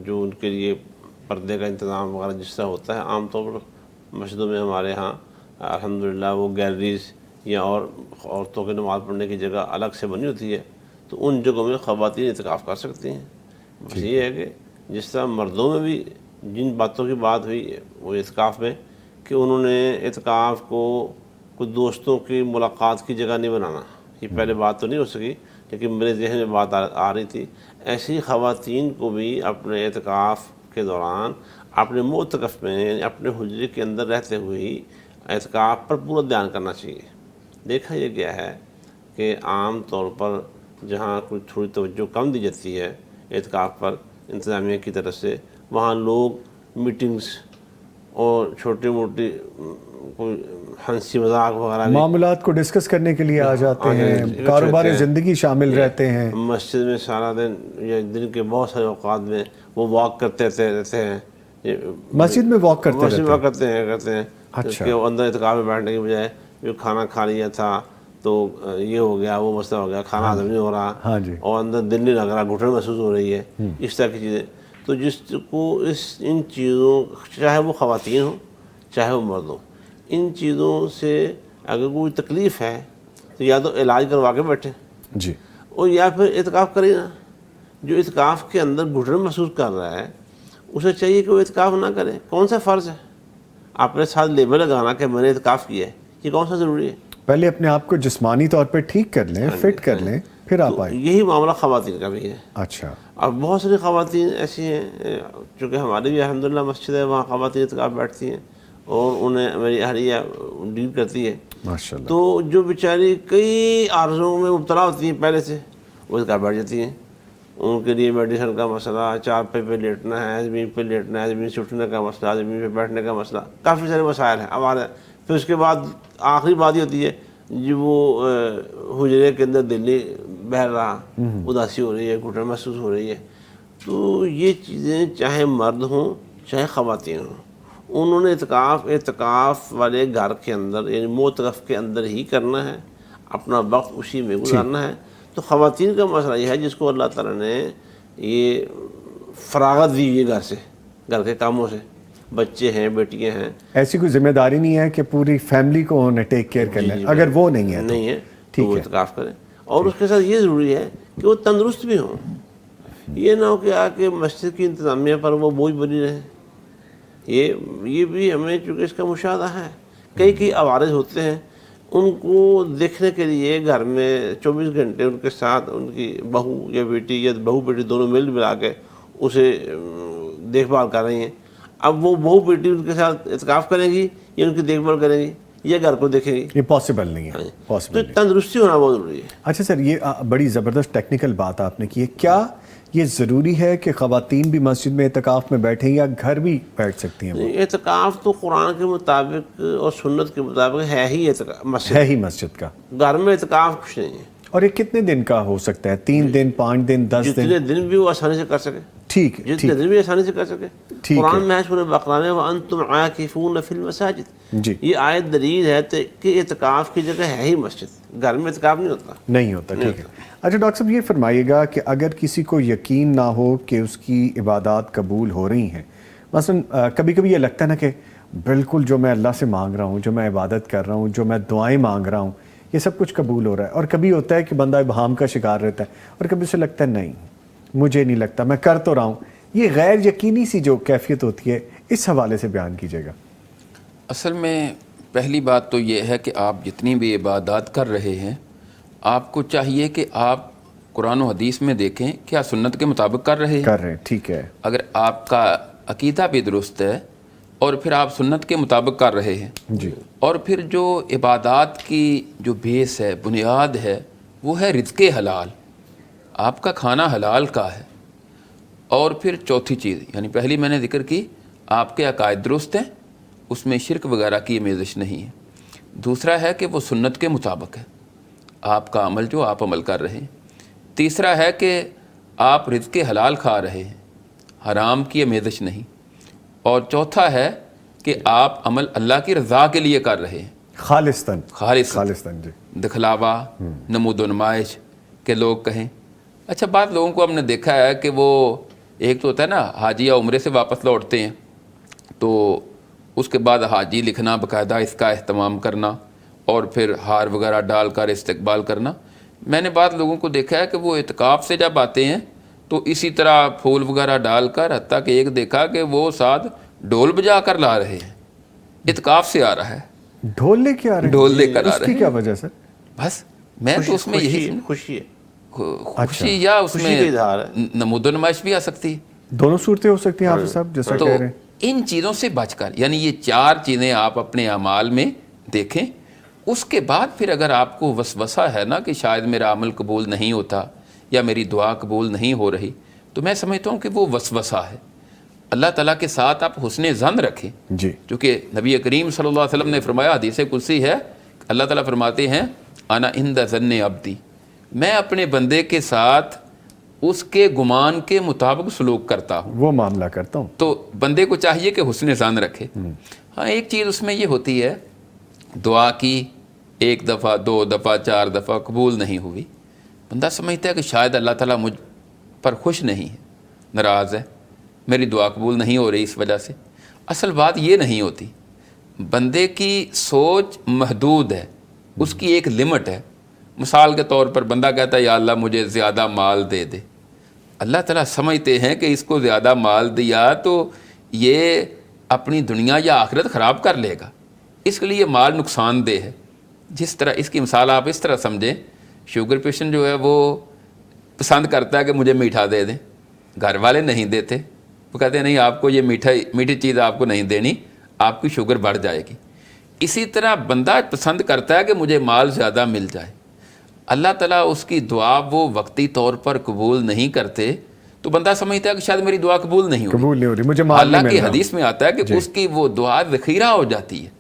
جو ان کے لیے پردے کا انتظام وغیرہ جس طرح ہوتا ہے. عام طور پر مسجدوں میں ہمارے ہاں الحمدللہ وہ گیلریز یا اور عورتوں کی نماز پڑھنے کی جگہ الگ سے بنی ہوتی ہے, تو ان جگہوں میں خواتین اعتکاف کر سکتی ہیں. بس یہ ہے کہ جس طرح مردوں میں بھی جن باتوں کی بات ہوئی وہ اعتکاف میں, کہ انہوں نے اعتکاف کو کچھ دوستوں کی ملاقات کی جگہ نہیں بنانا. یہ پہلے بات تو نہیں ہو سکی, لیکن میرے ذہن میں بات آ رہی تھی. ایسی خواتین کو بھی اپنے اعتکاف کے دوران اپنے معتکف میں, یعنی اپنے حجرے کے اندر رہتے ہوئے ہی اعتکاف پر پورا دھیان کرنا چاہیے. دیکھا یہ گیا ہے کہ عام طور پر جہاں کوئی تھوڑی توجہ کم دی جاتی ہے اعتکاف پر انتظامیہ کی طرف سے, وہاں لوگ میٹنگز اور چھوٹی موٹی کوئی ہنسی مذاق وغیرہ بھی معاملات کو ڈسکس کرنے کے لیے آ جاتے ہیں، کاروبار زندگی شامل رہتے ہیں. مسجد میں سارا دن یا دن کے بہت سارے اوقات میں وہ واک کرتے رہتے ہیں. مسجد میں واک کرتے مسجد رہتے میں کرتے ہیں اچھا. کہ وہ اندر اعتکاف میں بیٹھنے کی بجائے جو کھانا کھا لیا تھا تو یہ ہو گیا، وہ مسئلہ ہو گیا، کھانا ہضم نہیں ہو رہا، ہاں جی، اور اندر دل نہیں لگ رہا، گھٹن محسوس ہو رہی ہے، اس طرح کی چیزیں. تو جس کو ان چیزوں، چاہے وہ خواتین ہوں چاہے وہ مرد ہوں، ان چیزوں سے اگر کوئی تکلیف ہے تو یا تو علاج کروا کے بیٹھے جی، اور یا پھر اعتکاف کرے نا. جو اعتکاف کے اندر گھٹن محسوس کر رہا ہے اسے چاہیے کہ وہ اعتکاف نہ کرے. کون سا فرض ہے اپنے ساتھ لیبل لگانا کہ میں نے اعتکاف کیا ہے؟ یہ کون سا ضروری ہے؟ پہلے اپنے آپ کو جسمانی طور پہ ٹھیک کر لیں، فٹ کر لیں، پھر آپ آئیں. یہی معاملہ خواتین کا بھی ہے. اچھا. اب بہت ساری خواتین ایسی ہیں، چونکہ ہماری بھی الحمدللہ مسجد ہے، وہاں خواتین اعتکاف بیٹھتی ہیں اور انہیں میری اہلیہ ڈیل کرتی ہے. ماشاءاللہ. تو جو بیچاری کئی عارضوں میں مبتلا ہوتی ہیں پہلے سے، وہ اعتکاف بیٹھ جاتی ہیں. ان کے لیے میڈیسن کا مسئلہ، چارپائی پہ لیٹنا ہے، زمین پہ لیٹنا ہے، زمین سے اٹھنے کا مسئلہ، زمین پہ بیٹھنے کا مسئلہ، کافی سارے مسائل ہیں ہمارے. پھر اس کے بعد آخری بات یہ ہوتی ہے جو وہ حجرے کے اندر دل نہیں بہر رہا، اداسی ہو رہی ہے، گھٹن محسوس ہو رہی ہے. تو یہ چیزیں چاہے مرد ہوں چاہے خواتین ہوں، انہوں نے اعتکاف والے گھر کے اندر یعنی معتکف کے اندر ہی کرنا ہے، اپنا وقت اسی میں گزارنا ہے. تو خواتین کا مسئلہ یہ ہے جس کو اللہ تعالیٰ نے یہ فراغت دی ہے گھر سے، گھر کے کاموں سے، بچے ہیں، بیٹیاں ہیں، ایسی کوئی ذمہ داری نہیں ہے کہ پوری فیملی کو انہیں ٹیک کیئر کرنا ہے. اگر وہ نہیں ہے تو وہ اعتکاف کریں. اور اس کے ساتھ یہ ضروری ہے کہ وہ تندرست بھی ہوں. یہ نہ ہو کہ آ کے مسجد کی انتظامیہ پر وہ بوجھ بنی رہے. یہ بھی ہمیں چونکہ اس کا مشاہدہ ہے، کئی عوارض ہوتے ہیں، ان کو دیکھنے کے لیے گھر میں 24 گھنٹے ان کے ساتھ ان کی بہو یا بیٹی یا بہو بیٹی دونوں ملا کے اسے دیکھ بھال کر رہی ہیں. اب وہ بہو بیٹی ان کے ساتھ اعتکاف کریں گی یا ان کی دیکھ بھال کریں گی یا گھر کو دیکھیں گی؟ یہ پاسبل نہیں ہے. تو تندرستی ہونا بہت ضروری ہے. اچھا سر، یہ بڑی زبردست ٹیکنیکل بات آپ نے کی ہے. کیا یہ ضروری ہے کہ خواتین بھی مسجد میں اعتکاف میں بیٹھیں یا گھر بھی بیٹھ سکتی ہیں؟ اعتکاف تو قرآن کے مطابق اور سنت کے مطابق ہے ہی مسجد، ہے ہی مسجد کا. گھر میں اعتکاف کچھ نہیں ہے. اور یہ کتنے دن کا ہو سکتا ہے؟ 3 دن، 5 دن، 10 دن؟ جتنے دن بھی وہ آسانی سے کر سکے. ٹھیک ہے، جتنے دن بھی آسانی سے کر سکے. ٹھیک ہے. قرآن میں ہے سورہ بقرہ میں وَأَنْتُمْ عَاكِفُونَ فِي الْمَسَاجِدِ، جی، یہ آیت دلیل ہے کہ اعتکاف کی جگہ ہے ہی مسجد، گھر میں اعتکاف نہیں ہوتا. نہیں ہوتا. ٹھیک ہے. اچھا ڈاکٹر صاحب، یہ فرمائیے گا کہ اگر کسی کو یقین نہ ہو کہ اس کی عبادات قبول ہو رہی ہیں، مثلا کبھی کبھی یہ لگتا ہے نا کہ بالکل جو میں اللہ سے مانگ رہا ہوں، جو میں عبادت کر رہا ہوں، جو میں دعائیں مانگ رہا ہوں، یہ سب کچھ قبول ہو رہا ہے، اور کبھی ہوتا ہے کہ بندہ ابہام کا شکار رہتا ہے اور کبھی اسے لگتا ہے نہیں مجھے نہیں لگتا، میں کر تو رہا ہوں. یہ غیر یقینی سی جو کیفیت ہوتی ہے، اس حوالے سے بیان کیجیے گا. اصل میں پہلی بات تو یہ ہے کہ آپ جتنی بھی عبادات کر رہے ہیں، آپ کو چاہیے کہ آپ قرآن و حدیث میں دیکھیں کیا سنت کے مطابق کر رہے ہیں. ٹھیک ہے. اگر آپ کا عقیدہ بھی درست ہے اور پھر آپ سنت کے مطابق کر رہے ہیں، جی، اور پھر جو عبادات کی جو بیس ہے، بنیاد ہے، وہ ہے رزق حلال، آپ کا کھانا حلال کا ہے. اور پھر چوتھی چیز، یعنی پہلی میں نے ذکر کی، آپ کے عقائد درست ہیں، اس میں شرک وغیرہ کی آمیزش نہیں ہے. دوسرا ہے کہ وہ سنت کے مطابق ہے، آپ کا عمل جو آپ عمل کر رہے ہیں. تیسرا ہے کہ آپ رزق حلال کھا رہے ہیں، حرام کی آمیزش نہیں. اور چوتھا ہے کہ آپ عمل اللہ کی رضا کے لیے کر رہے ہیں، خالصتاً. جی، دکھلاوا، نمود و نمائش کہ لوگ کہیں. اچھا، بعض لوگوں کو ہم نے دیکھا ہے کہ وہ ایک تو ہوتا ہے نا، حاجی یا عمرے سے واپس لوٹتے ہیں تو اس کے بعد حاجی لکھنا، باقاعدہ اس کا اہتمام کرنا اور پھر ہار وغیرہ ڈال کر استقبال کرنا. میں نے بعض لوگوں کو دیکھا ہے کہ وہ اعتکاف سے جب آتے ہیں تو اسی طرح پھول وغیرہ ڈال کر، حتیٰ کہ ایک دیکھا کہ وہ ساتھ ڈھول بجا کر لا رہے ہیں. اعتکاف سے آ رہا ہے، ڈھول لے کے آ رہے ہیں. ڈھول لے کر آ اس رہے کی ہیں. کیا وجہ سر؟ بس میں تو اس میں یہی خوشی ہے، خوشی یا اس میں نمود و نمائش بھی آ سکتی ہے. دونوں صورتیں ہو سکتی ہیں حافظ صاحب جیسا تو کہہ رہے ہیں. ان چیزوں سے بچ کر، یعنی یہ 4 چیزیں آپ اپنے اعمال میں دیکھیں. اس کے بعد پھر اگر آپ کو وسوسہ ہے نا کہ شاید میرا عمل قبول نہیں ہوتا یا میری دعا قبول نہیں ہو رہی، تو میں سمجھتا ہوں کہ وہ وسوسہ ہے. اللہ تعالیٰ کے ساتھ آپ حسن ظن رکھیں. جی چونکہ نبی کریم صلی اللہ علیہ وسلم نے فرمایا، حدیث قدسی ہے، اللہ تعالیٰ فرماتے ہیں انا عند ظن عبدی، میں اپنے بندے کے ساتھ اس کے گمان کے مطابق سلوک کرتا ہوں. وہ معاملہ کرتا ہوں. تو بندے کو چاہیے کہ حسن ظن رکھے. ہاں ایک چیز اس میں یہ ہوتی ہے، دعا کی 1 دفعہ 2 دفعہ 4 دفعہ قبول نہیں ہوئی، بندہ سمجھتا ہے کہ شاید اللہ تعالیٰ مجھ پر خوش نہیں ہے، ناراض ہے، میری دعا قبول نہیں ہو رہی اس وجہ سے. اصل بات یہ نہیں ہوتی. بندے کی سوچ محدود ہے، اس کی ایک لمٹ ہے. مثال کے طور پر بندہ کہتا ہے یا اللہ مجھے زیادہ مال دے دے. اللہ تعالیٰ سمجھتے ہیں کہ اس کو زیادہ مال دیا تو یہ اپنی دنیا یا آخرت خراب کر لے گا، اس کے لیے یہ مال نقصان دہ ہے. جس طرح اس کی مثال آپ اس طرح سمجھیں، شوگر پیشنٹ جو ہے وہ پسند کرتا ہے کہ مجھے میٹھا دے دیں، گھر والے نہیں دیتے، وہ کہتے ہیں نہیں آپ کو یہ میٹھی چیز آپ کو نہیں دینی، آپ کی شوگر بڑھ جائے گی. اسی طرح بندہ پسند کرتا ہے کہ مجھے مال زیادہ مل جائے. اللہ تعالیٰ اس کی دعا وہ وقتی طور پر قبول نہیں کرتے تو بندہ سمجھتا ہے کہ شاید میری دعا قبول نہیں ہو رہی، مجھے مال نہیں اللہ مل کی رہا. حدیث میں آتا ہے کہ اس کی وہ دعا ذخیرہ ہو جاتی ہے.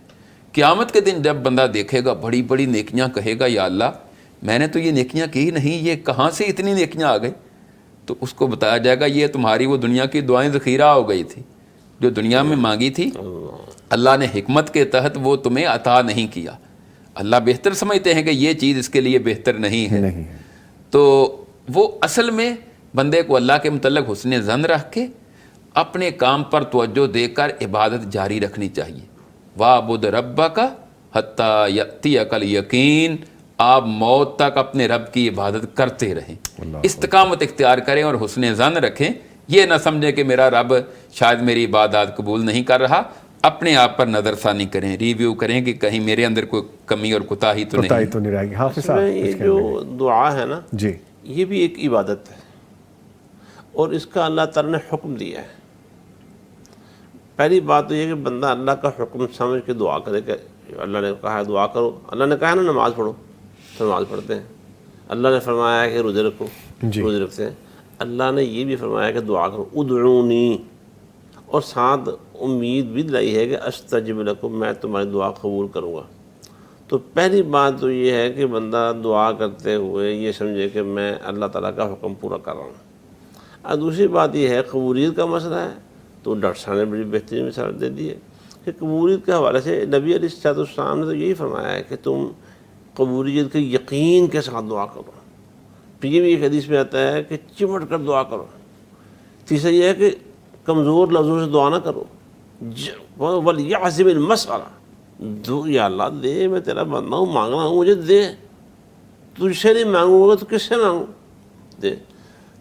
قیامت کے دن جب بندہ دیکھے گا بڑی بڑی نیکیاں، کہے گا یا اللہ میں نے تو یہ نیکیاں کی نہیں، یہ کہاں سے اتنی نیکیاں آ گئی؟ تو اس کو بتایا جائے گا یہ تمہاری وہ دنیا کی دعائیں ذخیرہ ہو گئی تھی، جو دنیا میں مانگی تھی اللہ نے حکمت کے تحت وہ تمہیں عطا نہیں کیا. اللہ بہتر سمجھتے ہیں کہ یہ چیز اس کے لیے بہتر نہیں ہے. تو وہ اصل میں بندے کو اللہ کے متعلق حسن ظن رکھ کے اپنے کام پر توجہ دے کر عبادت جاری رکھنی چاہیے. وَاعْبُدْ رَبَّكَ حَتَّى يَأْتِيَكَ الْيَقِينُ، آپ موت تک اپنے رب کی عبادت کرتے رہیں، استقامت اختیار کریں اور حسن ظن رکھیں. یہ نہ سمجھیں کہ میرا رب شاید میری عبادات قبول نہیں کر رہا. اپنے آپ پر نظر ثانی کریں، ریویو کریں کہ کہیں میرے اندر کوئی کمی اور کوتاہی تو نہیں رہے گی. حافظ صاحب یہ جو دعا ہے نا جی، یہ بھی ایک عبادت ہے اور اس کا اللہ تعالیٰ نے حکم دیا ہے. پہلی بات تو یہ کہ بندہ اللہ کا حکم سمجھ کے دعا کرے کہ اللہ نے کہا ہے دعا کرو، اللہ نے کہا ہے نا نماز پڑھو تو نماز پڑھتے ہیں. اللہ نے فرمایا ہے کہ روزے رکھو، روزے رکھتے ہیں. اللہ نے یہ بھی فرمایا کہ دعا کرو ادعونی، اور ساتھ امید بھی دلائی ہے کہ استجب لکم، میں تمہاری دعا قبول کروں گا. تو پہلی بات تو یہ ہے کہ بندہ دعا کرتے ہوئے یہ سمجھے کہ میں اللہ تعالیٰ کا حکم پورا کر رہا ہوں. اور دوسری بات یہ ہے قبولیت کا مسئلہ ہے، تو ڈاکٹر صاحب نے بڑی بہترین مثال دے دی ہے کہ قبولیت کے حوالے سے نبی علیہ السلام نے تو یہی فرمایا ہے کہ تم قبولیت کے یقین کے ساتھ دعا کرو. پھر یہ بھی ایک حدیث میں آتا ہے کہ چمٹ کر دعا کرو. تیسرا یہ ہے کہ کمزور لفظوں سے دعا نہ کرو. وَلْيَعْزِمِ الْمَسْأَلَةَ، یا اللہ دے، میں تیرا بندہ ہوں، مانگنا ہوں، مجھے دے. تجھ سے نہیں مانگوں گا تو کس سے مانگوں؟ دے.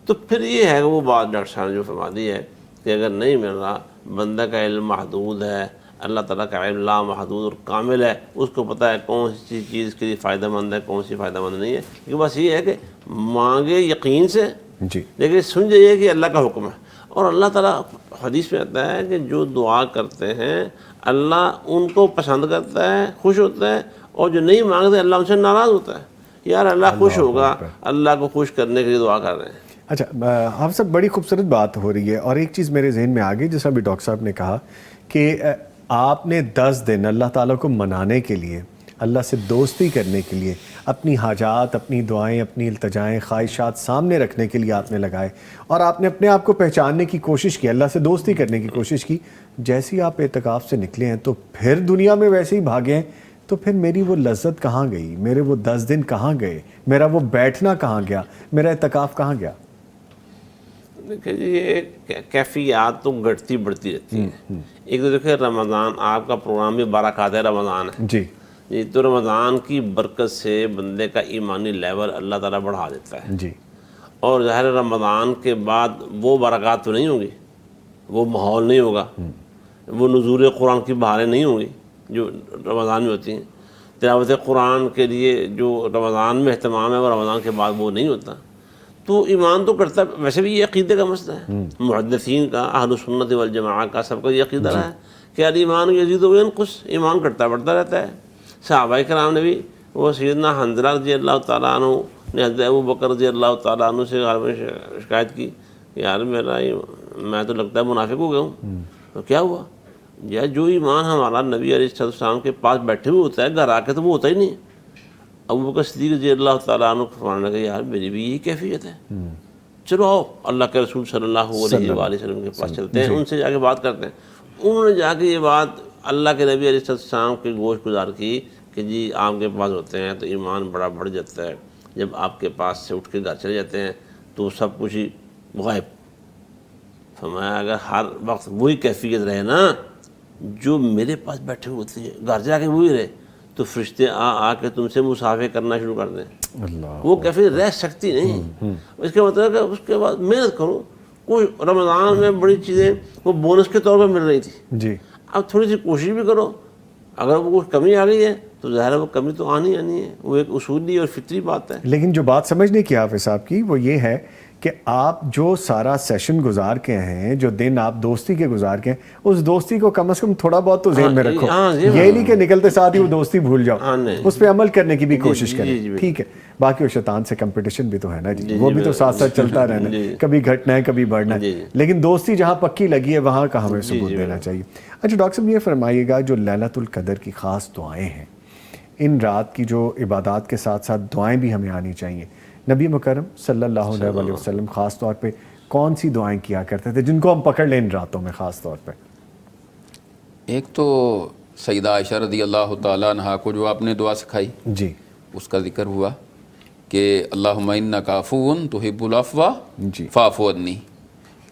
تو پھر یہ ہے کہ وہ بات ڈاکٹر صاحب نے جو فرما دی ہے کہ اگر نہیں مل رہا، بندہ کا علم محدود ہے، اللہ تعالیٰ کا علم لامحدود اور کامل ہے، اس کو پتہ ہے کون سی چیز کے لیے فائدہ مند ہے، کون سی فائدہ مند نہیں ہے. کہ بس یہ ہے کہ مانگے یقین سے، لیکن سن جائیے کہ اللہ کا حکم ہے. اور اللہ تعالیٰ حدیث میں آتا ہے کہ جو دعا کرتے ہیں اللہ ان کو پسند کرتا ہے، خوش ہوتا ہے، اور جو نہیں مانگتے اللہ ان سے ناراض ہوتا ہے. یار اللہ خوش ہوگا، اللہ کو خوش کرنے کے لیے دعا کر رہے ہیں. اچھا آپ سب بڑی خوبصورت بات ہو رہی ہے. اور ایک چیز میرے ذہن میں آ گئی، جیسا بھی ڈاکٹر صاحب نے کہا کہ آپ نے 10 دن اللہ تعالیٰ کو منانے کے لیے، اللہ سے دوستی کرنے کے لیے، اپنی حاجات، اپنی دعائیں، اپنی التجائیں، خواہشات سامنے رکھنے کے لیے آپ نے لگائے، اور آپ نے اپنے آپ کو پہچاننے کی کوشش کی، اللہ سے دوستی کرنے کی کوشش کی. جیسے ہی آپ اعتکاف سے نکلے ہیں تو پھر دنیا میں ویسے ہی بھاگے ہیں، تو پھر میری وہ لذت کہاں گئی؟ میرے وہ 10 دن کہاں گئے؟ میرا وہ بیٹھنا کہاں گیا؟ میرا اعتکاف کہاں گیا؟ دیکھیں جی، یہ کیفیات تو گھٹتی بڑھتی رہتی ہیں. ایک تو دیکھیں رمضان، آپ کا پروگرام بھی برکات رمضان ہے جی، تو رمضان کی برکت سے بندے کا ایمانی لیول اللہ تعالیٰ بڑھا دیتا ہے. جی، اور ظاہر رمضان کے بعد وہ برکات تو نہیں ہوگی، وہ ماحول نہیں ہوگا، وہ نزول قرآن کی بہاریں نہیں ہوں گی جو رمضان میں ہوتی ہیں. تلاوت قرآن کے لیے جو رمضان میں اہتمام ہے وہ رمضان کے بعد وہ نہیں ہوتا. تو ایمان تو کرتا ہے. ویسے بھی یہ عقیدے کا مسئلہ ہے، محدثین کا، اہل سنت والجماعہ کا، سب کا یہ عقیدہ رہا ہے کہ الایمان یزید و ینقص، ایمان کرتا بڑھتا رہتا ہے. صحابہ کرام نے بھی، وہ سیدنا حنظلہ رضی اللہ تعالیٰ عنہ نے حضرت ابو بکر رضی اللہ تعالیٰ عنہ سے شکایت کی، یار میرا میں تو لگتا ہے منافق ہو گیا ہوں. تو کیا ہوا؟ یا جو ایمان ہمارا نبی علیہ السلام کے پاس بیٹھے ہوئے ہوتا ہے، گھر آ کے تو وہ ہوتا ہی نہیں. ابو بکر صدیق رضی اللہ تعالیٰ عنہ فرمانے لگے یار میری بھی یہی کیفیت ہے، چلو آؤ اللہ کے رسول صلی اللہ علیہ وآلہ وسلم کے پاس چلتے ہیں، ان سے جا کے بات کرتے ہیں. انہوں نے جا کے یہ بات اللہ کے نبی علیہ السلام کے گوش گزار کی کہ جی آپ کے پاس ہوتے ہیں تو ایمان بڑا بڑھ جاتا ہے، جب آپ کے پاس سے اٹھ کے گھر چلے جاتے ہیں تو سب کچھ ہی غائب. فرمایا اگر ہر وقت وہی کیفیت رہے نا جو میرے پاس بیٹھے ہوتے ہیں، گھر جا کے وہی رہے، تو فرشتے آ کے تم سے مسافے کرنا شروع کر دیں. وہ کیفیت رہ سکتی نہیں. اس کا مطلب ہے کہ اس کے بعد محنت کرو. کوئی رمضان میں بڑی چیزیں وہ بونس کے طور پہ مل رہی تھی جی. اب تھوڑی سی کوشش بھی کرو. اگر وہ کچھ کمی آ گئی ہے تو ظاہر ہے وہ کمی تو آنی ہے، وہ ایک اصولی اور فطری بات ہے. لیکن جو بات سمجھنے کی حافظ صاحب کی وہ یہ ہے کہ آپ جو سارا سیشن گزار کے ہیں، جو دن آپ دوستی کے گزار کے ہیں، اس دوستی کو کم از کم تھوڑا بہت تو ذہن میں رکھو. یہ نہیں کہ نکلتے ساتھ ہی وہ دوستی بھول جاؤ، اس پہ عمل کرنے کی بھی کوشش کریں. ٹھیک ہے. باقی وہ شیطان سے کمپٹیشن بھی تو ہے نا جی، وہ بھی تو ساتھ ساتھ چلتا رہنا ہے، کبھی گھٹنا ہے کبھی بڑھنا ہے. لیکن دوستی جہاں پکی لگی ہے وہاں کا ہمیں ثبوت دینا چاہیے. اچھا ڈاکٹر صاحب یہ فرمائیے گا جو لیلۃ القدر کی خاص دعائیں ہیں، ان رات کی جو عبادات کے ساتھ ساتھ دعائیں بھی ہمیں آنی چاہیے، نبی مکرم صلی اللہ علیہ وسلم خاص طور پہ کون سی دعائیں کیا کرتے تھے جن کو ہم پکڑ لیں ان راتوں میں خاص طور پہ؟ ایک تو سیدہ عائشہ رضی اللہ تعالیٰ عنہا کو جو آپ نے دعا سکھائی جی، اس کا ذکر ہوا کہ اللہم انک عفو تحب العفو فاعف عنی.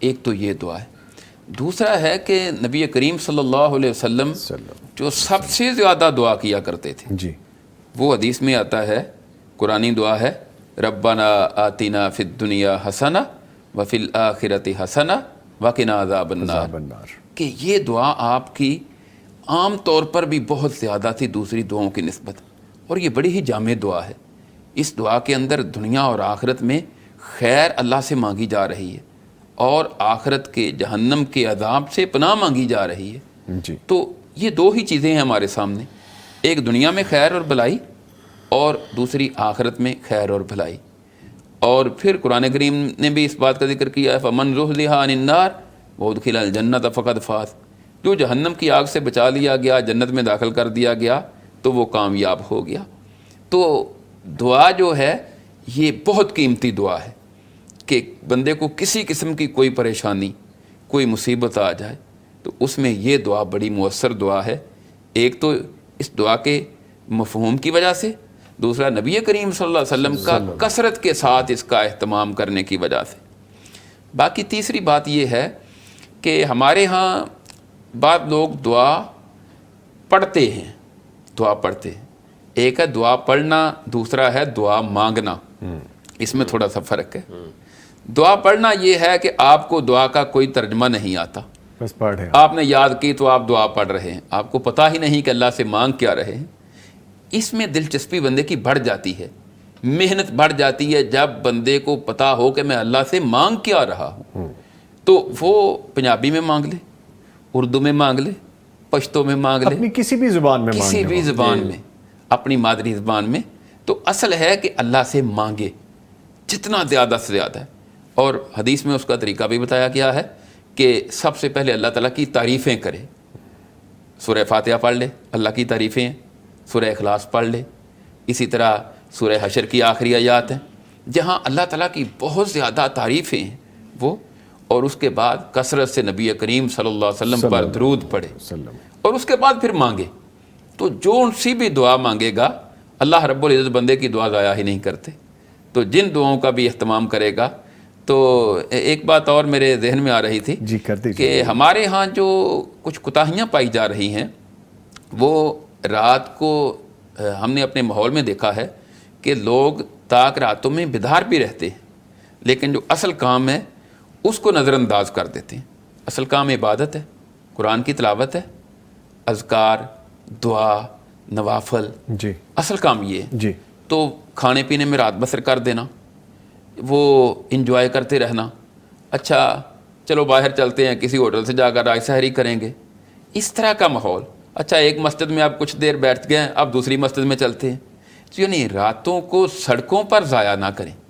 ایک تو یہ دعا ہے. دوسرا ہے کہ نبی کریم صلی اللہ علیہ وسلم جو سب سے زیادہ دعا کیا کرتے تھے جی، وہ حدیث میں آتا ہے، قرآنی دعا ہے، ربنا آتنا فی الدنیا حسنہ وفی الآخرۃ حسنہ وقنا عذاب النار. کہ یہ دعا آپ کی عام طور پر بھی بہت زیادہ تھی دوسری دعاؤں کی نسبت، اور یہ بڑی ہی جامع دعا ہے. اس دعا کے اندر دنیا اور آخرت میں خیر اللہ سے مانگی جا رہی ہے اور آخرت کے جہنم کے عذاب سے پناہ مانگی جا رہی ہے. جی. تو یہ دو ہی چیزیں ہیں ہمارے سامنے، ایک دنیا میں خیر اور بھلائی اور دوسری آخرت میں خیر اور بھلائی. اور پھر قرآن کریم نے بھی اس بات کا ذکر کیا ہے فمن زحزح عن النار وادخل الجنۃ فقد فاز. جو جہنم کی آگ سے بچا لیا گیا، جنت میں داخل کر دیا گیا تو وہ کامیاب ہو گیا. تو دعا جو ہے یہ بہت قیمتی دعا ہے کہ بندے کو کسی قسم کی کوئی پریشانی، کوئی مصیبت آ جائے تو اس میں یہ دعا بڑی مؤثر دعا ہے. ایک تو اس دعا کے مفہوم کی وجہ سے، دوسرا نبی کریم صلی اللہ علیہ وسلم کا کثرت کے ساتھ اس کا اہتمام کرنے کی وجہ سے. باقی تیسری بات یہ ہے کہ ہمارے ہاں بعض لوگ دعا پڑھتے ہیں، دعا پڑھتے ہیں. ایک ہے دعا پڑھنا، دوسرا ہے دعا مانگنا. اس میں تھوڑا سا فرق ہے. دعا پڑھنا یہ ہے کہ آپ کو دعا کا کوئی ترجمہ نہیں آتا، بس پڑھ رہے ہیں، آپ نے یاد کی تو آپ دعا پڑھ رہے ہیں، آپ کو پتہ ہی نہیں کہ اللہ سے مانگ کیا رہے ہیں. اس میں دلچسپی بندے کی بڑھ جاتی ہے، محنت بڑھ جاتی ہے جب بندے کو پتہ ہو کہ میں اللہ سے مانگ کیا رہا ہوں. تو وہ پنجابی میں مانگ لے، اردو میں مانگ لے، پشتو میں مانگ لے، اپنی کسی بھی زبان میں کسی بھی زبان میں، اپنی مادری زبان میں. تو اصل ہے کہ اللہ سے مانگے جتنا زیادہ سے زیادہ ہے. اور حدیث میں اس کا طریقہ بھی بتایا گیا ہے کہ سب سے پہلے اللہ تعالیٰ کی تعریفیں کرے. سورہ فاتحہ پڑھ لے، اللہ کی تعریفیں ہیں. سورہ اخلاص پڑھ لے. اسی طرح سورہ حشر کی آخری آیات ہیں جہاں اللہ تعالیٰ کی بہت زیادہ تعریفیں ہیں وہ. اور اس کے بعد کثرت سے نبی کریم صلی اللہ علیہ وسلم پر درود پڑھے اور اس کے بعد پھر مانگے. تو جو سی بھی دعا مانگے گا اللہ رب العزت بندے کی دعا ضائع ہی نہیں کرتے. تو جن دعاؤں کا بھی اہتمام کرے گا. تو ایک بات اور میرے ذہن میں آ رہی تھی جی کر دیجیے کہ ہمارے ہاں جو کچھ کوتاہیاں پائی جا رہی ہیں وہ رات کو ہم نے اپنے ماحول میں دیکھا ہے کہ لوگ تاک راتوں میں بیدار بھی رہتے ہیں لیکن جو اصل کام ہے اس کو نظر انداز کر دیتے ہیں. اصل کام عبادت ہے، قرآن کی تلاوت ہے، اذکار، دعا، نوافل. جی اصل کام یہ ہے. جی. تو کھانے پینے میں رات بسر کر دینا، وہ انجوائے کرتے رہنا. اچھا چلو باہر چلتے ہیں، کسی ہوٹل سے جا کر رات سحری کریں گے، اس طرح کا ماحول. اچھا ایک مسجد میں آپ کچھ دیر بیٹھ گئے، اب دوسری مسجد میں چلتے ہیں. یعنی راتوں کو سڑکوں پر ضائع نہ کریں.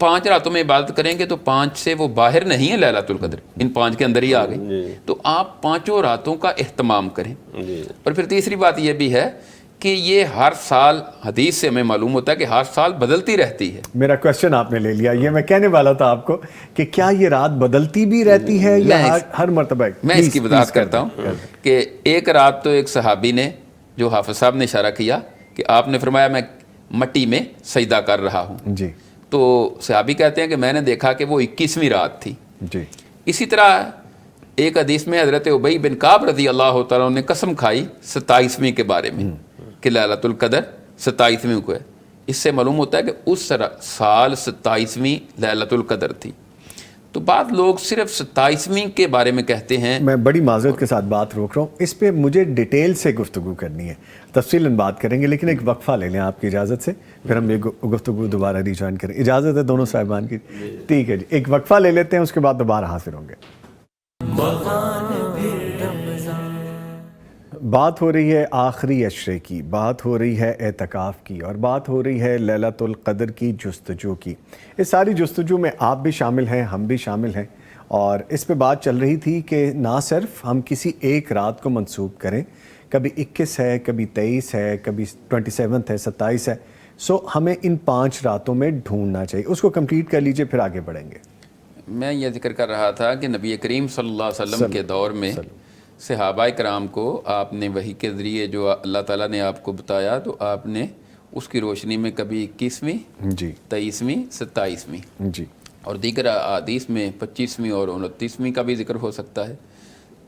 5 راتوں میں عبادت کریں گے تو 5 سے وہ باہر نہیں ہے لیلۃ القدر، ان 5 کے اندر ہی آ گئی، تو آپ 5 راتوں کا اہتمام کریں۔ اور پھر تیسری بات یہ بھی ہے کہ یہ ہر سال، حدیث سے ہمیں معلوم ہوتا ہے کہ ہر سال بدلتی رہتی ہے۔ میرا کوشچن آپ نے لے لیا، یہ میں کہنے والا تھا آپ کو کہ کیا یہ رات بدلتی بھی رہتی ہے یا ہر مرتبہ؟ میں اس کی وضاحت کرتا ہوں کہ ایک رات تو ایک صحابی نے، جو حافظ صاحب نے اشارہ کیا کہ آپ نے فرمایا میں مٹی میں سجدہ کر رہا ہوں، جی، تو صحابی کہتے ہیں کہ میں نے دیکھا کہ وہ 21ویں رات تھی۔ جی، اسی طرح ایک حدیث میں حضرت ابی بن کعب رضی اللہ تعالیٰ نے قسم کھائی 27ویں کے بارے میں کہ لیلۃ القدر 27ویں کو ہے۔ اس سے معلوم ہوتا ہے کہ اس سال 27ویں لیلۃ القدر تھی۔ تو بعض لوگ صرف 27ویں کے بارے میں کہتے ہیں۔ میں بڑی معذرت کے ساتھ بات روک رہا ہوں، اس پہ مجھے ڈیٹیل سے گفتگو کرنی ہے، تفصیلاً بات کریں گے، لیکن ایک وقفہ لے لیں آپ کی اجازت سے، پھر ہم یہ گفتگو دوبارہ ری جوائن کریں۔ اجازت ہے دونوں صاحبان کی؟ ٹھیک ہے جی، ایک وقفہ لے لیتے ہیں، اس کے بعد دوبارہ حاضر ہوں گے۔ بات ہو رہی ہے آخری عشرے کی، بات ہو رہی ہے اعتکاف کی، اور بات ہو رہی ہے لیلۃ القدر کی جستجو کی۔ اس ساری جستجو میں آپ بھی شامل ہیں، ہم بھی شامل ہیں، اور اس پہ بات چل رہی تھی کہ نہ صرف ہم کسی ایک رات کو منسوب کریں، کبھی 21 ہے، کبھی 23 ہے، کبھی 27 ہے، 27 ہے، سو ہمیں ان 5 راتوں میں ڈھونڈنا چاہیے۔ اس کو کمپلیٹ کر لیجئے، پھر آگے بڑھیں گے۔ میں یہ ذکر کر رہا تھا کہ نبی کریم صلی اللہ علیہ وسلم کے دور میں صحابہ کرام کو آپ نے وحی کے ذریعے جو اللہ تعالیٰ نے آپ کو بتایا، تو آپ نے اس کی روشنی میں کبھی 21ویں، جی، 23ویں، 27ویں، جی، اور دیگر احادیث میں 25ویں اور 29ویں کا بھی ذکر ہو سکتا ہے۔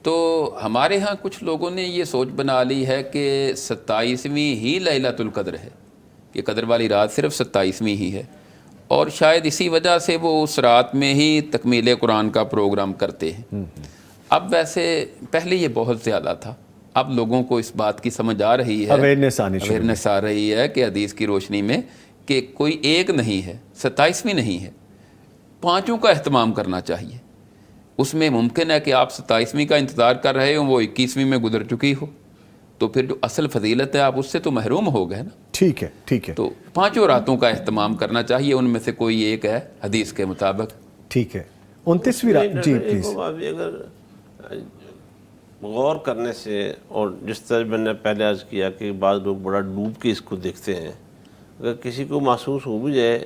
تو ہمارے ہاں کچھ لوگوں نے یہ سوچ بنا لی ہے کہ 27ویں ہی لیلۃ القدر ہے، یہ قدر والی رات صرف 27ویں ہی ہے، اور شاید اسی وجہ سے وہ اس رات میں ہی تکمیل قرآن کا پروگرام کرتے ہیں۔ اب ویسے پہلے یہ بہت زیادہ تھا، اب لوگوں کو اس بات کی سمجھ آ رہی ہے، اویئرنیس آ رہی ہے کہ حدیث کی روشنی میں کہ کوئی ایک نہیں ہے، 27ویں نہیں ہے، 5 کا اہتمام کرنا چاہیے۔ اس میں ممکن ہے کہ آپ 27ویں کا انتظار کر رہے ہوں، وہ 21ویں میں گزر چکی ہو، تو پھر جو اصل فضیلت ہے آپ اس سے تو محروم ہو گئے نا۔ ٹھیک ہے، ٹھیک ہے، تو 5 راتوں کا اہتمام کرنا چاہیے، ان میں سے کوئی ایک ہے حدیث کے مطابق۔ ٹھیک ہے، 29ویں رات، جی پلیز۔ اگر غور کرنے سے، اور جس طرح میں نے پہلے عرض کیا کہ بعض لوگ بڑا ڈوب کے اس کو دیکھتے ہیں، اگر کسی کو محسوس ہو بھی جائے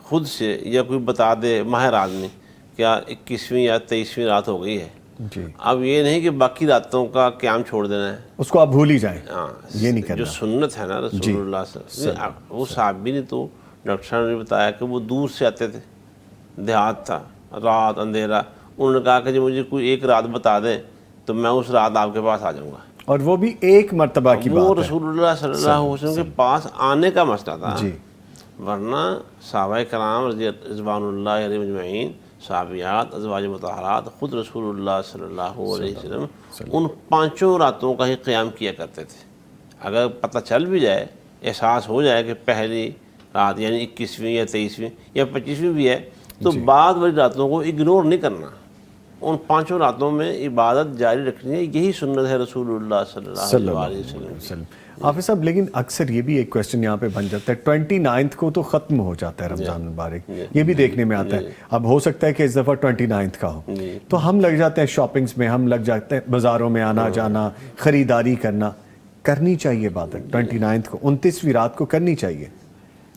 خود سے، یا کوئی بتا دے ماہر آدمی کیا 21ویں یا 23ویں رات ہو گئی ہے، جی، اب یہ نہیں کہ باقی راتوں کا قیام چھوڑ دینا ہے، اس کو آپ بھول ہی جائیں، ہاں، یہ نہیں کرنا۔ جو سنت ہے نا رسول اللہ صلی اللہ علیہ وسلم، وہ صحابی نے تو ڈاکٹر صاحب نے بتایا کہ وہ دور سے آتے تھے، دیہات تھا، رات اندھیرا، انہوں نے کہا کہ جی مجھے کوئی ایک رات بتا دیں تو میں اس رات آپ کے پاس آ جاؤں گا، اور وہ بھی ایک مرتبہ کی بات ہے، وہ رسول اللہ صلی اللہ علیہ وسلم کے پاس آنے کا مسئلہ تھا، جی، ورنہ صحابہ کرام رضوان اللہ علیہ مجمعین، صحابیات، ازواج مطہرات، خود رسول اللہ صلی اللہ علیہ وسلم ان 5 راتوں کا ہی قیام کیا کرتے تھے۔ اگر پتہ چل بھی جائے، احساس ہو جائے کہ پہلی رات یعنی 21ویں یا 23ویں یا 25ویں بھی ہے، تو بعد والی راتوں کو اگنور نہیں کرنا، ان 5 راتوں میں عبادت جاری رکھنی ہے، یہی سنت ہے رسول اللہ صلی اللہ علیہ وسلم۔ حافظ صاحب، لیکن اکثر یہ بھی ایک کویسچن یہاں پہ بن جاتا ہے، 29 کو تو ختم ہو جاتا ہے رمضان مبارک، یہ بھی دیکھنے میں آتا ہے، اب ہو سکتا ہے کہ اس دفعہ 29 کا ہو، تو ہم لگ جاتے ہیں شاپنگز میں، ہم لگ جاتے ہیں بازاروں میں آنا جانا، خریداری کرنا۔ کرنی چاہیے عبادت 29 کو، 29ویں رات کو کرنی چاہیے،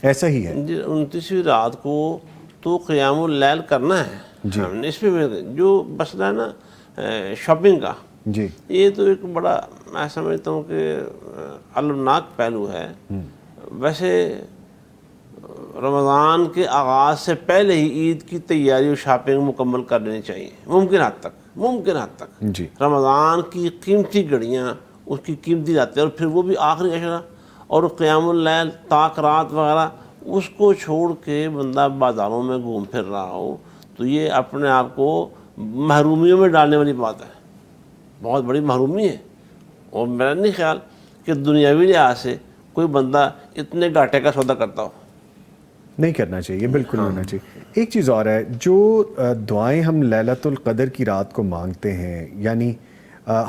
ایسا ہی ہے جی، 29ویں رات کو تو قیام اللیل کرنا ہے، ہم نے اس میں جو مسئلہ ہے نا شاپنگ کا، جی، یہ تو ایک بڑا میں سمجھتا ہوں کہ المناک پہلو ہے۔ ویسے رمضان کے آغاز سے پہلے ہی عید کی تیاری اور شاپنگ مکمل کر لینی چاہیے، ممکن حد تک جی، رمضان کی قیمتی گھڑیاں، اس کی قیمتی راتیں، اور پھر وہ بھی آخری عشرہ، اور قیام اللیل، طاق رات وغیرہ، اس کو چھوڑ کے بندہ بازاروں میں گھوم پھر رہا ہو، تو یہ اپنے آپ کو محرومیوں میں ڈالنے والی بات ہے، بہت بڑی محرومی ہے، اور میرا نہیں خیال کہ دنیاوی لحاظ سے کوئی بندہ اتنے گھاٹے کا سودا کرتا ہو۔ نہیں کرنا چاہیے، بالکل ہونا چاہیے۔ ایک چیز اور ہے، جو دعائیں ہم لیلۃ القدر کی رات کو مانگتے ہیں، یعنی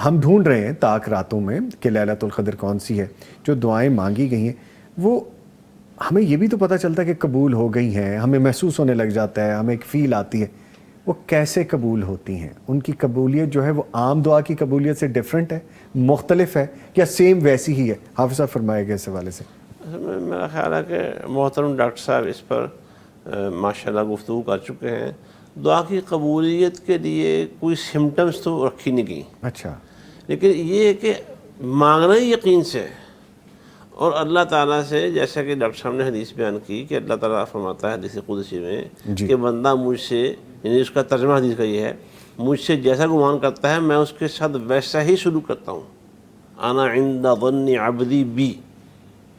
ہم ڈھونڈ رہے ہیں طاق راتوں میں کہ لیلۃ القدر کون سی ہے، جو دعائیں مانگی گئی ہیں وہ ہمیں یہ بھی تو پتہ چلتا ہے کہ قبول ہو گئی ہیں, ہمیں محسوس ہونے لگ جاتا ہے, ہمیں ایک فیل آتی ہے. وہ کیسے قبول ہوتی ہیں؟ ان کی قبولیت جو ہے وہ عام دعا کی قبولیت سے ڈیفرنٹ ہے, مختلف ہے, یا سیم ویسی ہی ہے؟ حافظ صاحب فرمائے گا اس حوالے سے. میرا خیال ہے کہ محترم ڈاکٹر صاحب اس پر ماشاءاللہ گفتگو کر چکے ہیں. دعا کی قبولیت کے لیے کوئی سمٹمز تو رکھی نہیں گئی, اچھا, لیکن یہ ہے کہ مانگنا ہی یقین سے ہے. اور اللہ تعالیٰ سے, جیسا کہ ڈاکٹر صاحب نے حدیث بیان کی کہ اللہ تعالیٰ فرماتا ہے حدیث قدسی میں کہ بندہ مجھ سے, یعنی اس کا ترجمہ حدیث کا یہ ہے, مجھ سے جیسا گمان کرتا ہے میں اس کے ساتھ ویسا ہی سلوک کرتا ہوں. انا عند ظن عبدی بی,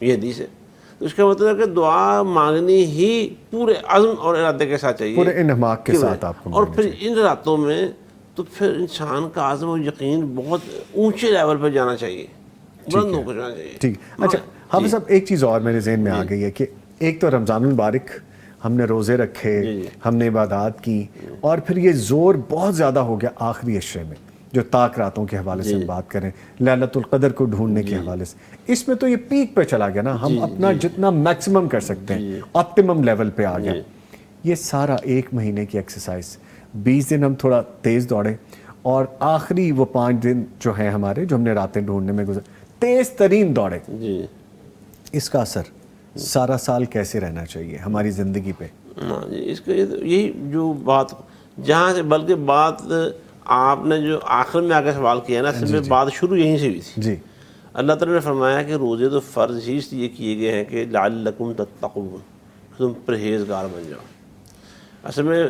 یہ حدیث ہے. تو اس کا مطلب ہے کہ دعا مانگنی ہی پورے عزم اور ارادے کے ساتھ چاہیے, پورے انہماک کے ساتھ آپ کو. اور پھر ان راتوں میں تو پھر انسان کا عزم و یقین بہت اونچے لیول پہ جانا چاہیے, بلند ہو کر جانا چاہیے. ٹھیک. اچھا حافظ صاحب, ایک چیز اور میرے ذہن میں آ گئی ہے کہ ایک تو رمضان المبارک ہم نے روزے رکھے, ہم نے عبادات کی, اور پھر یہ زور بہت زیادہ ہو گیا آخری عشرے میں, جو تاک راتوں کے حوالے سے ہم بات کریں, لیلۃ القدر کو ڈھونڈنے کے حوالے سے. اس میں تو یہ پیک پہ چلا گیا نا, ہم اپنا جتنا میکسیمم کر سکتے ہیں آپٹیمم لیول پہ آ گیا. یہ سارا ایک مہینے کی ایکسرسائز, 20 دن ہم تھوڑا تیز دوڑے, اور آخری وہ 5 دن جو ہیں ہمارے, جو ہم نے راتیں ڈھونڈنے میں گزر, تیز ترین دوڑے. اس کا اثر سارا سال کیسے رہنا چاہیے ہماری زندگی پہ؟ ہاں جی, اس کا یہی جو بات جہاں سے, بلکہ بات آپ نے جو آخر میں آ کے سوال کیا نا, اصل میں بات شروع یہیں سے ہوئی تھی. جی, اللہ تعالیٰ نے فرمایا کہ روزے تو فرض ہی اس لیے کیے گئے ہیں کہ لعلکم تتقون, تم پرہیزگار بن جاؤ. اصل میں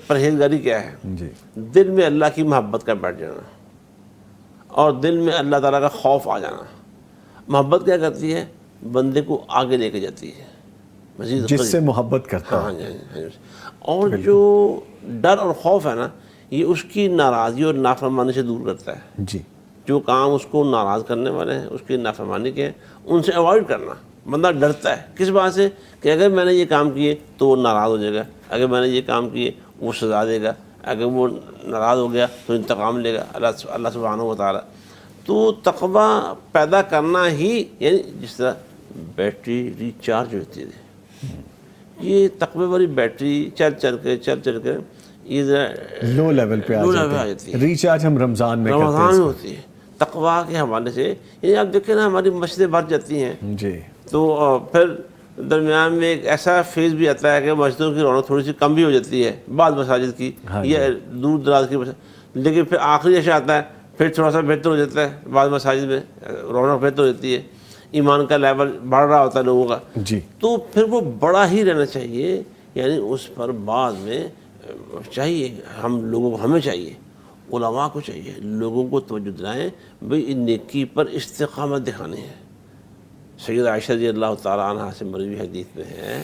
پرہیزگاری کیا ہے؟ جی, دل میں اللہ کی محبت کا بیٹھ جانا, اور دل میں اللہ تعالیٰ کا خوف آ جانا. محبت کیا کرتی ہے؟ بندے کو آگے لے کے جاتی ہے, مزید جس سے محبت کرتا ہے. اور جو ڈر اور خوف ہے نا, یہ اس کی ناراضی اور نافرمانی سے دور کرتا ہے. جی, جو کام اس کو ناراض کرنے والے ہیں, اس کی نافرمانی کے ہیں, ان سے اوائڈ کرنا. بندہ ڈرتا ہے کس بات سے؟ کہ اگر میں نے یہ کام کیے تو وہ ناراض ہو جائے گا, اگر میں نے یہ کام کیے وہ سزا دے گا, اگر وہ ناراض ہو گیا تو انتقام لے گا اللہ سبحانہ و تعالیٰ. تو تقویٰ پیدا کرنا ہی, یعنی جس طرح بیٹری ریچارج ہوتی ہے, یہ تقوی والی بیٹری چل کے یہ لو لیول پہ آ جاتی ہے. ریچارج ہم رمضان میں ہوتی ہے تقویٰ کے حوالے سے. یعنی آپ دیکھیں نا, ہماری مسجدیں بھر جاتی ہیں جی, تو پھر درمیان میں ایک ایسا فیز بھی آتا ہے کہ مسجدوں کی رونق تھوڑی سی کم بھی ہو جاتی ہے, بعض مساجد کی یا دور دراز کی لیکن پھر آخری عشاء آتا ہے, پھر تھوڑا سا بہتر ہو جاتا ہے, بعض مساجد میں رونق بہتر ہو جاتی ہے, ایمان کا لیول بڑھ رہا ہوتا ہے لوگوں کا. جی, تو پھر وہ بڑا ہی رہنا چاہیے. یعنی اس پر بعد میں چاہیے ہمیں چاہیے, علماء کو چاہیے, لوگوں کو توجہ دلائیں بھئی ان نیکی پر استقامت دکھانی ہے. سیدہ عائشہ رضی اللہ تعالیٰ عنہ سے مروی حدیث میں ہے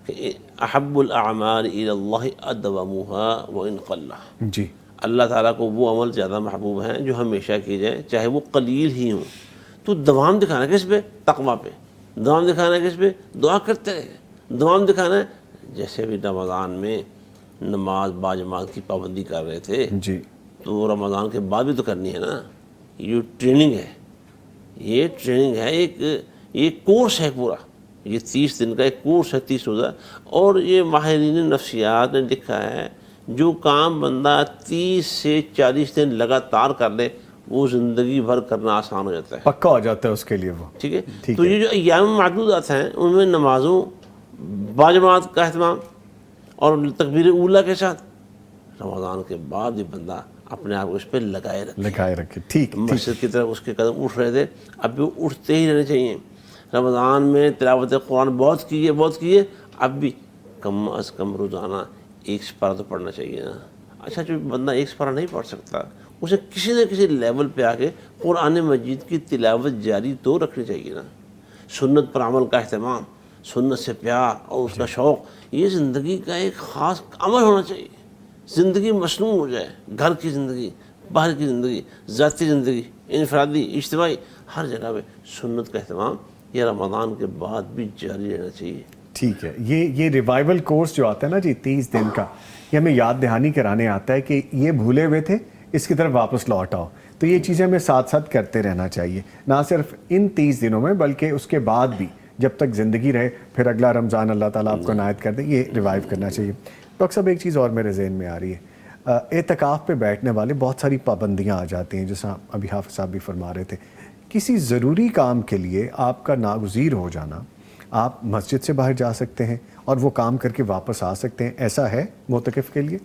کہ احب الاعمال الی اللہ ادومها وان قل. جی, اللہ تعالیٰ کو وہ عمل زیادہ محبوب ہیں جو ہمیشہ کی جائیں, چاہے وہ قلیل ہی ہوں. تو دوام دکھانا کس پہ؟ تقویٰ پہ. دوام دکھانا کس پہ؟ دعا کرتے رہے. دوام دکھانا ہے جیسے بھی رمضان میں نماز باجماعت کی پابندی کر رہے تھے, جی, تو رمضان کے بعد بھی تو کرنی ہے نا. یہ ٹریننگ ہے, یہ ٹریننگ ہے, یہ کورس ہے پورا. یہ 30 دن کا ایک کورس ہے, 30 روزہ. اور یہ ماہرین نفسیات نے لکھا ہے جو کام بندہ 30 سے 40 دن لگاتار کر لے وہ زندگی بھر کرنا آسان ہو جاتا ہے, پکا ہو جاتا ہے اس کے لیے وہ. ٹھیک ہے. تو یہ جو ایام معدودات ہیں ان میں نمازوں باجماعت کا اہتمام اور تکبیر اولیٰ کے ساتھ رمضان کے بعد بھی بندہ اپنے آپ کو اس پہ لگائے رکھے. ٹھیک, مسجد کی طرف اس کے قدم اٹھ رہے تھے, اب بھی اٹھتے ہی رہنے چاہیے. رمضان میں تلاوت قرآن بہت کیے, اب بھی کم از کم روزانہ 1 سپارہ تو پڑھنا چاہیے نا. اچھا, جو بندہ 1 سپارہ نہیں پڑھ سکتا اسے کسی نہ کسی لیول پہ آ کے قرآن مجید کی تلاوت جاری تو رکھنی چاہیے نا. سنت پر عمل کا اہتمام, سنت سے پیار اور اس کا شوق, یہ زندگی کا ایک خاص عمل ہونا چاہیے. زندگی مصنوع ہو جائے, گھر کی زندگی, باہر کی زندگی, ذاتی زندگی, انفرادی, اجتماعی, ہر جگہ پہ سنت کا اہتمام یہ رمضان کے بعد بھی جاری رہنا چاہیے. ٹھیک ہے. یہ ریوائول کورس جو آتا ہے نا جی 30 دن کا, یہ ہمیں یاد دہانی کرانے آتا ہے کہ یہ بھولے ہوئے تھے, اس کی طرف واپس لوٹ آؤ. تو یہ چیزیں ہمیں ساتھ ساتھ کرتے رہنا چاہیے, نہ صرف ان 30 دنوں میں بلکہ اس کے بعد بھی جب تک زندگی رہے پھر اگلا رمضان اللہ تعالیٰ آپ کو عنایت کر دے، یہ ریوائیو کرنا چاہیے۔ ڈاکٹر صاحب ایک چیز اور میرے ذہن میں آ رہی ہے، اعتکاف پہ بیٹھنے والے بہت ساری پابندیاں آ جاتی ہیں، جیسا ابھی حافظ صاحب بھی فرما رہے تھے، کسی ضروری کام کے لیے آپ کا ناگزیر ہو جانا، آپ مسجد سے باہر جا سکتے ہیں اور وہ کام کر کے واپس آ سکتے ہیں، ایسا ہے معتکف کے لیے؟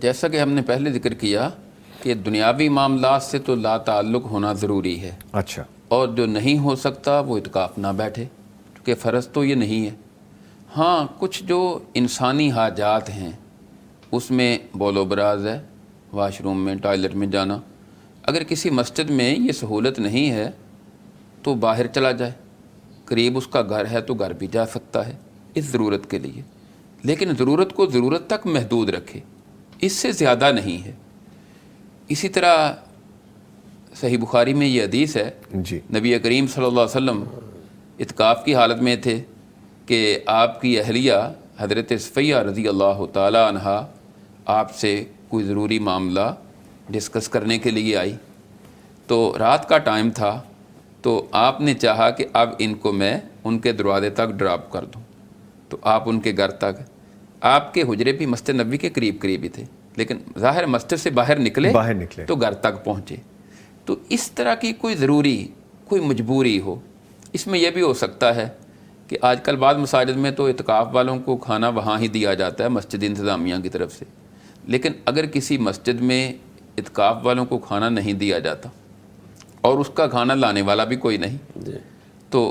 جیسا کہ ہم نے پہلے ذکر کیا کہ دنیاوی معاملات سے تو لا تعلق ہونا ضروری ہے، اچھا، اور جو نہیں ہو سکتا وہ اعتکاف نہ بیٹھے، کیونکہ فرض تو یہ نہیں ہے۔ ہاں کچھ جو انسانی حاجات ہیں اس میں بول و براز ہے، واش روم میں، ٹوائلٹ میں جانا، اگر کسی مسجد میں یہ سہولت نہیں ہے تو باہر چلا جائے، قریب اس کا گھر ہے تو گھر بھی جا سکتا ہے اس ضرورت کے لیے، لیکن ضرورت کو ضرورت تک محدود رکھے، اس سے زیادہ نہیں ہے۔ اسی طرح صحیح بخاری میں یہ حدیث ہے، جی، نبی کریم صلی اللہ علیہ وسلم اعتکاف کی حالت میں تھے کہ آپ کی اہلیہ حضرت صفیہ رضی اللہ تعالی عنہا آپ سے کوئی ضروری معاملہ ڈسکس کرنے کے لیے آئی، تو رات کا ٹائم تھا، تو آپ نے چاہا کہ اب ان کو میں ان کے دروازے تک ڈراپ کر دوں، تو آپ ان کے گھر تک، آپ کے حجرے بھی مسجد نبوی کے قریب قریب ہی تھے، لیکن ظاہر مسجد سے باہر نکلے تو گھر تک پہنچے۔ تو اس طرح کی کوئی ضروری، کوئی مجبوری ہو، اس میں یہ بھی ہو سکتا ہے کہ آج کل بعض مساجد میں تو اعتکاف والوں کو کھانا وہاں ہی دیا جاتا ہے مسجد انتظامیہ کی طرف سے، لیکن اگر کسی مسجد میں اعتکاف والوں کو کھانا نہیں دیا جاتا اور اس کا کھانا لانے والا بھی کوئی نہیں، تو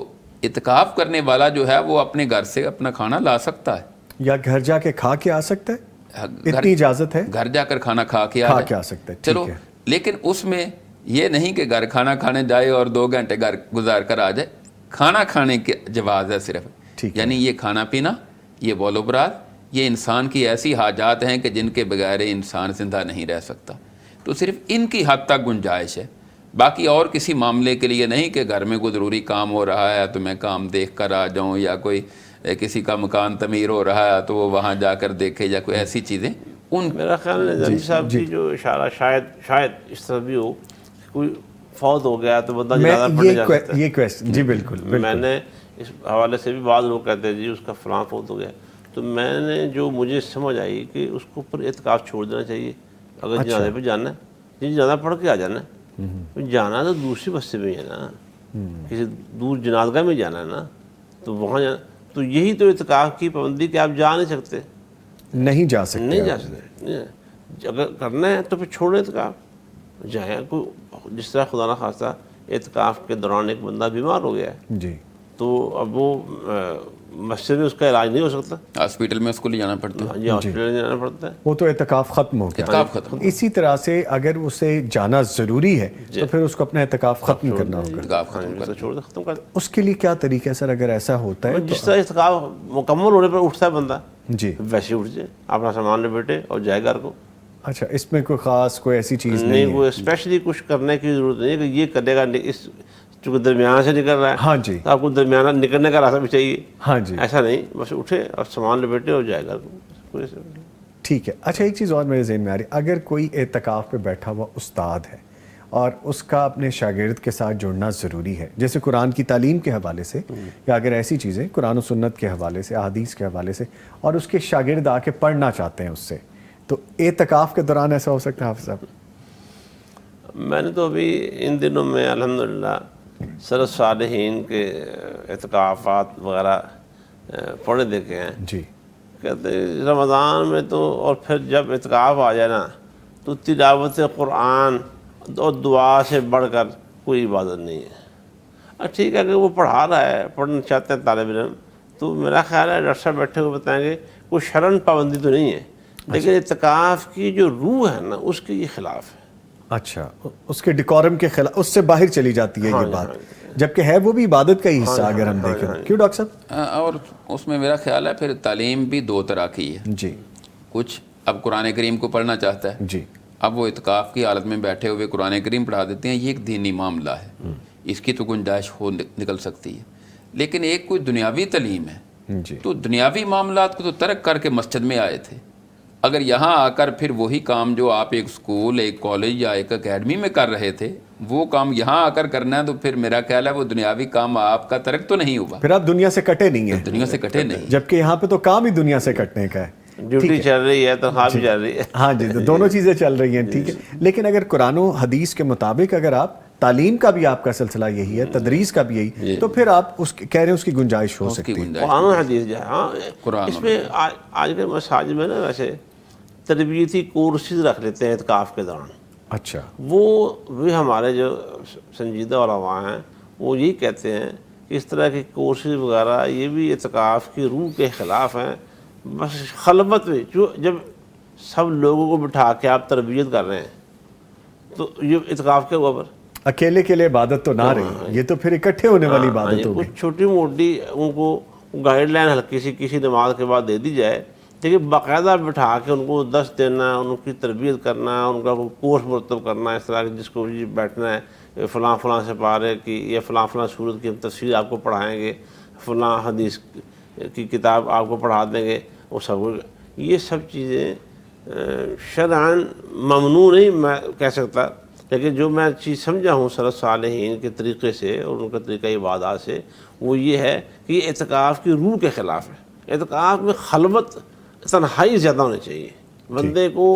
اعتکاف کرنے والا جو ہے وہ اپنے گھر سے اپنا کھانا لا سکتا ہے، یا گھر جا کے کھا کے آ سکتا ہے، اتنی اجازت ہے، گھر جا کر کھانا کھا کے آ سکتا ہے، چلو، لیکن اس میں یہ نہیں کہ گھر کھانا کھانے جائے اور 2 گھنٹے گھر گزار کر آ جائے، کھانا کھانے کے جواز ہے صرف، یعنی یہ کھانا پینا، یہ بول و براد، یہ انسان کی ایسی حاجات ہیں کہ جن کے بغیر انسان زندہ نہیں رہ سکتا، تو صرف ان کی حد تک گنجائش ہے، باقی اور کسی معاملے کے لیے نہیں کہ گھر میں کوئی ضروری کام ہو رہا ہے تو میں کام دیکھ کر آ جاؤں، یا کوئی کسی کا مکان تعمیر ہو رہا ہے تو وہ وہاں جا کر دیکھے، یا کوئی ایسی چیزیں۔ میرا خیال ہے نظامی صاحب کی جو اشارہ شاید اس طرح بھی ہو، کوئی فوت ہو گیا تو بندہ جنازہ پڑھنے جا سکتا ہے، یہ کویسچن، جی بالکل، میں نے اس حوالے سے بھی بعض لوگ کہتے ہیں جی اس کا فلاں فوت ہو گیا، تو میں نے جو مجھے سمجھ آئی کہ اس کو پر اعتکاف چھوڑ دینا چاہیے، اگر جنازے پہ جانا ہے جی جنازہ پڑھ کے آ جانا ہے، جانا تو دوسری بستی میں ہے نا، کسی دور جنازگاہ میں جانا ہے نا، تو وہاں جانا، تو یہی تو اعتکاف کی پابندی کہ آپ جا نہیں سکتے، نہیں جا سکتے، اگر کرنا ہے تو پھر چھوڑیں اعتکاف، جائیں، کوئی جس طرح خدا نہ خواستہ اعتکاف کے دوران ایک بندہ بیمار ہو گیا ہے جی، تو اب وہ مسجد میں اس کا علاج نہیں ہو سکتا، ہاسپٹل میں اس کو لے جانا پڑتا ہے، جی ہاسپٹل میں جانا پڑتا ہے، وہ تو اعتکاف ختم ہو گیا۔ اعتکاف ختم، اسی طرح سے اگر اسے جانا ضروری ہے تو پھر اس کو اپنا اعتکاف ختم کرنا ہوگا، اعتکاف ختم کر چھوڑ دے، ختم کر دے۔ اس کے لیے کیا طریقہ ہے سر اگر ایسا ہوتا ہے؟ جس طرح اعتکاف مکمل ہونے پر اٹھتا ہے بندہ، جی، ویسے اٹھ جائے، اپنا سامان لپیٹے اور جائے گھر کو، اچھا، اس میں کوئی خاص کوئی ایسی چیز نہیں، وہ اسپیشلی کچھ کرنے کی ضرورت نہیں ہے کہ یہ کرے گا، اس چونکہ درمیان سے نکل رہا ہے، ہاں جی، تو آپ کو درمیانہ نکلنے کا راستہ بھی چاہیے، ہاں جی، ایسا نہیں بس اٹھے اور سامان لپیٹے اور جائے گھر کو۔ ٹھیک ہے۔ اچھا ایک چیز اور میرے ذہن میں آ رہی ہے، اگر کوئی اعتکاف پہ بیٹھا ہوا استاد ہے اور اس کا اپنے شاگرد کے ساتھ جڑنا ضروری ہے، جیسے قرآن کی تعلیم کے حوالے سے، یا اگر ایسی چیزیں قرآن و سنت کے حوالے سے، احادیث کے حوالے سے، اور اس کے شاگرد آ کے پڑھنا چاہتے ہیں اس سے، تو اعتکاف کے دوران ایسا ہو سکتا ہے حافظ صاحب؟ میں نے تو ابھی ان دنوں میں الحمدللہ سلف صالحین کے اعتکافات وغیرہ پڑھے دیکھے ہیں، جی، کہتے ہیں رمضان میں تو، اور پھر جب اعتکاف آ جائے نا تو تلاوت قرآن اور دعا سے بڑھ کر کوئی عبادت نہیں ہے۔ ٹھیک ہے کہ وہ پڑھا رہا ہے، پڑھنا چاہتے ہیں طالب علم، تو میرا خیال ہے ڈاکٹر صاحب بیٹھے ہوئے بتائیں گے کوئی شرعاً پابندی تو نہیں ہے، لیکن اعتکاف کی جو روح ہے نا اس کے یہ خلاف ہے۔ اچھا، اس کے ڈیکورم کے خلاف، اس سے باہر چلی جاتی ہے یہ بات، جبکہ ہے وہ بھی عبادت کا ہی حصہ اگر ہم دیکھیں، کیوں ڈاکٹر صاحب؟ اور اس میں میرا خیال ہے پھر تعلیم بھی 2 طرح کی ہے، جی، کچھ اب قرآن کریم کو پڑھنا چاہتا ہے، جی، اب وہ اعتکاف کی حالت میں بیٹھے ہوئے قرآن کریم پڑھا دیتے ہیں، یہ ایک دینی معاملہ ہے، اس کی تو گنجائش نکل سکتی ہے، لیکن ایک کوئی دنیاوی تعلیم ہے، جی، تو دنیاوی معاملات کو تو ترک کر کے مسجد میں آئے تھے، اگر یہاں آ کر پھر وہی کام جو آپ ایک اسکول، ایک کالج یا ایک اکیڈمی میں کر رہے تھے وہ کام یہاں آ کر کرنا ہے تو پھر میرا خیال ہے وہ دنیاوی کام آپ کا ترک تو نہیں ہوا, پھر آپ دنیا سے کٹے نہیں ہیں, دنیا سے کٹے نہیں. جبکہ یہاں پہ تو کام ہی دنیا سے کٹنے کا ہے. ڈیوٹی چل رہی ہے, تنخواہ بھی چل رہی ہے. ہاں جی, دونوں چیزیں چل رہی ہیں, ٹھیک ہے. لیکن اگر قرآن و حدیث کے مطابق اگر آپ تعلیم کا بھی آپ کا سلسلہ یہی ہے, تدریس کا بھی یہی, تو پھر آپ اس کہہ رہے ہیں اس کی گنجائش ہو سکتی ہے. قرآن و حدیث جو ہے, ہاں اس میں آج کے مساجد میں نا ویسے تربیتی کورسز رکھ لیتے ہیں اعتکاف کے دوران. اچھا, وہ بھی ہمارے جو سنجیدہ علماء ہیں وہ یہی کہتے ہیں کہ اس طرح کے کورسز وغیرہ یہ بھی اعتکاف کی روح کے خلاف ہیں. بس خلوت میں جو جب سب لوگوں کو بٹھا کے آپ تربیت کر رہے ہیں تو یہ اعتکاف کے اوپر اکیلے کے لیے عبادت تو نہ رہی, یہ تو پھر اکٹھے ہونے والی عبادت ہوگی. کچھ چھوٹی موٹی ان کو گائیڈ لائن ہلکی سی کسی نماز کے بعد دے دی جائے, لیکن باقاعدہ بٹھا کے ان کو درس دینا, ان کی تربیت کرنا, ان کا کورس مرتب کرنا اس طرح جس کو جی بیٹھنا ہے فلاں فلاں سے پارے کی یا فلاں فلاں صورت کی ہم تفسیر آپ کو پڑھائیں گے, فلاں حدیث کی کتاب آپ کو پڑھا دیں گے, وہ سب یہ سب چیزیں شرعاً ممنوع نہیں میں کہہ سکتا, لیکن جو میں چیز سمجھا ہوں سلف صالحین کے طریقے سے اور ان کا طریقہ عبادات سے وہ یہ ہے کہ یہ اعتکاف کی روح کے خلاف ہے. اعتکاف میں خلوت تنہائی زیادہ ہونی چاہیے, بندے کو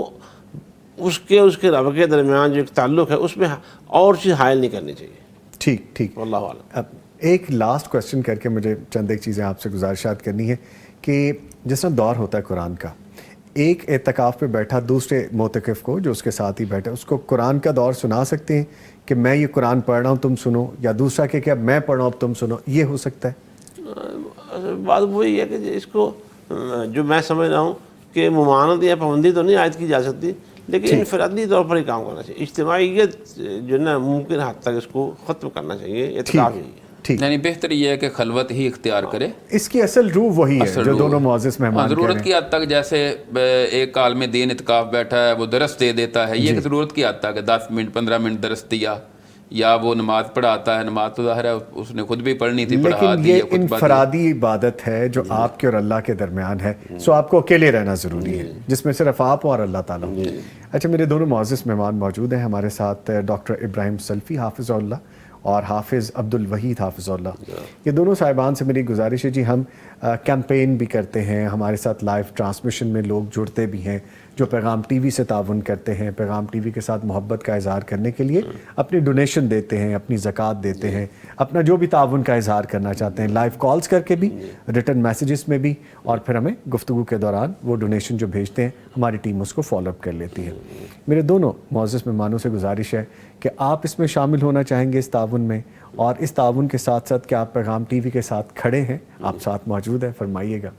اس کے رب کے درمیان جو ایک تعلق ہے اس میں اور چیز حائل نہیں کرنی چاہیے. ٹھیک. واللہ اعلم. اب ایک لاسٹ کوسچن کر کے مجھے چند ایک چیزیں آپ سے گزارشات کرنی ہے کہ جس طرح دور ہوتا ہے قرآن کا, ایک اعتکاف پہ بیٹھا دوسرے معتکف کو جو اس کے ساتھ ہی بیٹھا اس کو قرآن کا دور سنا سکتے ہیں کہ میں یہ قرآن پڑھ رہا ہوں تم سنو, یا دوسرا کہ اب میں پڑھ رہا ہوں اب تم سنو, یہ ہو سکتا ہے؟ بات وہی ہے کہ اس کو جو میں سمجھ رہا ہوں کہ ممانعت یا پابندی تو نہیں عائد کی جا سکتی, لیکن انفرادی طور پر ہی کام کرنا چاہیے. اجتماعیت جو نا ممکن حد تک اس کو ختم کرنا چاہیے. اعتکاف ہی ہے. یعنی بہتر یہ ہے کہ خلوت ہی اختیار کرے. اس کی اصل روح وہی ہے جو دونوں معزز مہمان ضرورت کی حد تک, جیسے ایک عالم دین اعتکاف بیٹھا ہے وہ درس دے دیتا ہے, یہ کہ ضرورت کی حد تک 10 منٹ 15 منٹ درس دیا, یا وہ نماز پڑھاتا ہے, نماز تو ظاہر ہے اس نے خود بھی پڑھنی تھی, پڑھا دی. لیکن یہ انفرادی عبادت ہے جو آپ کے اور اللہ کے درمیان ہے, سو آپ کو اکیلے رہنا ضروری ہے, جس میں صرف آپ اور اللہ تعالیٰ. اچھا, میرے دونوں معزز مہمان موجود ہیں ہمارے ساتھ, ڈاکٹر ابراہیم سلفی حافظ اللہ اور حافظ عبد الوحید حافظ اللہ. یہ دونوں صاحبان سے میری گزارش ہے جی, ہم کیمپین بھی کرتے ہیں, ہمارے ساتھ لائیو ٹرانسمیشن میں لوگ جڑتے بھی ہیں جو پیغام ٹی وی سے تعاون کرتے ہیں, پیغام ٹی وی کے ساتھ محبت کا اظہار کرنے کے لیے اپنی ڈونیشن دیتے ہیں, اپنی زکوٰۃ دیتے ہیں, اپنا جو بھی تعاون کا اظہار کرنا چاہتے ہیں, لائیو کالز کر کے بھی, ریٹن میسیجز میں بھی, اور پھر ہمیں گفتگو کے دوران وہ ڈونیشن جو بھیجتے ہیں ہماری ٹیم اس کو فالو اپ کر لیتی ہے. میرے دونوں معزز مہمانوں سے گزارش ہے کہ آپ اس میں شامل ہونا چاہیں گے اس تعاون میں, اور اس تعاون کے ساتھ ساتھ کیا آپ پیغام ٹی وی کے ساتھ کھڑے ہیں, آپ ساتھ موجود ہیں, فرمائیے گا.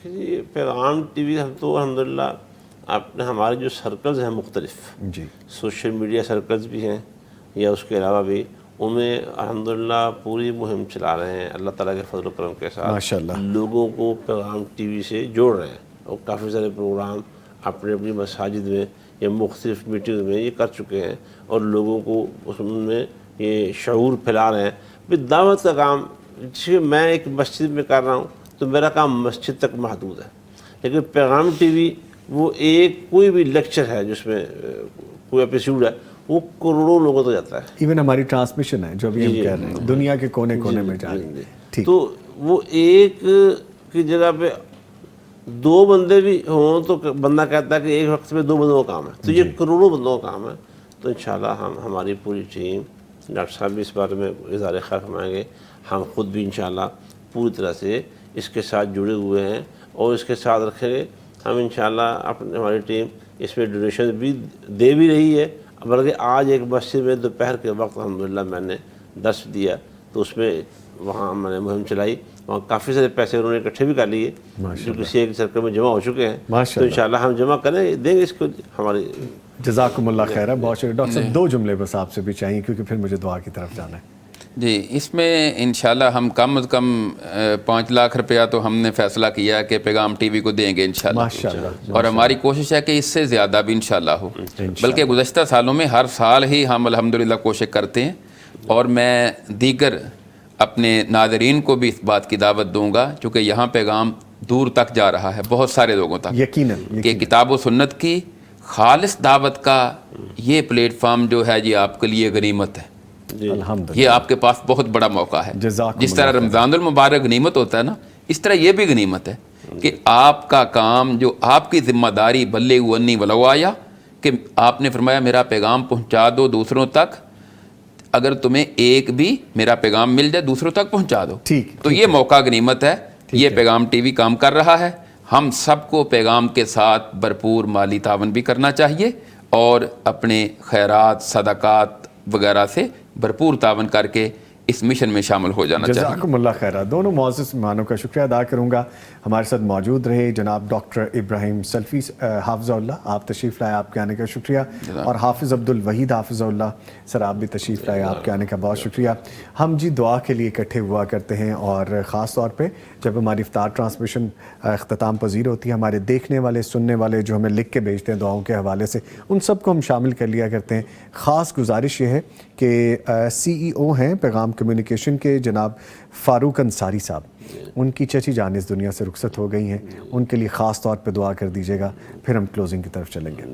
جی, پیغام ٹی وی ہم تو الحمدللہ اپنے ہمارے جو سرکلز ہیں مختلف, جی, سوشل میڈیا سرکلز بھی ہیں یا اس کے علاوہ بھی, ان میں الحمدللہ پوری مہم چلا رہے ہیں اللہ تعالیٰ کے فضل و کرم کے ساتھ. ماشاءاللہ. لوگوں کو پیغام ٹی وی سے جوڑ رہے ہیں, اور کافی سارے پروگرام اپنی اپنی مساجد میں یا مختلف میٹنگ میں یہ کر چکے ہیں, اور لوگوں کو اس میں یہ شعور پھیلا رہے ہیں. پھر دعوت کا کام میں ایک مسجد میں کر رہا ہوں تو میرا کام مسجد تک محدود ہے, لیکن پیغام ٹی وی وہ ایک کوئی بھی لیکچر ہے جس میں کوئی ایپیسوڈ ہے وہ کروڑوں لوگوں تک جاتا ہے. ایون ہماری ٹرانسمیشن ہے جو بھی ہم کہہ رہے ہیں دنیا کے کونے کونے میں جا رہی ہے. تو وہ ایک کی جگہ پہ 2 بندے بھی ہوں تو بندہ کہتا ہے کہ ایک وقت میں 2 بندوں کا کام ہے, تو یہ کروڑوں بندوں کا کام ہے. تو انشاءاللہ ہماری پوری ٹیم, ڈاکٹر صاحب بھی اس بارے میں اظہار خیر فرمائیں گے, ہم خود بھی انشاءاللہ پوری طرح سے اس کے ساتھ جڑے ہوئے ہیں اور اس کے ساتھ رکھیں گے. ہم انشاءاللہ ہماری ٹیم اس میں ڈونیشن بھی دے بھی رہی ہے, بلکہ آج ایک مسجد میں دوپہر کے وقت الحمدللہ میں نے درس دیا, تو اس میں وہاں میں نے مہم چلائی, وہاں کافی سارے پیسے انہوں نے اکٹھے بھی کر لیے جو کسی ایک سرکل میں جمع ہو چکے ہیں. تو انشاءاللہ ہم جمع کریں دیں گے اس کو. ہماری جزاکم اللہ خیر. بہت شکریہ ڈاکٹر صاحب, 2 جملے بس آپ سے بھی چاہیے کیونکہ پھر مجھے دعا کی طرف جانا ہے. جی, اس میں انشاءاللہ ہم کم از کم 5 لاکھ روپیہ تو ہم نے فیصلہ کیا ہے کہ پیغام ٹی وی کو دیں گے انشاءاللہ, اور ہماری کوشش ہے کہ اس سے زیادہ بھی انشاءاللہ ہو, بلکہ گزشتہ سالوں میں ہر سال ہی ہم الحمدللہ کوشش کرتے ہیں. اور میں دیگر اپنے ناظرین کو بھی اس بات کی دعوت دوں گا, چونکہ یہاں پیغام دور تک جا رہا ہے بہت سارے لوگوں تک, یقیناً کہ کتاب و سنت کی خالص دعوت کا یہ پلیٹ فارم جو ہے یہ آپ کے لیے غنیمت ہے. الحمدللہ. یہ آپ کے پاس بہت بڑا موقع ہے. جزاکم جس طرح اللہ رمضان المبارک غنیمت ہوتا ہے نا، اس طرح یہ بھی غنیمت ہے کہ آپ کا کام جو آپ کی ذمہ داری بلغوا عنی ولو آیا، کہ آپ نے فرمایا میرا پیغام پہنچا دو دوسروں تک، اگر تمہیں ایک بھی میرا پیغام مل جائے دوسروں تک پہنچا دو. ٹھیک. تو یہ موقع غنیمت ہے. یہ پیغام ٹی وی کام کر رہا ہے. ہم سب کو پیغام کے ساتھ بھرپور مالی تعاون بھی کرنا چاہیے اور اپنے خیرات صدقات وغیرہ سے بھرپور تعاون کر کے اس مشن میں شامل ہو جانا چاہیے. جزاکم اللہ خیرہ. دونوں معزز مہمانوں کا شکریہ ادا کروں گا. ہمارے ساتھ موجود رہے جناب ڈاکٹر ابراہیم سلفی حافظ اللہ، آپ تشریف لائے، آپ کے آنے کا شکریہ. اور حافظ عبدالوحید حافظ اللہ سر، آپ بھی تشریف لائے، آپ کے آنے کا بہت شکریہ. ہم جی دعا کے لیے اکٹھے ہوا کرتے ہیں، اور خاص طور پہ جب ہماری افطار ٹرانسمیشن اختتام پذیر ہوتی ہے، ہمارے دیکھنے والے سننے والے جو ہمیں لکھ کے بھیجتے ہیں دعاؤں کے حوالے سے، ان سب کو ہم شامل کر لیا کرتے ہیں. خاص گزارش یہ ہے کہ سی ای او ہیں پیغام کمیونیکیشن کے جناب فاروق انصاری صاحب، ان کی چچی جان اس دنیا سے رخصت ہو گئی ہیں، ان کے لیے خاص طور پہ دعا کر دیجیے گا. پھر ہم کلوزنگ کی طرف چلیں گے.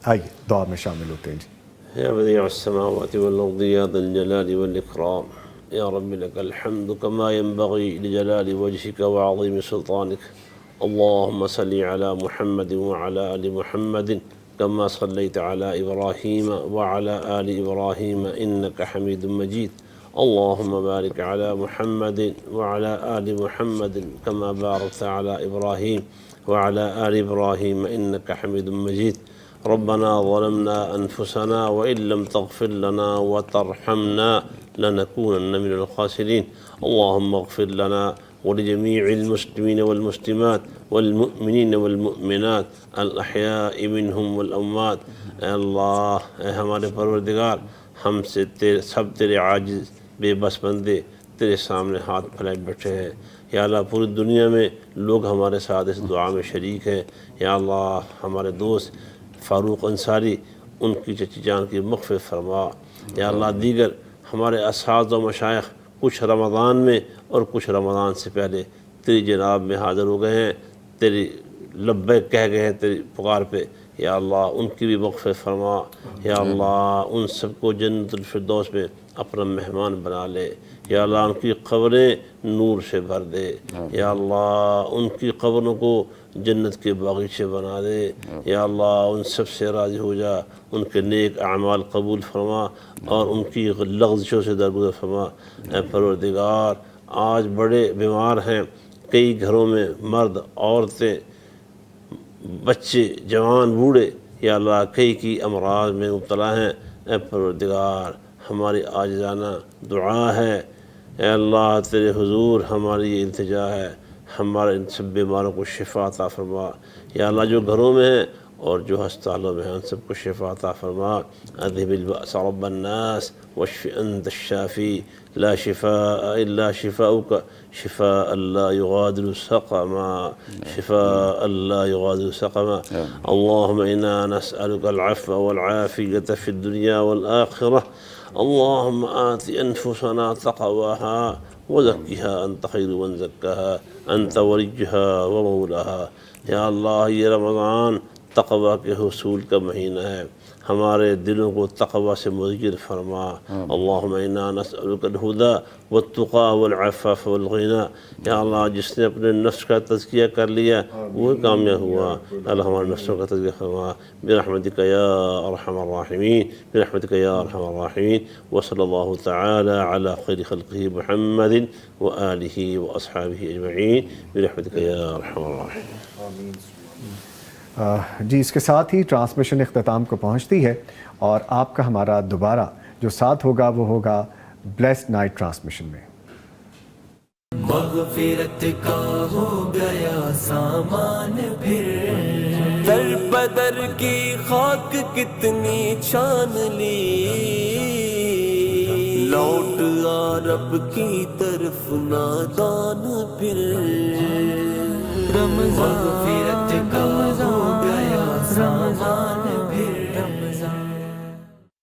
آئیے دعا میں شامل ہوتے ہیں. جی يا بديع السماوات والأرض يا ذا الجلال والإكرام يا رب لك الحمد كما ينبغي لجلال وجهك وعظيم سلطانك. اللهم صل على محمد وعلى آل محمد كما صليت على إبراهيم وعلى آل إبراهيم إنك حميد مجيد. اللهم بارك على محمد وعلى آل محمد كما باركت على إبراهيم وعلى آل إبراهيم إنك حميد مجيد. ربنا ظلمنا أنفسنا وإن لم تغفر لنا وترحمنا لنكونن من الخاسرين. اللهم اغفر لنا ولجميع المسلمين والمسلمات والمؤمنين والمؤمنات الأحياء منهم والأموات. اے اللہ، اے ہمارے پروردگار، ہم سے سب تیرے عاجز بے بس بندے تیرے سامنے ہاتھ پھیلائے بیٹھے ہیں. یا اللہ، پوری دنیا میں لوگ ہمارے ساتھ اس دعا میں شریک ہیں. یا اللہ، ہمارے دوست فاروق انصاری، ان کی چچی جان کی مغفرت فرما. یا اللہ، دیگر ہمارے اساتذہ و مشائخ کچھ رمضان میں اور کچھ رمضان سے پہلے تیری جناب میں حاضر ہو گئے ہیں، تیری لبیک کہہ گئے ہیں تیری پکار پہ. یا اللہ، ان کی بھی مغفرت فرما. یا اللہ، ان سب کو جنت الفردوس میں اپنا مہمان بنا لے. یا اللہ، ان کی قبریں نور سے بھر دے. یا اللہ، ان کی قبروں کو جنت کے باغیچے بنا دے. یا اللہ، ان سب سے راضی ہو جا، ان کے نیک اعمال قبول فرما اور ان کی لغزشوں سے درگزر فرما. اے پروردگار، آج بڑے بیمار ہیں کئی گھروں میں، مرد، عورتیں، بچے، جوان، بوڑھے. یا اللہ، کئی کی امراض میں مبتلا ہیں. اے پروردگار، ہماری عاجزانہ دعا ہے، اے اللہ تیرے حضور ہماری یہ التجا ہے، ہمارے ان سب بیماروں کو شفا عطا فرما. یا اللہ، جو گھروں میں ہیں اور جو ہسپتالوں میں ہیں ان سب کو شفا عطا فرما. اذهب البأس رب الناس واشف انت الشافي لا شفاء الا شفاؤك شفاء لا يغادر سقما شفاء لا يغادر سقما. اللهم انا نسألك العفو والعافية في الدنيا والآخرة. اللهم آت انفسنا تقواها وزكها انت خير من زكاها انت وليها ومولاها. یا اللہ، یہ رمضان تقوی کے حصول کا مہینہ ہے، ہمارے دلوں کو تقوی سے مزین فرما. اللہم انا نسألک الہدی والتقی والعفاف والغنی. یا اللہ، جس نے اپنے نفس کا تزکیہ کر لیا وہ کامیاب ہوا. اللہ، ہمارے نفسوں کا تزکیہ فرما برحمتک یا ارحم الراحمین، برحمتک یا ارحم الراحمین. وصلی اللہ تعالی علی خیر خلقہ محمد وآلہ واصحابہ اجمعین برحمتک یا ارحم الراحمین. جی، اس کے ساتھ ہی ٹرانسمیشن اختتام کو پہنچتی ہے، اور آپ کا ہمارا دوبارہ جو ساتھ ہوگا وہ ہوگا بلیسڈ نائٹ ٹرانسمیشن میں. مغفرت کا ہو گیا سامان پھر، در بدر کی خاک کتنی چھان لی، لوٹ آ رب کی طرف نادان پھر. مغفرت کا ہو گیا سامان